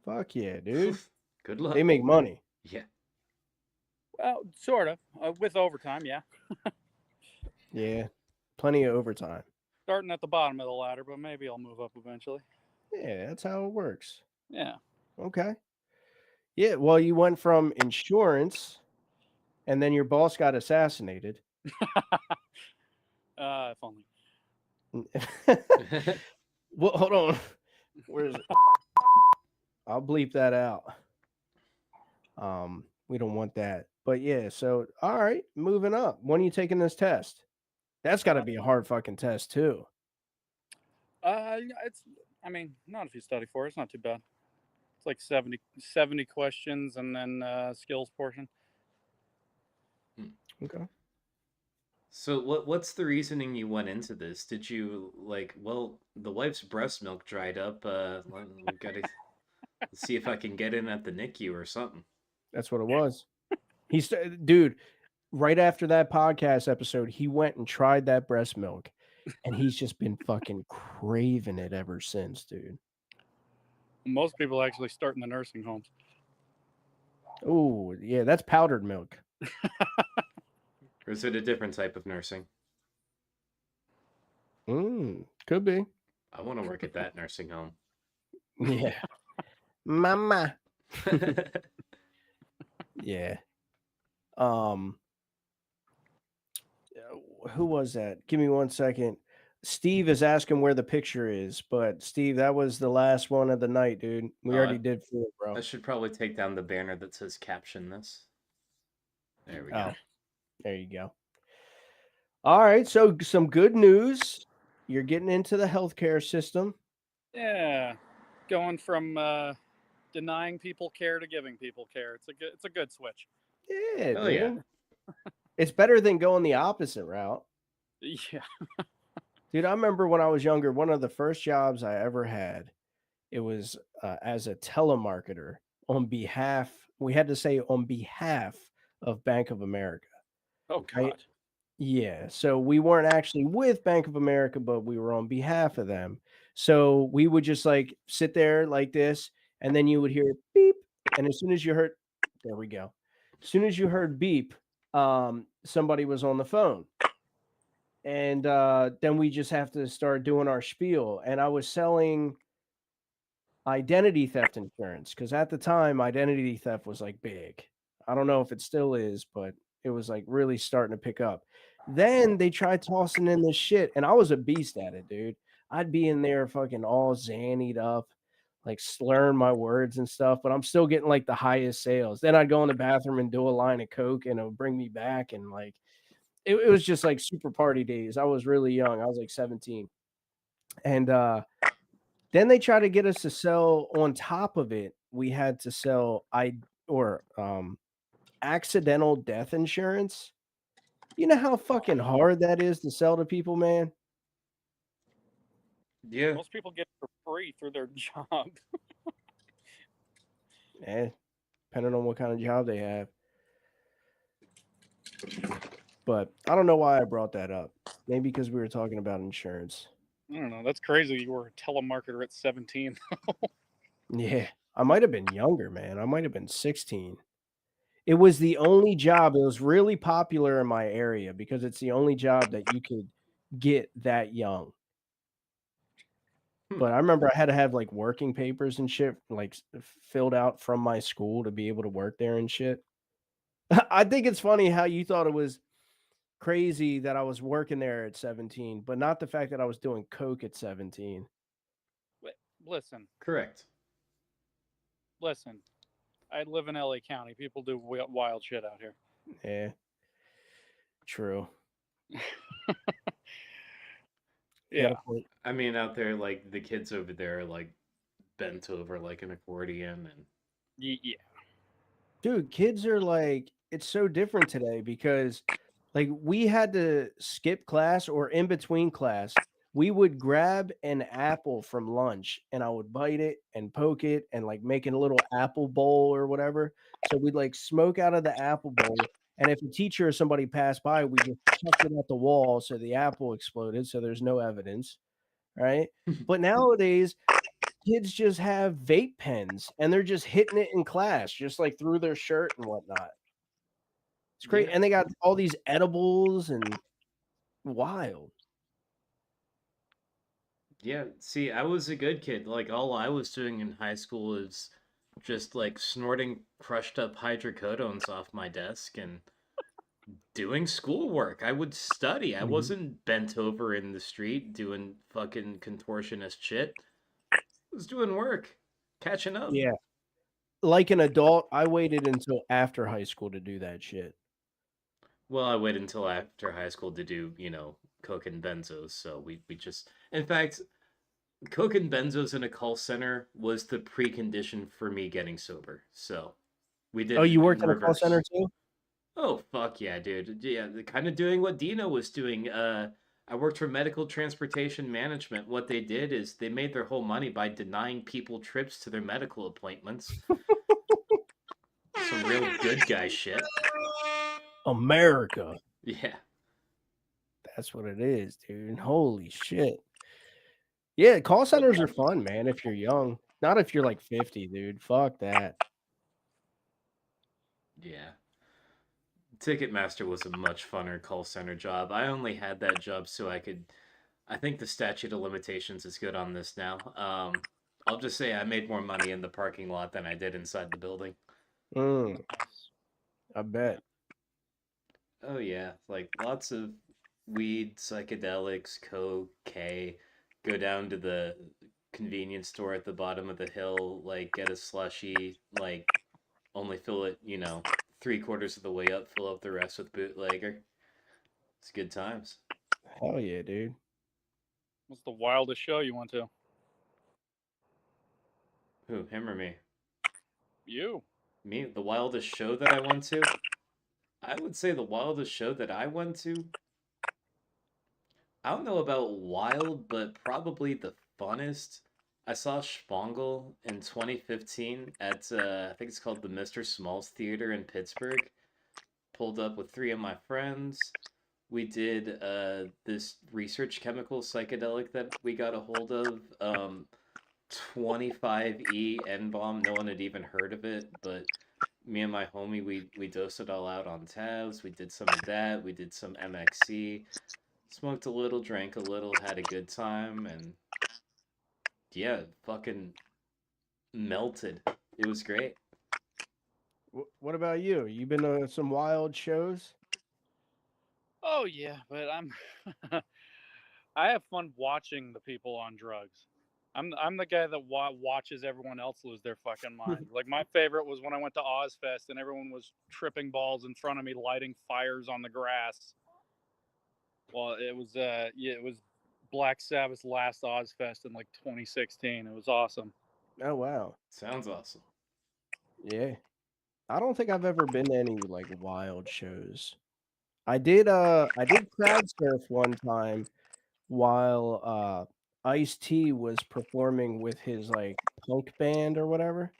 Fuck yeah, dude. Good luck. They make money. Yeah. Well, sort of. With overtime, yeah. Yeah. Plenty of overtime. Starting at the bottom of the ladder, but maybe I'll move up eventually. Yeah, that's how it works. Yeah. Okay. Yeah, well, you went from insurance and then your boss got assassinated. If only. Well, hold on. Where is it? I'll bleep that out. We don't want that. But yeah, so all right, moving up. When are you taking this test? That's got to be a hard fucking test too. It's. I mean, not if you study for it. It's not too bad. It's like 70 questions and then skills portion. Okay. So what's the reasoning you went into this? Did you well, the wife's breast milk dried up. We gotta see if I can get in at the NICU or something. That's what it was. Dude, right after that podcast episode, he went and tried that breast milk, and he's just been fucking craving it ever since, dude. Most people actually start in the nursing homes. Oh, yeah, that's powdered milk. Or is it a different type of nursing? Could be. I want to work at that nursing home. Yeah. Mama. Yeah. Who was that? Give me 1 second. Steve is asking where the picture is, but Steve, that was the last one of the night, dude. We already did 4, bro. I should probably take down the banner that says caption this. There we go. There you go. All right, so some good news. You're getting into the healthcare system. Yeah, going from denying people care to giving people care. It's a good switch. Yeah, Oh, dude. yeah. It's better than going the opposite route. Yeah. Dude, I remember when I was younger, one of the first jobs I ever had, it was as a telemarketer we had to say on behalf of Bank of America. Oh, God. Right? Yeah. So we weren't actually with Bank of America, but we were on behalf of them. So we would just like sit there like this, and then you would hear beep. And as soon as you heard, there we go. As soon as you heard beep, somebody was on the phone. And then we just have to start doing our spiel. And I was selling identity theft insurance because at the time, identity theft was like big. I don't know if it still is, but it was like really starting to pick up. Then they tried tossing in this shit, and I was a beast at it, dude. I'd be in there fucking all zannied up, like slurring my words and stuff, but I'm still getting like the highest sales. Then I'd go in the bathroom and do a line of coke, and it would bring me back, and like it was just like super party days. I was really young. I was like 17. And then they tried to get us to sell on top of it. We had to sell accidental death insurance. You know how fucking hard that is to sell to people, man? Yeah. Most people get it for free through their job. Depending on what kind of job they have. But I don't know why I brought that up. Maybe because we were talking about insurance. I don't know. That's crazy. You were a telemarketer at 17. Yeah. I might have been younger, man. I might have been 16. It was the only job. It was really popular in my area because it's the only job that you could get that young. But I remember I had to have like working papers and shit like filled out from my school to be able to work there and shit. I think it's funny how you thought it was crazy that I was working there at 17, but not the fact that I was doing coke at 17. Listen, Correct. listen. I live in LA County. People do wild shit out here. Yeah. True. Yeah. I mean, out there, like the kids over there, are, like bent over like an accordion, and Yeah. Dude, kids are like, it's so different today because like we had to skip class or in between class, we would grab an apple from lunch and I would bite it and poke it and like make a little apple bowl or whatever. So we'd like smoke out of the apple bowl. And if a teacher or somebody passed by, we just chucked it at the wall so the apple exploded. So there's no evidence. Right. But nowadays, kids just have vape pens and they're just hitting it in class, just like through their shirt and whatnot. It's great. Yeah. And they got all these edibles and wild. yeah. See, I was a good kid. Like all I was doing in high school is just like snorting crushed up hydrocodones off my desk and doing schoolwork. I would study. I wasn't bent over in the street doing fucking contortionist shit. I was doing work, catching up. Yeah. Like an adult, I waited until after high school to do that shit. Well, I waited until after high school to do, coke and benzos. So we just, in fact, coke and benzos in a call center was the precondition for me getting sober. So we did. Oh, you it worked in at a call center reverse. too? Oh, fuck yeah, dude. Yeah, kind of doing what Dino was doing. I worked for medical transportation management. What they did is they made their whole money by denying people trips to their medical appointments. Some real good guy shit. America. Yeah. That's what it is, dude. Holy shit. Yeah, call centers are fun, man, if you're young. Not if you're like 50, dude. Fuck that. Yeah. Ticketmaster was a much funner call center job. I only had that job so I think the statute of limitations is good on this now. I'll just say I made more money in the parking lot than I did inside the building. I bet. Oh yeah, like lots of weed, psychedelics, coke, K. Go down to the convenience store at the bottom of the hill, like get a slushy, like only fill it, 3/4 of the way up, fill up the rest with bootlegger. It's good times. Hell yeah, dude. What's the wildest show you went to? Who, him or me? You. Me? The wildest show that I went to? I would say the wildest show that I went to. I don't know about wild, but probably the funnest. I saw Spangle in 2015 at I think it's called the Mr. Smalls Theater in Pittsburgh. Pulled up with 3 of my friends. We did this research chemical psychedelic that we got a hold of. 25E N-bomb. No one had even heard of it, but me and my homie, we dosed it all out on tabs. We did some of that. We did some MXC. Smoked a little, drank a little, had a good time, and yeah, fucking melted. It was great. What about you? You been to some wild shows? Oh yeah, but I have fun watching the people on drugs. I'm the guy that watches everyone else lose their fucking mind. Like my favorite was when I went to Ozfest and everyone was tripping balls in front of me, lighting fires on the grass. Well, it was Black Sabbath's last Ozfest in like 2016. It was awesome. Oh wow. Sounds awesome. Yeah. I don't think I've ever been to any like wild shows. I did crowd surf one time while Ice-T was performing with his like punk band or whatever.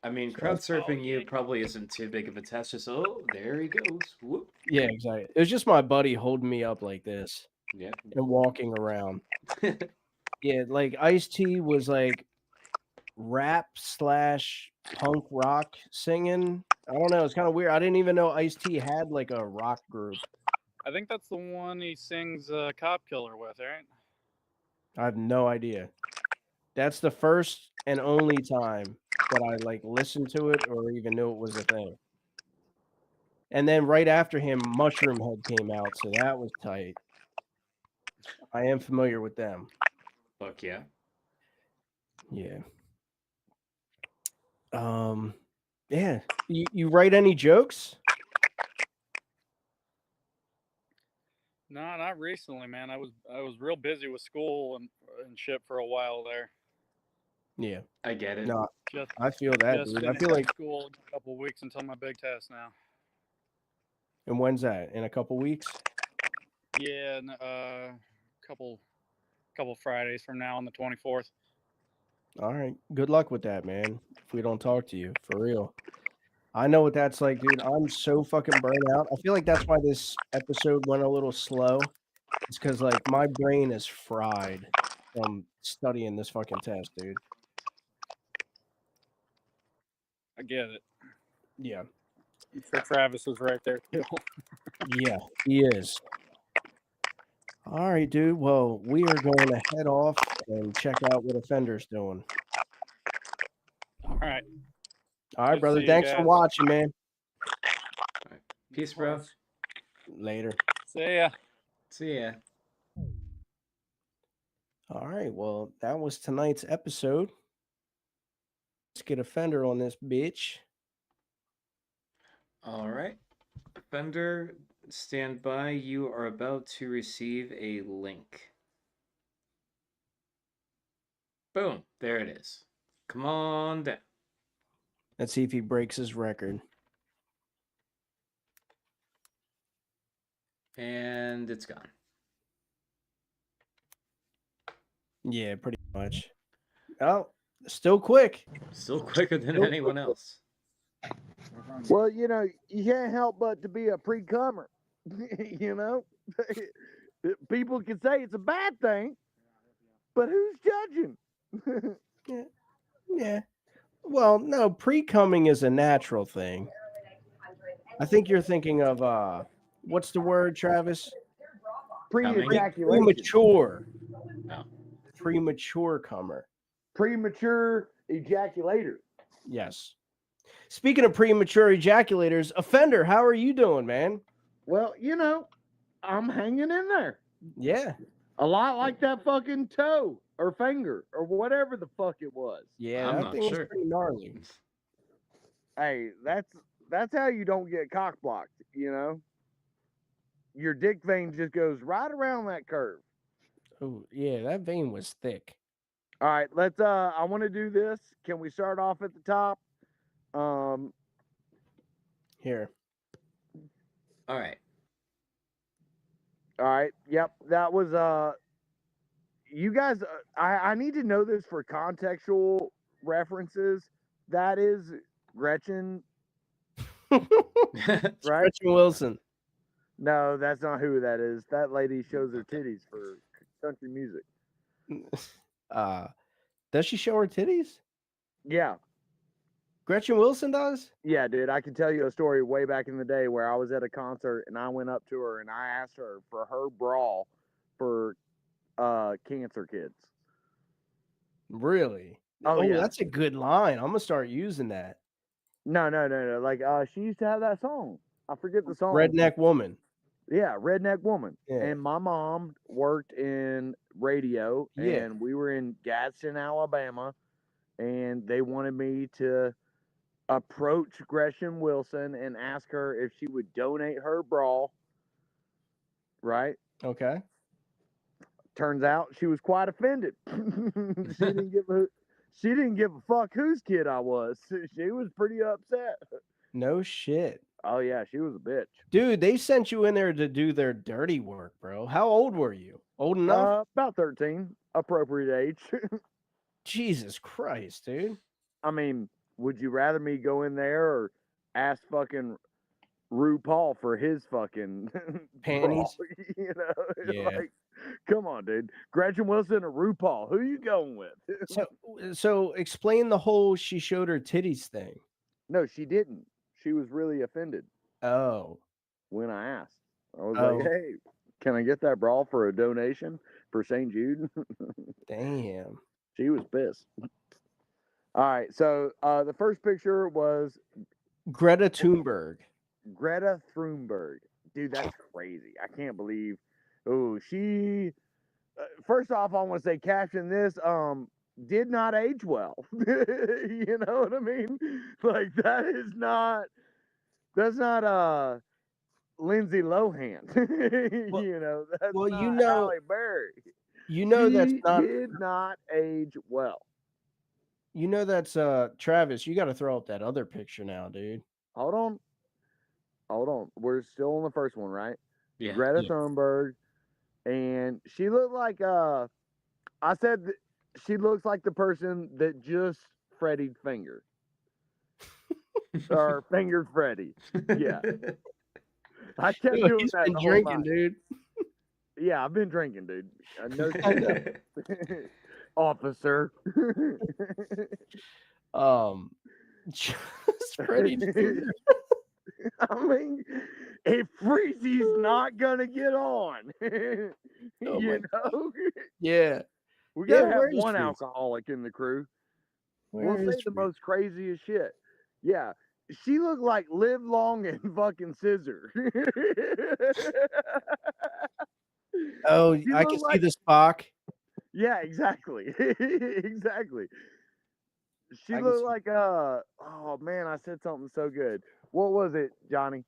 I mean, crowd surfing you probably isn't too big of a test. Just there he goes. Whoop. Yeah, exactly. It was just my buddy holding me up like this. Yeah. And walking around. Yeah, like Ice-T was like rap slash punk rock singing. I don't know. It's kind of weird. I didn't even know Ice-T had like a rock group. I think that's the one he sings "Cop Killer" with, right? I have no idea. That's the first and only time that I like listened to it or even knew it was a thing. And then right after him, Mushroom Head came out, so that was tight. I am familiar with them. Fuck yeah. Yeah. Yeah. You write any jokes? No, not recently, man. I was real busy with school and shit for a while there. Yeah. I get it. No, Just I feel that, just dude. I finished feel like. school in a couple of weeks until my big test now. And when's that? In a couple weeks? Yeah, couple Fridays from now on the 24th. All right. Good luck with that, man. If we don't talk to you, for real. I know what that's like, dude. I'm so fucking burnt out. I feel like that's why this episode went a little slow. It's because like my brain is fried from studying this fucking test, dude. I get it. Yeah. So Travis is right there too. Yeah, he is. All right, dude. Well, we are going to head off and check out what Offender's doing. All right. All right, Good to brother. see you Thanks for guys. watching, man. Peace, bro. Later. See ya. See ya. All right. Well, that was tonight's episode. Let's get Offender on this bitch. All right. Offender, stand by. You are about to receive a link. Boom. There it is. Come on down. Let's see if he breaks his record. And it's gone. Yeah, pretty much. Oh, still quick. Still quicker than anyone else. Well, you know, you can't help but to be a pre-comer. You know, people can say it's a bad thing, but who's judging? Yeah. Well, no, pre-coming is a natural thing. I think you're thinking of what's the word, Travis? Pre-ejaculation. Premature. No. Premature comer. Premature ejaculator. Yes. Speaking of premature ejaculators, Offender, how are you doing, man? Well, you know, I'm hanging in there. Yeah. A lot like that fucking toe or finger or whatever the fuck it was. Yeah, I'm that not thing was sure. pretty gnarly. Hey, that's how you don't get cock blocked, you know? Your dick vein just goes right around that curve. Oh, yeah, that vein was thick. All right, let's I want to do this. Can we start off at the top? Here. All right. All right. Yep, that was you guys I need to know this for contextual references. That is Gretchen. Right? Gretchen Wilson. No, that's not who that is. That lady shows her titties for country music. Does she show her titties? Yeah. Gretchen Wilson does? Yeah, dude. I can tell you a story way back in the day where I was at a concert and I went up to her and I asked her for her bra for cancer kids. Really? Oh, yeah. That's a good line. I'm gonna start using that. No. Like she used to have that song. I forget the song. Redneck Woman. Yeah, Redneck Woman. Yeah. And my mom worked in radio, Yeah. and we were in Gadsden, Alabama, and they wanted me to approach Gretchen Wilson and ask her if she would donate her bra. Right? Okay. Turns out she was quite offended. She didn't give a fuck whose kid I was. She was pretty upset. No shit. Oh yeah, she was a bitch. Dude, they sent you in there to do their dirty work, bro. How old were you? Old enough? About 13, appropriate age. Jesus Christ, dude. I mean, would you rather me go in there or ask fucking RuPaul for his fucking panties? bra? You know, Yeah. like, Come on, dude. Gretchen Wilson or RuPaul? Who you going with? So explain the whole she showed her titties thing. No, she didn't. She was really offended Oh. when I asked. I was Oh. like, hey, can I get that bra for a donation for St. Jude? Damn. She was pissed. All right, so the first picture was Greta Thunberg. Greta Thunberg. Dude, that's crazy. I can't believe. Oh, she. First off, I want to say, caption this. Did not age well. You know what I mean? Like that is not. That's not Lindsay Lohan. Well, you know, that's well, not you know, Halle Berry. you know that's She not. did not age well. You know that's Travis. You got to throw up that other picture now, dude. Hold on. Hold on. We're still on the first one, right? Yeah. Greta Yeah. Thunberg, and she looked like I said she looks like the person that just Freddy'd finger. Or fingered Freddy. Yeah. I kept Yo, doing he's that been the whole drinking, night. dude. Yeah, I've been drinking, dude. No I shit. know. Officer. Just Freddy Finger. I mean, if Freezy's not gonna get on, Oh my you know, Yeah. we Yeah, gotta have where is one Freezy? alcoholic in the crew. Where We'll say is the Freezy? most craziest shit. Yeah, she looked like Live Long and fucking Scissor. Oh, She I can looked see like, the Spock. yeah, exactly, exactly. She I can looked see. like oh man, I said something so good. What was it, Johnny?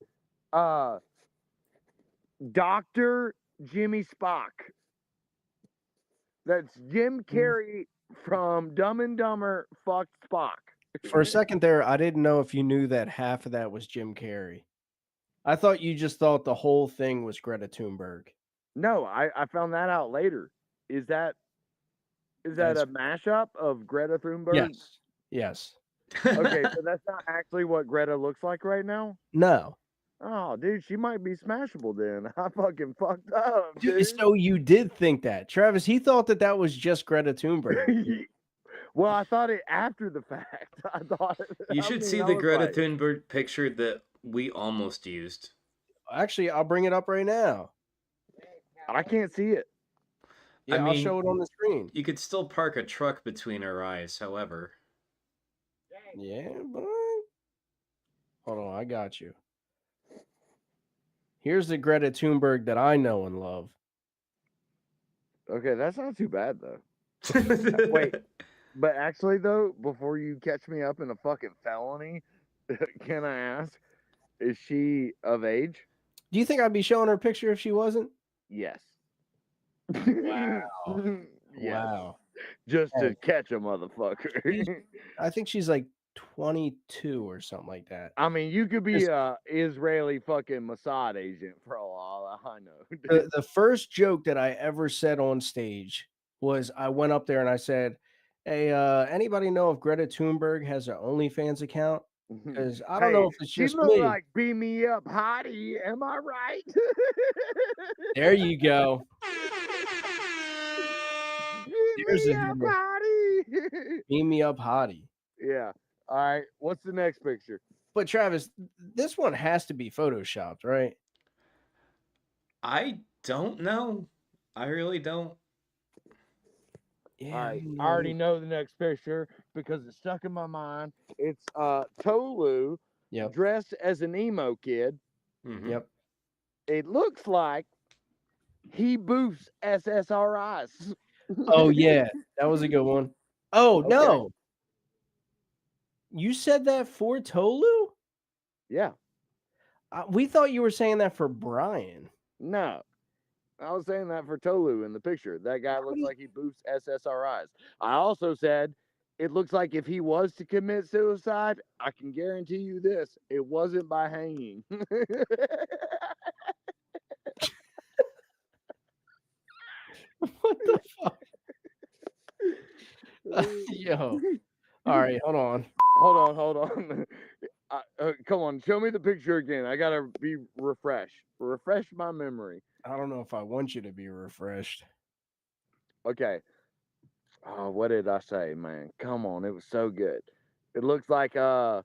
Dr. Jimmy Spock. That's Jim Carrey from Dumb and Dumber fucked Spock. For a second there, I didn't know if you knew that half of that was Jim Carrey. I thought you just thought the whole thing was Greta Thunberg. No, I found that out later. Is that That's a mashup of Greta Thunberg? yes. Yes. Okay, so that's not actually what Greta looks like right now? No. Oh, dude, she might be smashable then. I fucking fucked up, Dude, dude. so you did think that. Travis, he thought that that was just Greta Thunberg. Well, I thought it after the fact. I thought You I should mean, see I the was Greta like, Thunberg picture that we almost used. Actually, I'll bring it up right now. I can't see it. Yeah, I I'll mean, show it on the screen. You could still park a truck between her eyes, however. Yeah, but hold on, I got you. Here's the Greta Thunberg that I know and love. Okay, that's not too bad though. Wait, but actually though, before you catch me up in a fucking felony, can I ask, is she of age? Do you think I'd be showing her a picture if she wasn't? Yes. Wow. Yes. Wow. Just to Hey. catch a motherfucker. I think she's like 22 or something like that. I mean, you could be a Israeli fucking Mossad agent for all I know. The first joke that I ever said on stage was I went up there and I said, "Hey, anybody know if Greta Thunberg has an OnlyFans account? Because I don't know if it's she just looked me." like beat me up hottie. Am I right? There you go. Here's Beat a me up good one. hottie. Beam me up, hottie. Yeah. All right. What's the next picture? But Travis, this one has to be photoshopped, right? I don't know. I really don't. Yeah. All right. I already know the next picture because it's stuck in my mind. It's Tolu dressed as an emo kid. Mm-hmm. Yep. It looks like he boofs SSRIs. Oh yeah, that was a good one. Oh Okay. no. You said that for Tolu? Yeah. We thought you were saying that for Brian. No. I was saying that for Tolu in the picture. That guy looks like he boofs SSRIs. I also said it looks like if he was to commit suicide, I can guarantee you this, it wasn't by hanging. What the fuck? Yo. All right, hold on. Hold on. Come on, show me the picture again. I gotta be refreshed. refresh my memory. I don't know if I want you to be refreshed. Okay. Oh, what did I say, man? Come on, it was so good. It looks like oh,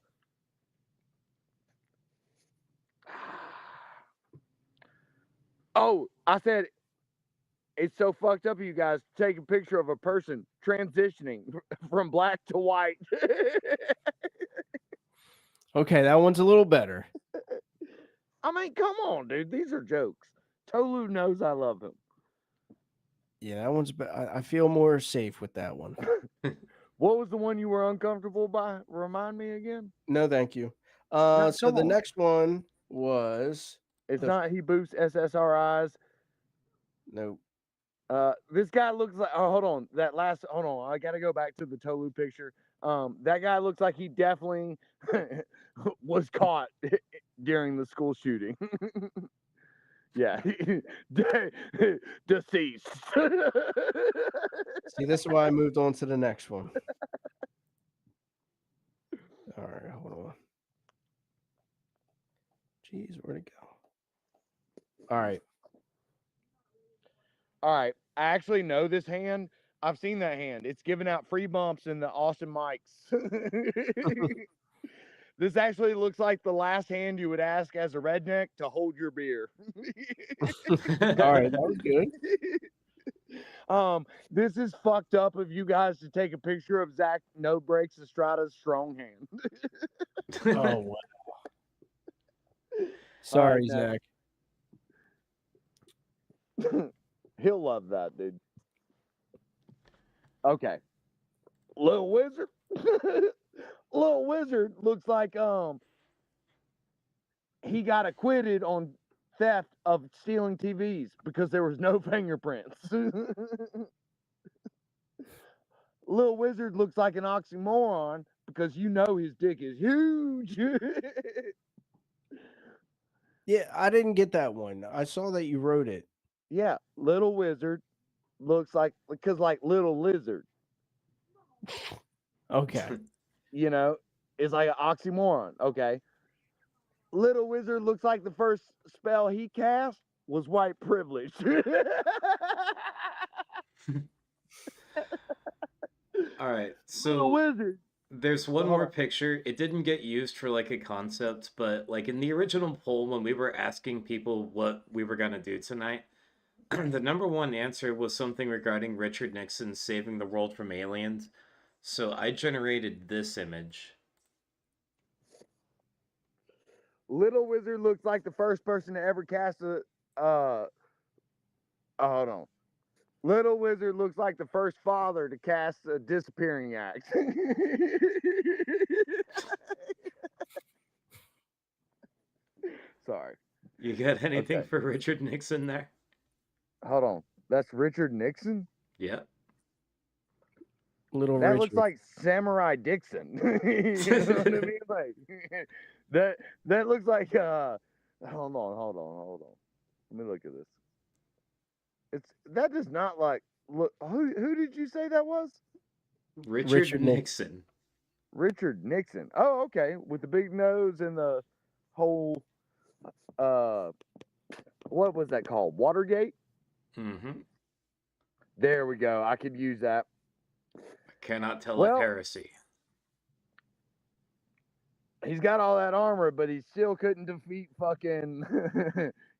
I said it's so fucked up, you guys. Take a picture of a person transitioning from black to white. Okay, that one's a little better. I mean, come on, dude. These are jokes. Tolu knows I love him. Yeah, that one's. I feel more safe with that one. What was the one you were uncomfortable by? Remind me again. No, thank you. No, So come the on. next one was It's the not he boosts SSRIs. no. This guy looks like. Oh, hold on. Hold on. I gotta go back to the Tolu picture. That guy looks like he definitely was caught during the school shooting. Yeah, deceased. See, this is why I moved on to the next one. All right, hold on. Jeez, where'd it go? All right. All right. I actually know this hand. I've seen that hand. It's giving out free bumps in the Austin Mics. This actually looks like the last hand you would ask as a redneck to hold your beer. All right, that was good. This is fucked up of you guys to take a picture of Zach No Breaks Estrada's strong hand. Oh wow. Sorry, right, Zach. He'll love that, dude. Okay. Little Wizard. Little Wizard looks like he got acquitted on theft of stealing TVs because there was no fingerprints. Little Wizard looks like an oxymoron because you know his dick is huge. Yeah, I didn't get that one. I saw that you wrote it. Yeah, Little Wizard looks like Little Lizard. Okay. You know, it's like an oxymoron. Okay. Little Wizard looks like the first spell he cast was white privilege. All right, Little so Wizard. there's one Hold more on. picture. It didn't get used for like a concept, but like in the original poll when we were asking people what we were gonna do tonight, the number one answer was something regarding Richard Nixon saving the world from aliens. So I generated this image. Little Wizard looks like the first person to ever cast a hold on. Little Wizard looks like the first father to cast a disappearing act. Sorry. You got anything Okay. for Richard Nixon there? Hold on. That's Richard Nixon? Yeah. Little That Richard. looks like Samurai Dixon. You know what I mean? Like that looks like hold on. Let me look at this. That does not like look who did you say that was? Richard Nixon. Richard Nixon. Oh, okay. With the big nose and the whole what was that called? Watergate? Mm-hmm. There we go. I could use that. Cannot tell Well, a heresy. He's got all that armor, but he still couldn't defeat fucking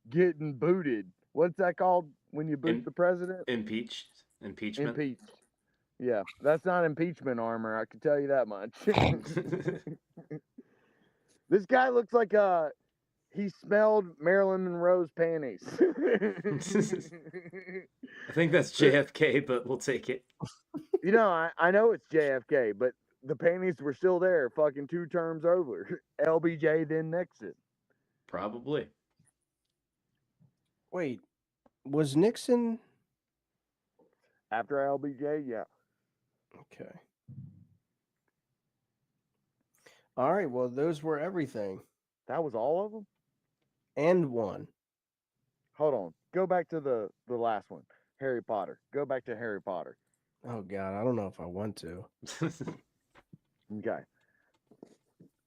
getting booted. What's that called when you boot the president? Impeachment. Impeached. Yeah, that's not impeachment armor. I can tell you that much. This guy looks like he smelled Marilyn Monroe's panties. I think that's JFK, but we'll take it. You know, I know it's JFK, but the panties were still there fucking 2 terms over. LBJ then Nixon. Probably. Wait, was Nixon after LBJ? Yeah. Okay. All right, well, those were everything. That was all of them? And one. Hold on. Go back to the last one. Harry Potter. Go back to Harry Potter. Oh God, I don't know if I want to. Okay.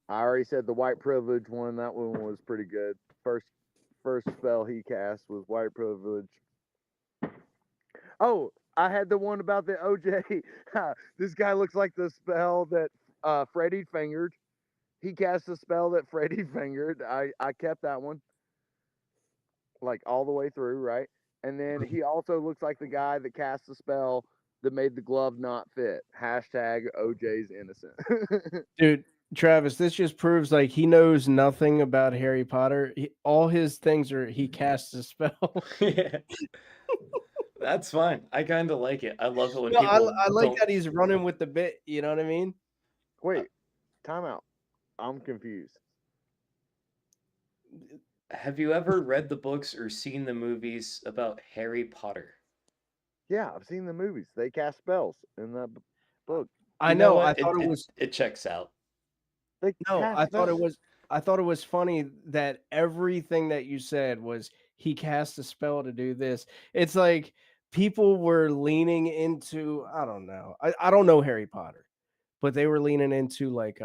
I already said the white privilege one. That one was pretty good. First first spell he cast was white privilege. Oh, I had the one about the OJ. This guy looks like the spell that Freddy fingered. He cast a spell that Freddy fingered. I kept that one, like all the way through, right? And then he also looks like the guy that cast the spell that made the glove not fit. Hashtag OJ's innocent. Dude, Travis, this just proves like he knows nothing about Harry Potter. All his things are he casts a spell. Yeah. That's fine. I kind of like it. I love it when No, people I like don't. that he's running with the bit. You know what I mean? Wait, time out. I'm confused. Have you ever read the books or seen the movies about Harry Potter? Yeah, I've seen the movies. They cast spells in the book. I You know know. I what? thought it was It checks out. They no. cast I thought it spells. was. I thought it was funny that everything that you said was he cast a spell to do this. It's like people were leaning into. I don't know. I don't know Harry Potter, but they were leaning into like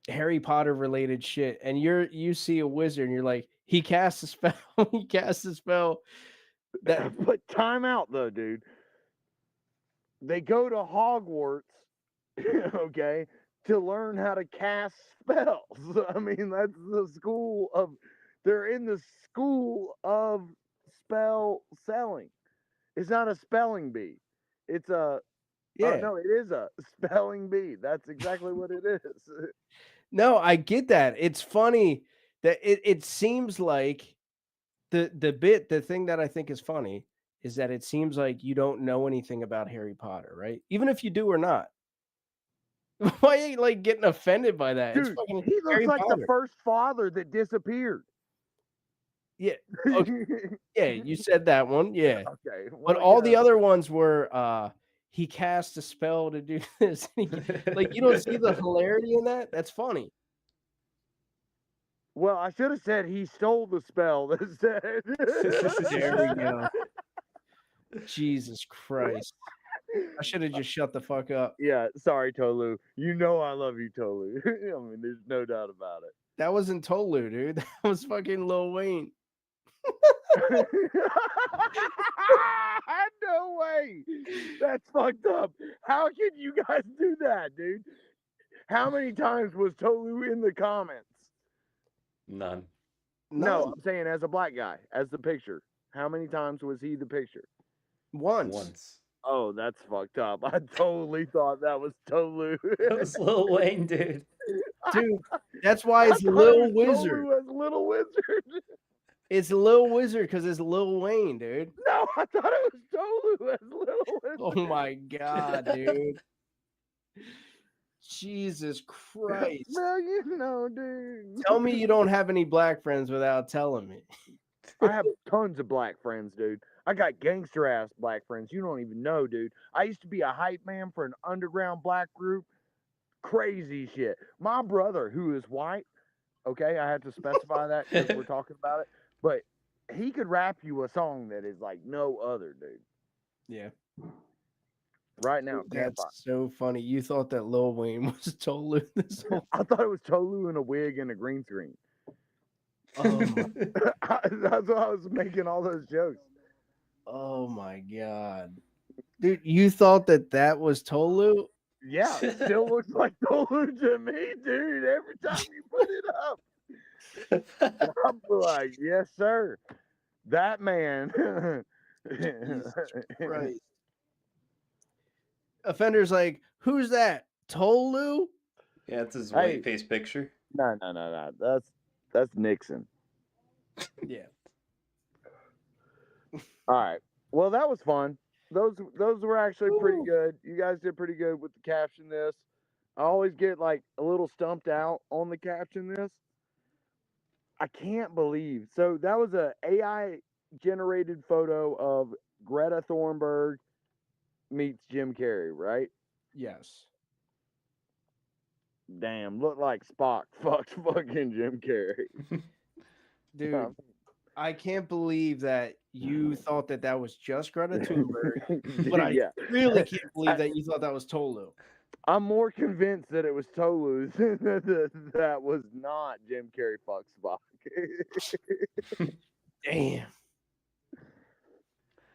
Harry Potter related shit, and you see a wizard and you're like, he casts a spell. He casts a spell. That But time out though, dude. They go to Hogwarts, okay, to learn how to cast spells. I mean, that's the school of. They're in the school of spell selling. It's not a spelling bee. It's a. yeah. No, it is a spelling bee. That's exactly what it is. No, I get that. It's funny that it seems like the thing that I think is funny is that it seems like you don't know anything about Harry Potter, right? Even if you do or not. Why are you like getting offended by that? It's Dude, fucking he looks Harry like Potter. the first father that disappeared. Yeah. Okay. Yeah, you said that one. Yeah. Okay. But all the other ones were he cast a spell to do this. Like you don't see the hilarity in that? That's funny. Well, I should have said he stole the spell that said. There we go. Jesus Christ. I should have just shut the fuck up. Yeah, sorry, Tolu. You know I love you, Tolu. I mean, there's no doubt about it. That wasn't Tolu, dude. That was fucking Lil Wayne. No way. That's fucked up. How can you guys do that, dude? How many times was Tolu in the comments? None. No, I'm saying as a black guy, as the picture. How many times was he the picture? Once. Oh, that's fucked up. I totally thought that was Tolu. That was Lil Wayne, dude. Dude, that's why it's I thought Lil it was Wizard. Tolu as Little Wizard. It's Lil Wizard because it's Lil Wayne, dude. No, I thought it was Tolu as Little Wizard. Oh my god, dude. Jesus Christ. No, you know, dude. Tell me you don't have any black friends without telling me. I have tons of black friends, dude. I got gangster ass black friends. You don't even know, dude. I used to be a hype man for an underground black group. Crazy shit. My brother, who is white, okay, I had to specify that because we're talking about it, but he could rap you a song that is like no other, dude. Yeah. Right now, That's so funny. You thought that Lil Wayne was Tolu this whole I thought it was Tolu in a wig and a green screen. Oh my, That's why I was making all those jokes. oh my god. Dude, you thought that was Tolu? Yeah, it still looks like Tolu to me, dude. Every time you put it up, I'm like, yes, sir. That man. Jesus Christ. Offender's like, who's that? Tolu? Yeah, it's his Hey. white face picture. No. That's Nixon. Yeah. All right. Well, that was fun. Those were actually pretty good. You guys did pretty good with the caption this. I always get like a little stumped out on the caption this. I can't believe. So that was a AI generated photo of Greta Thunberg meets Jim Carrey, right? Yes. Damn, looked like Spock fucked fucking Jim Carrey. Dude, I can't believe that you thought that was just Greta Thunberg, but I Yeah. really can't believe that you thought that was Tolu. I'm more convinced that it was Tolu's that was not Jim Carrey fuck Spock. Damn.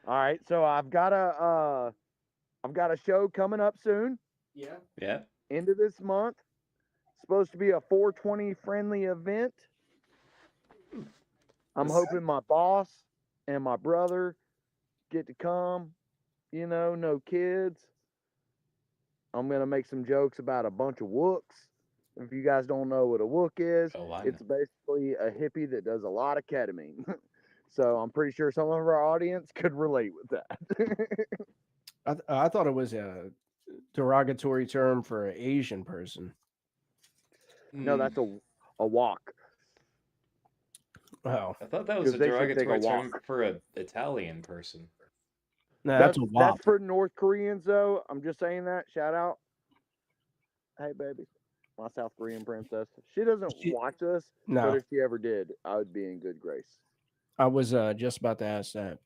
All right, so I've got a show coming up soon. Yeah. Yeah. End of this month. Supposed to be a 420 friendly event. I'm hoping my boss and my brother get to come. You know, no kids. I'm gonna make some jokes about a bunch of wooks. If you guys don't know what a wook is, Oh, I know. it's basically a hippie that does a lot of ketamine. So I'm pretty sure some of our audience could relate with that. I thought it was a derogatory term for an Asian person. No, that's a walk. Oh, I thought that was a 'Cause they should take a derogatory term walk. for an Italian person. no, that's a wop. That's for North Koreans though. I'm just saying that. Shout out. Hey baby. My South Korean princess. She doesn't watch us, No. but if she ever did, I would be in good grace. I was just about to ask that.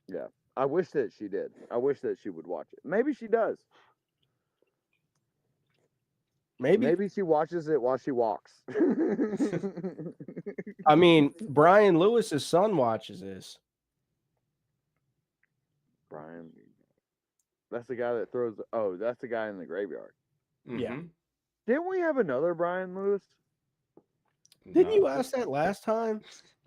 Yeah. I wish that she did. I wish that she would watch it. Maybe she does. Maybe she watches it while she walks. I mean, Brian Lewis's son watches this. Brian. That's the guy that throws. That's the guy in the graveyard. Yeah. Mhm. Didn't we have another Brian Lewis? Didn't you ask that last time?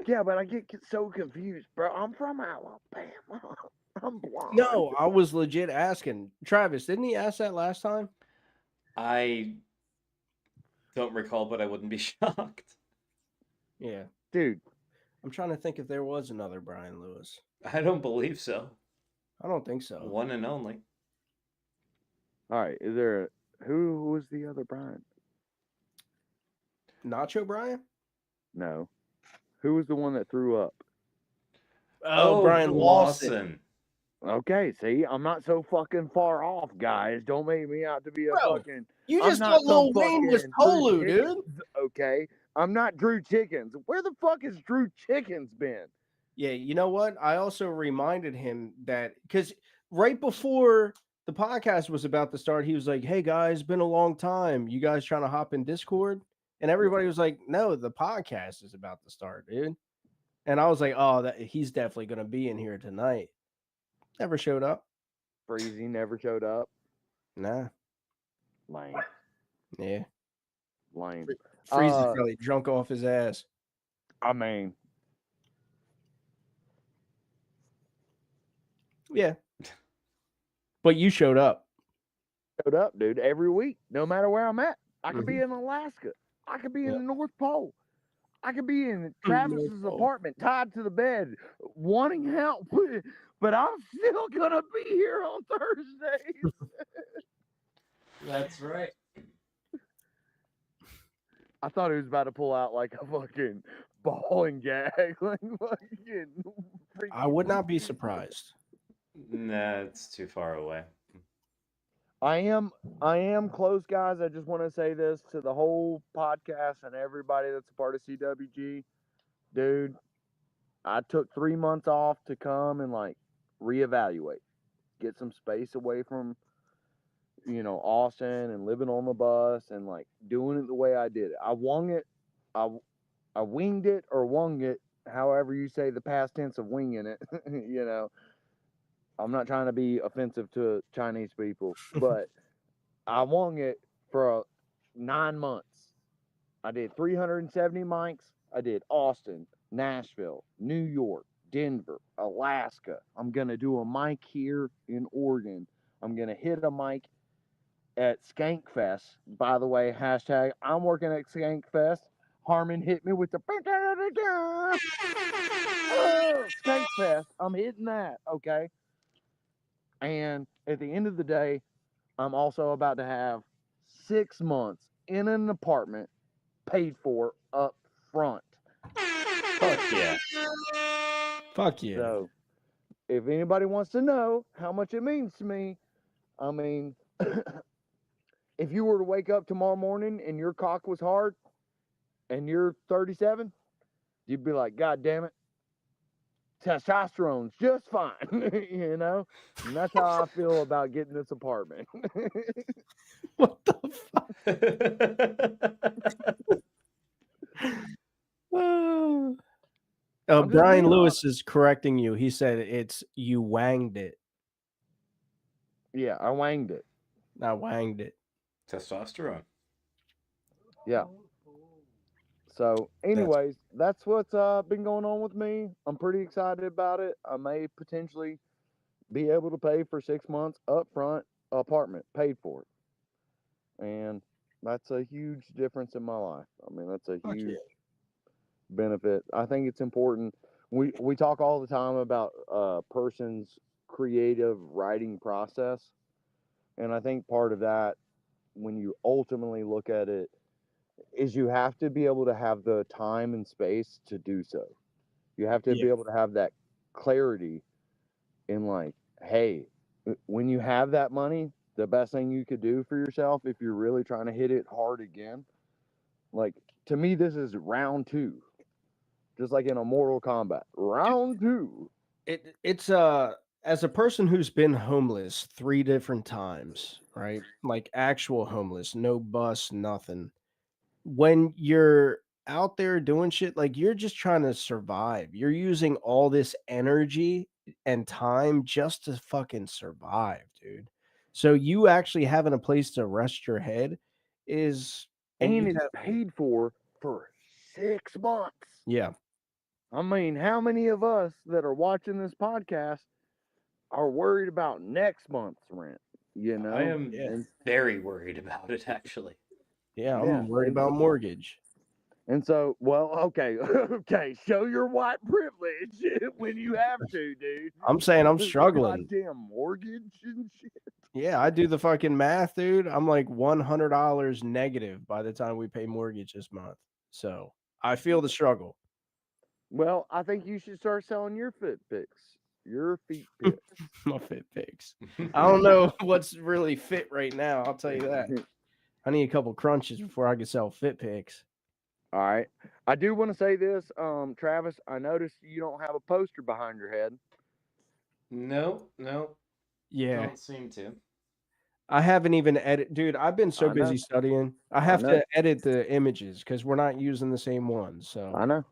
Yeah, but I get so confused, bro. I'm from Alabama. I'm blind. No, I was legit asking. Travis, didn't he ask that last time? I don't recall, but I wouldn't be shocked. Yeah. Dude. I'm trying to think if there was another Brian Lewis. I don't believe so. I don't think so. One and only. All right, is there who was the other Brian? Nacho Brian? No. Who was the one that threw up? Oh, Brian Lawson. Okay, see, I'm not so fucking far off, guys. Don't make me out to be a Bro, fucking. You I'm just not thought Lil some Wayne was fucking Tolu, Drew dude. Chickens, okay, I'm not Drew Chickens. Where the fuck has Drew Chickens been? Yeah, you know what? I also reminded him that because right before the podcast was about to start, he was like, "Hey guys, been a long time. You guys trying to hop in Discord?" And everybody was like, "No, the podcast is about to start, dude." And I was like, "Oh, he's definitely going to be in here tonight." Never showed up. Breezy never showed up. Nah. Lame. Yeah. Lame. Freeze is probably drunk off his ass. I mean, yeah. But you showed up. Showed up, dude, every week, no matter where I'm at. I could be in Alaska. I could be in the North Pole. I could be in Travis's apartment, tied to the bed, wanting help. But I'm still gonna be here on Thursdays. That's right. I thought he was about to pull out like a fucking ball and gag. Like fucking I would not be surprised. Nah, it's too far away. I am close, guys. I just want to say this to the whole podcast and everybody that's a part of CWG. Dude, I took 3 months off to come and like reevaluate, get some space away from, Austin and living on the bus and like doing it the way I did it. I wung it. I winged it or wung it, however you say the past tense of winging it. I'm not trying to be offensive to Chinese people, but I wung it for 9 months. I did 370 mics. I did Austin, Nashville, New York, Denver, Alaska. I'm going to do a mic here in Oregon. I'm going to hit a mic at Skankfest. By the way, hashtag I'm working at Skankfest. Harmon hit me with the Skankfest. I'm hitting that, okay? And at the end of the day, I'm also about to have 6 months in an apartment paid for up front. Fuck yeah. Fuck yeah. So, if anybody wants to know how much it means to me, I mean, if you were to wake up tomorrow morning and your cock was hard and you're 37, you'd be like, God damn it. testosterone's just fine, you know? And that's how I feel about getting this apartment. What the fuck? Oh, I'm just Brian being Lewis is correcting you. He said it's you wanged it. Yeah, I wanged it. I wanged it. Testosterone. Yeah. So, anyways, that's what's been going on with me. I'm pretty excited about it. I may potentially be able to pay for 6 months upfront apartment paid for it, and that's a huge difference in my life. I mean, that's a Fuck huge yeah. benefit. I think it's important. We talk all the time about a person's creative writing process, and I think part of that, when you ultimately look at it, is you have to be able to have the time and space to do so. You have to be Yeah. able to have that clarity in like, hey, when you have that money, the best thing you could do for yourself if you're really trying to hit it hard again, like to me, this is round 2. Just like in a Mortal Kombat. Round 2. It's as a person who's been homeless 3 different times, right? Like actual homeless, no bus, nothing. When you're out there doing shit, like you're just trying to survive. You're using all this energy and time just to fucking survive, dude. So you actually having a place to rest your head is And it's paid for 6 months. Yeah. I mean, how many of us that are watching this podcast are worried about next month's rent? You know? I am And, very worried about it, actually. Yeah, I'm Yeah, worried and about mortgage. And so, well, okay, okay, show your white privilege when you have to, dude. I'm saying I'm struggling. Goddamn mortgage and shit. Yeah, I do the fucking math, dude. I'm like $100 negative by the time we pay mortgage this month. So I feel the struggle. Well, I think you should start selling your fit pics. Your feet pics. My fit pics. I don't know what's really fit right now. I'll tell you that. I need a couple crunches before I can sell fit pics. All right. I do want to say this, Travis. I noticed you don't have a poster behind your head. No. Yeah. Don't seem to. I haven't even edited. Dude, I've been so I know. busy studying. I I have know. to edit the images because we're not using the same ones. So I know.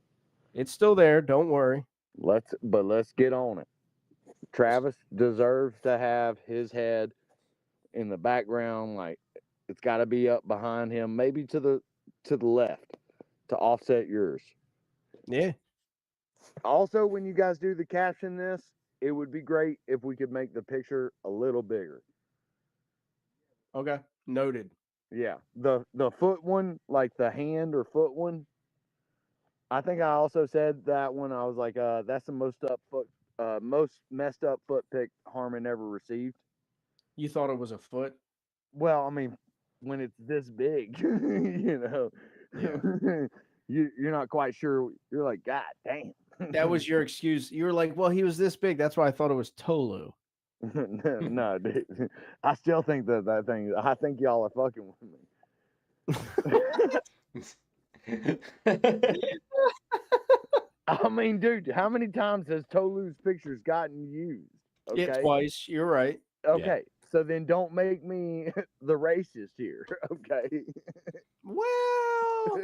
it's still there. Don't worry. Let's get on it. Travis deserves to have his head in the background, like it's got to be up behind him, maybe to the left to offset yours. Yeah. Also, when you guys do the caption this, it would be great if we could make the picture a little bigger. Okay. Noted. Yeah, the foot one, like the hand or foot one. I think I also said that one. I was like, that's the most messed up foot pic Harmon ever received. You thought it was a foot? Well, I mean, when it's this big, you know, Yeah. you're not quite sure. You're like, God damn. That was your excuse. You were like, well, he was this big. That's why I thought it was Tolu. No, dude. I still think that thing. I think y'all are fucking with me. I mean, dude, how many times has Tolu's pictures gotten used? Okay, Yeah, twice. You're right. Okay, so then don't make me the racist here. Okay. Well,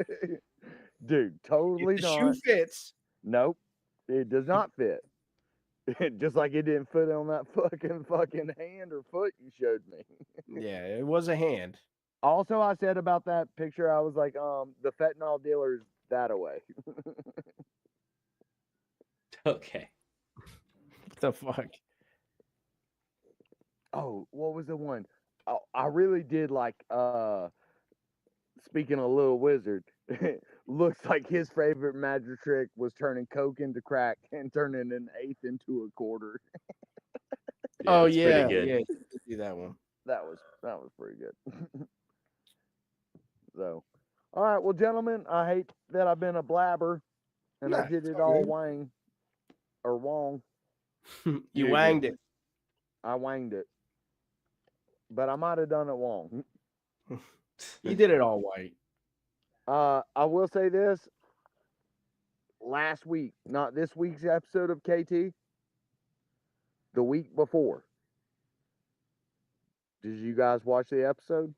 dude, totally if the not. shoe fits. Nope, it does not fit. Just like it didn't fit on that fucking hand or foot you showed me. Yeah, it was a hand. Also, I said about that picture, I was like, the fentanyl dealer's that away. Okay. What the fuck? Oh, what was the one? Oh, I really did like, speaking of Little Wizard, looks like his favorite magic trick was turning Coke into crack and turning an eighth into a quarter. Oh it's yeah, pretty good. yeah. Do that one. That was pretty good. So, all right, well, gentlemen, I hate that I've been a blabber and Nah, I did it's it all all good. wang or wrong. You wanged it. I wanged it, but I might have done it wrong. You did it all white. I will say this: last week, not this week's episode of KT, the week before. Did you guys watch the episode?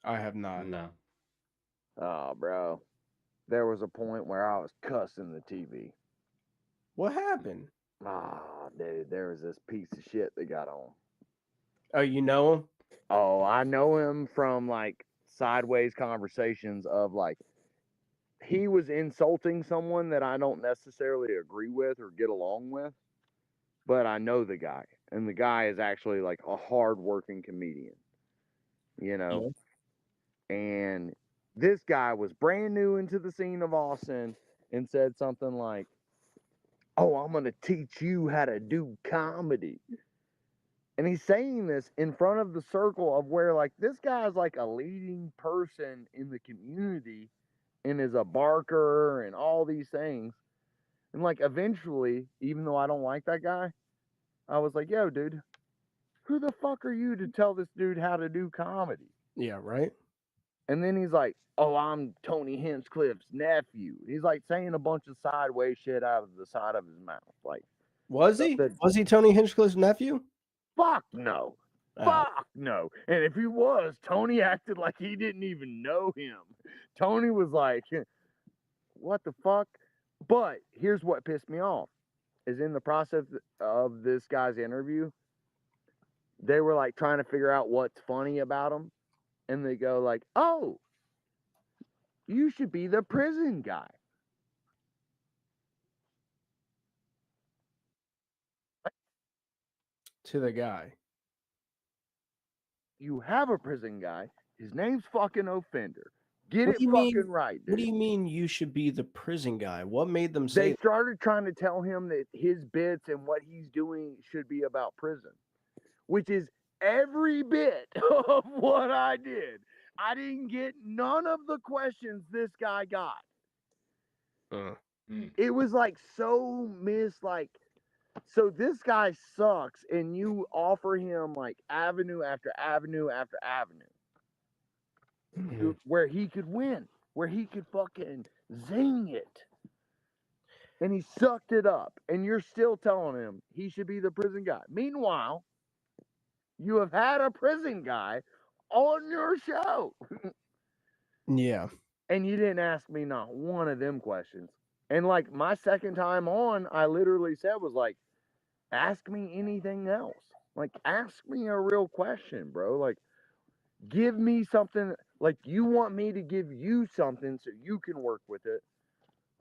I have not. No. Oh, bro. There was a point where I was cussing the TV. What happened? Ah, dude, there was this piece of shit that got on. Oh, you know him? Oh, I know him from like sideways conversations of like he was insulting someone that I don't necessarily agree with or get along with, but I know the guy, and the guy is actually like a hard-working comedian, you know. And this guy was brand new into the scene of Austin and said something like, "Oh, I'm gonna teach you how to do comedy." And he's saying this in front of the circle of where like this guy's like a leading person in the community and is a barker and all these things. And like eventually, even though I don't like that guy, I was like, yo, dude, who the fuck are you to tell this dude how to do comedy? Yeah, right. And then he's like, oh, I'm Tony Hinchcliffe's nephew. He's like saying a bunch of sideways shit out of the side of his mouth. Like, Was he? Was he Tony Hinchcliffe's nephew? fuck no. Oh. Fuck no. And if he was, Tony acted like he didn't even know him. Tony was like, what the fuck? But here's what pissed me off is in the process of this guy's interview, they were like trying to figure out what's funny about him. And they go like, oh, you should be the prison guy. To the guy. You have a prison guy. His name's fucking Offender. Get What it do you fucking mean- right, dude. What do you mean you should be the prison guy? What made them say They started trying to tell him that his bits and what he's doing should be about prison, which is every bit of what I did. I didn't get none of the questions this guy got. It was like so so this guy sucks and you offer him like avenue after avenue after avenue where he could win, where he could fucking zing it. And he sucked it up, and you're still telling him he should be the prison guy. Meanwhile, you have had a prison guy on your show. Yeah. And you didn't ask me not one of them questions. And like my second time on, I literally said was like, ask me anything else. Like, ask me a real question, bro. Like, give me something. Like, you want me to give you something so you can work with it.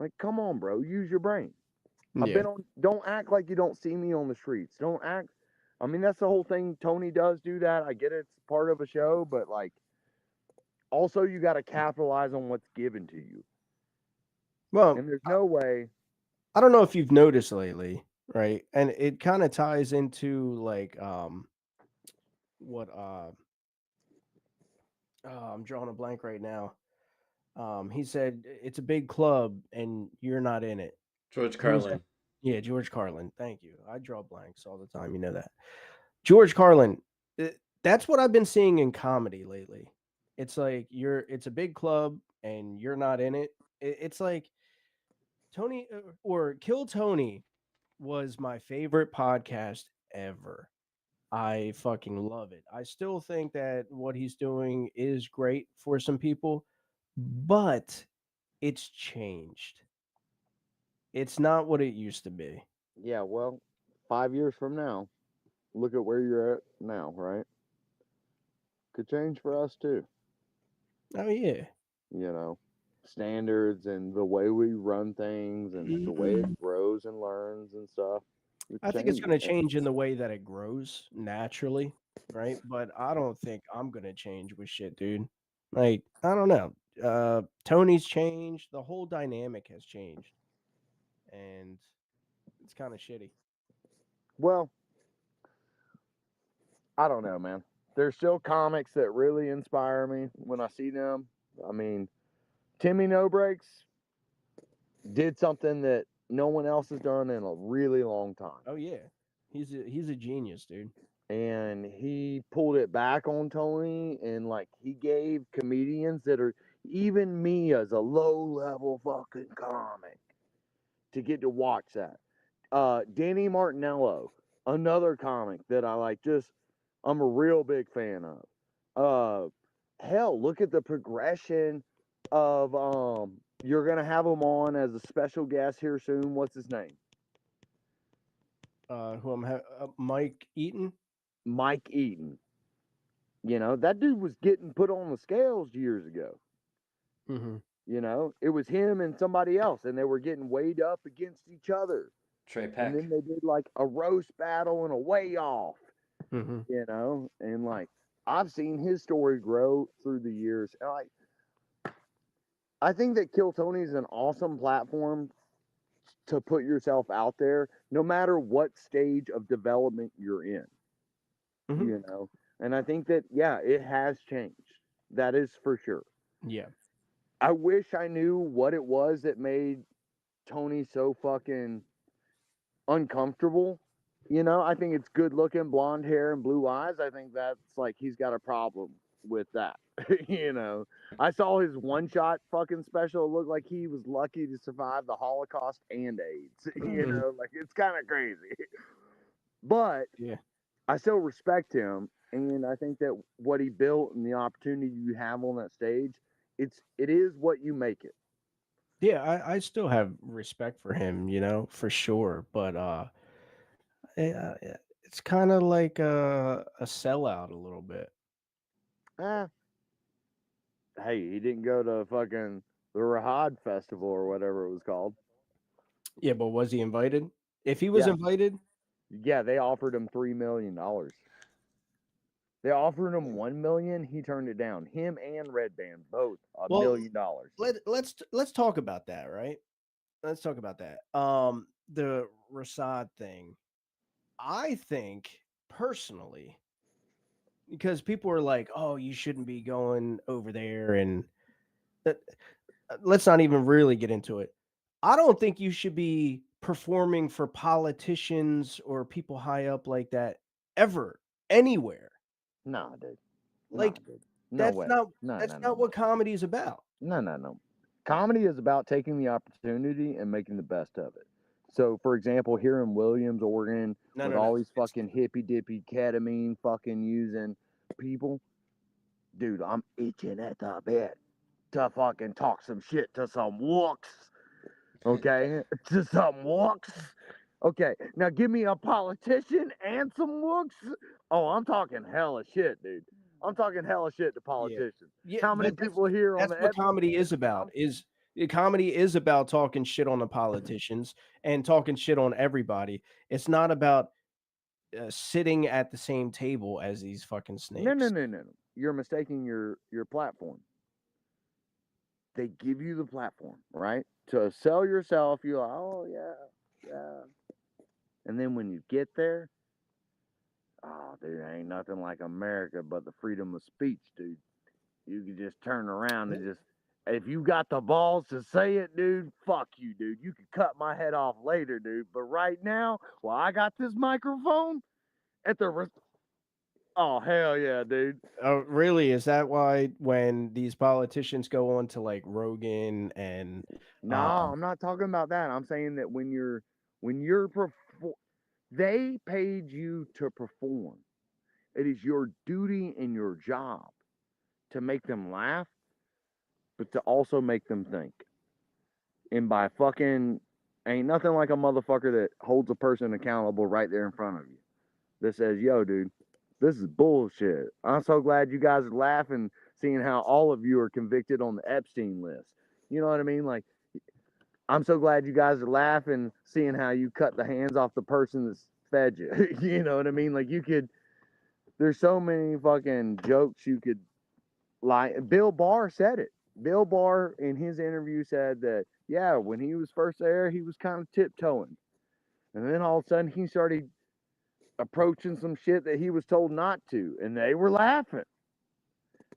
Like, come on, bro. Use your brain. I've been on. Don't act like you don't see me on the streets. Don't act. I mean, that's the whole thing. Tony does do that. I get it. It's part of a show, but like, also you got to capitalize on what's given to you. Well, and there's no way. I don't know if you've noticed lately, right? And it kind of ties into like what I'm drawing a blank right now. He said it's a big club and you're not in it. George Who was Carlin. that? Yeah, George Carlin. Thank you. I draw blanks all the time. You know that. George Carlin. That's what I've been seeing in comedy lately. It's like it's a big club and you're not in it. It's like Tony or Kill Tony was my favorite podcast ever. I fucking love it. I still think that what he's doing is great for some people, but it's changed. It's not what it used to be. Yeah, well, 5 years from now, look at where you're at now, right? Could change for us too. Oh yeah. You know, standards and the way we run things and the way it grows and learns and stuff. I think it's going to change in the way that it grows naturally, right? But I don't think I'm going to change with shit, dude. Like, I don't know. Tony's changed. The whole dynamic has changed. And it's kind of shitty. Well, I don't know, man. There's still comics that really inspire me when I see them. I mean, Timmy No Breaks did something that no one else has done in a really long time. Oh yeah. He's a genius, dude. And he pulled it back on Tony and like he gave comedians that are even me as a low level fucking comic to get to watch that. Danny Martinello, another comic that I like. I'm a real big fan of. Hell, look at the progression of you're gonna have him on as a special guest here soon. What's his name? Mike Eaton. Mike Eaton. You know, that dude was getting put on the scales years ago. Mm-hmm. You know, it was him and somebody else, and they were getting weighed up against each other. Trey Peck. And then they did like a roast battle and a weigh off. Mm-hmm. You know, and like I've seen his story grow through the years. And I think that Kill Tony is an awesome platform to put yourself out there, no matter what stage of development you're in. Mm-hmm. You know, and I think that it has changed. That is for sure. Yeah. I wish I knew what it was that made Tony so fucking uncomfortable. You know, I think it's good looking, blonde hair and blue eyes. I think that's like he's got a problem with that. You know, I saw his one shot fucking special. It looked like he was lucky to survive the Holocaust and AIDS. You know, like it's kind of crazy. But yeah, I still respect him, and I think that what he built and the opportunity you have on that stage, it is what you make it. Yeah, I still have respect for him, you know, for sure. But it's kind of like a sellout a little bit. Hey, he didn't go to fucking the Rahad Festival or whatever it was called. Yeah, but was he invited? If he was invited, yeah, they offered him $3 million. They offered him $1 million. He turned it down. Him and Red Band both $1 million. Let's talk about that, right? Let's talk about that. The Rasad thing. I think personally, because people are like, "Oh, you shouldn't be going over there," and let's not even really get into it. I don't think you should be performing for politicians or people high up like that ever, anywhere. No, dude. Like, no, dude. that's way. not what comedy is about. No. Comedy is about taking the opportunity and making the best of it. So, for example, here in Williams, Oregon, all these fucking hippy dippy ketamine fucking using people, dude, I'm itching at the bit to fucking talk some shit to some wooks. Okay? To some wooks. Okay, now give me a politician and some wooks. Oh, I'm talking hella shit, dude. I'm talking hella shit to politicians. Yeah, how many people here on that's the what comedy is about. Comedy is about talking shit on the politicians and talking shit on everybody. It's not about sitting at the same table as these fucking snakes. No. You're mistaking your platform. They give you the platform, right? To sell yourself, you're like, oh yeah. And then when you get there, oh, dude, ain't nothing like America but the freedom of speech, dude. You can just turn around and just, if you got the balls to say it, dude, fuck you, dude. You can cut my head off later, dude. But right now, well, I got this microphone at the. Oh, hell yeah, dude. Oh, really? Is that why when these politicians go on to like Rogan and No, I'm not talking about that. I'm saying that when you're they paid you to perform. It is your duty and your job to make them laugh, but to also make them think. And by fucking, ain't nothing like a motherfucker that holds a person accountable right there in front of you. That says, yo, dude, this is bullshit. I'm so glad you guys are laughing, seeing how all of you are convicted on the Epstein list. You know what I mean? Like, I'm so glad you guys are laughing, seeing how you cut the hands off the person that's fed you. You know what I mean? Like, there's so many fucking jokes you could like. Bill Barr said it. Bill Barr in his interview said that, yeah, when he was first there, he was kind of tiptoeing. And then all of a sudden he started approaching some shit that he was told not to. And they were laughing.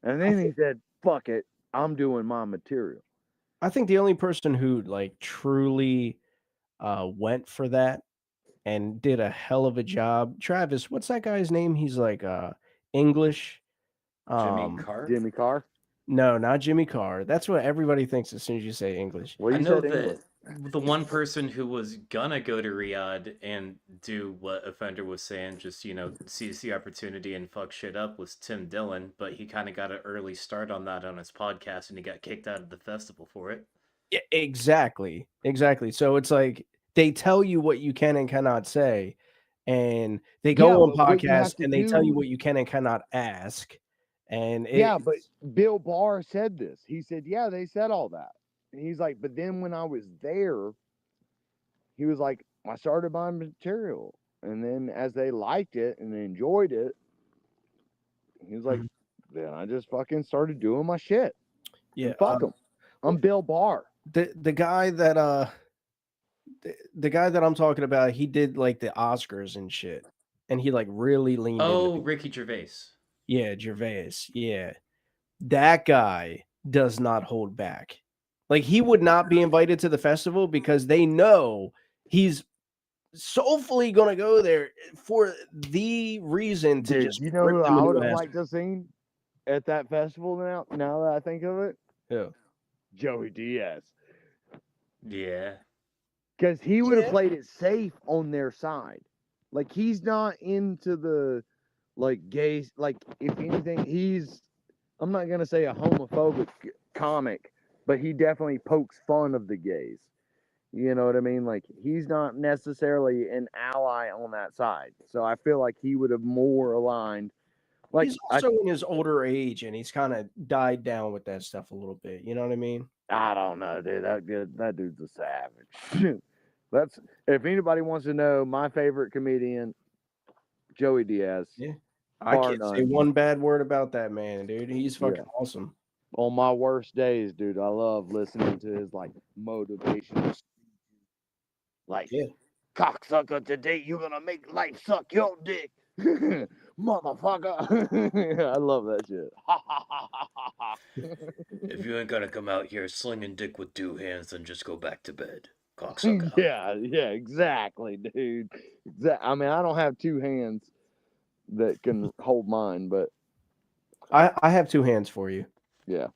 And then he said, fuck it, I'm doing my material. I think the only person who like truly went for that and did a hell of a job, Travis, what's that guy's name? He's like English. Jimmy Carr? Jimmy Carr? No, not Jimmy Carr. That's what everybody thinks as soon as you say English. Well, you said English. the one person who was gonna go to Riyadh and do what Offender was saying, just seize the opportunity and fuck shit up, was Tim Dillon, but he kind of got an early start on that on his podcast, and he got kicked out of the festival for it. Yeah, exactly. So it's like they tell you what you can and cannot say, and they go on podcasts and they tell you what you can and cannot ask. And but Bill Barr said this. He said, yeah, they said all that. And he's like, but then when I was there, he was like, I started buying material. And then as they liked it and they enjoyed it, he was like, then I just fucking started doing my shit. Yeah, fuck them. I'm Bill Barr. The guy that the guy that I'm talking about, he did like the Oscars and shit, and he like really leaned into Ricky Gervais. Yeah, Gervais. Yeah, that guy does not hold back. Like, he would not be invited to the festival because they know he's soulfully gonna go there for the reason to just. You know who I would have liked to seen at that festival now? Now that I think of it, who? Joey Diaz. Yeah. Because he would have played it safe on their side. Like, he's not into the, like, gays. Like, if anything, I'm not going to say a homophobic comic, but he definitely pokes fun of the gays. You know what I mean? Like, he's not necessarily an ally on that side. So I feel like he would have more aligned. Like, he's also in his older age, and he's kind of died down with that stuff a little bit. You know what I mean? I don't know, dude. That dude's a savage. That's, if anybody wants to know my favorite comedian, Joey Diaz. Yeah, I can't say one bad word about that man, dude. He's fucking awesome. On my worst days, dude, I love listening to his like motivation. Like, cocksucker, today you're gonna make life suck your dick, motherfucker. I love that shit. If you ain't gonna come out here slinging dick with two hands, then just go back to bed, cocksucker. Yeah, exactly, dude. I mean, I don't have two hands that can hold mine, but I have two hands for you. Yeah.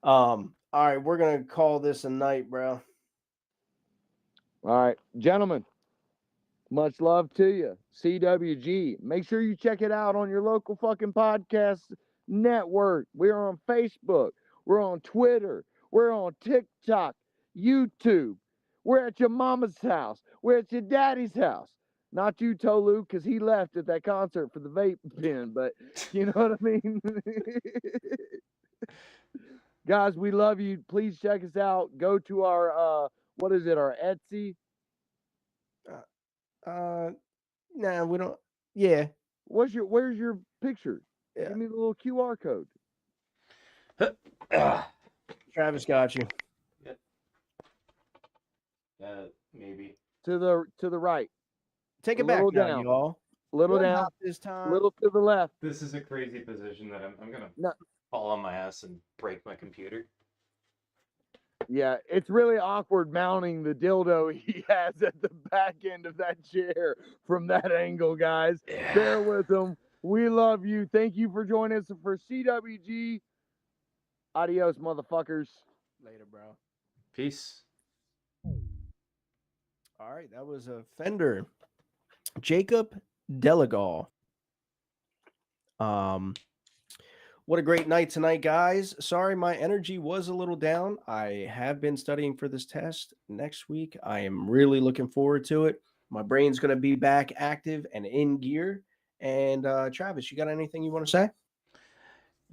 All right, we're gonna call this a night, bro. All right, gentlemen. Much love to you. CWG. Make sure you check it out on your local fucking podcast network. We're on Facebook. We're on Twitter. We're on TikTok, YouTube. We're at your mama's house. We're at your daddy's house. Not you, Tolu, because he left at that concert for the vape pen, but you know what I mean? Guys, we love you. Please check us out. Go to our, what is it, our Etsy? Nah, we don't. Yeah. Where's your picture? Yeah. Give me the little QR code. Travis got you. Maybe. To the right. Take it back now, y'all. Little down. This time. Little to the left. This is a crazy position that I'm gonna fall on my ass and break my computer. Yeah, it's really awkward mounting the dildo he has at the back end of that chair from that angle, guys. Yeah. Bear with him. We love you. Thank you for joining us for CWG. Adios, motherfuckers. Later, bro. Peace. All right, that was a Fender. Jacob Delagal. What a great night tonight, guys. Sorry, my energy was a little down. I have been studying for this test next week. I am really looking forward to it. My brain's going to be back active and in gear. And Travis, you got anything you want to say?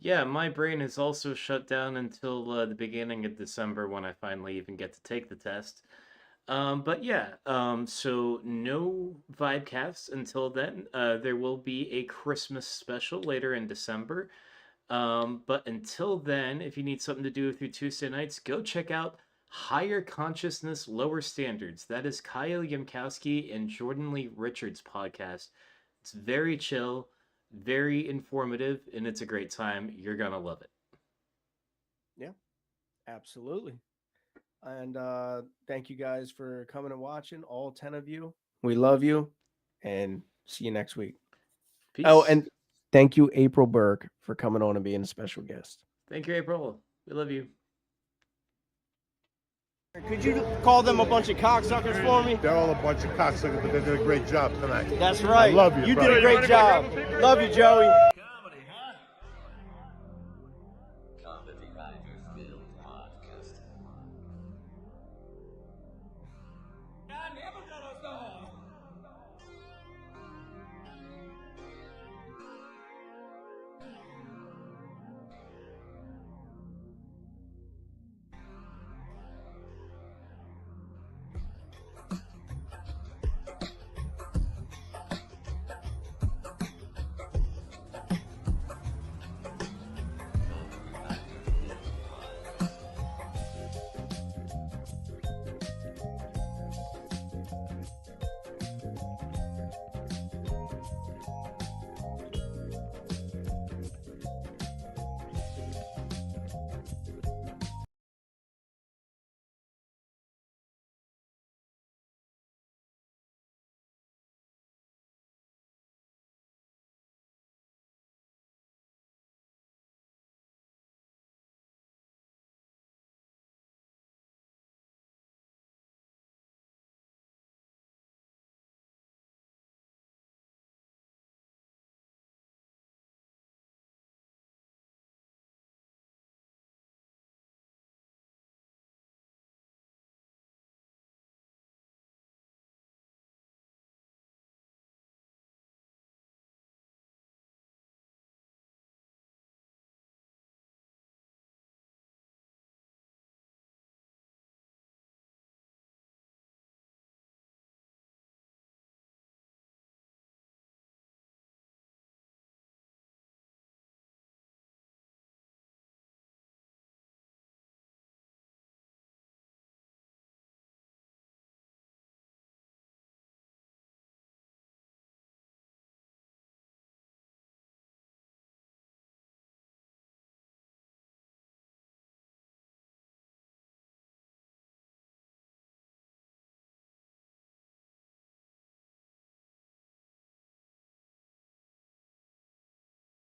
Yeah, my brain is also shut down until the beginning of December when I finally even get to take the test. But yeah, so no Vibecasts until then. There will be a Christmas special later in December. But until then, if you need something to do with your Tuesday nights, go check out Higher Consciousness, Lower Standards. That is Kyle Yamkowski and Jordan Lee Richards' podcast. It's very chill, very informative, and it's a great time. You're gonna love it. Yeah, absolutely. And thank you guys for coming and watching, all 10 of you. We love you, and see you next week. Peace. Oh, and thank you, April Burke, for coming on and being a special guest. Thank you, April. We love you. Could you call them a bunch of cocksuckers for me? They're all a bunch of cocksuckers, but they did a great job tonight. That's right. I love you. You brother. did a great job. Love you, Joey.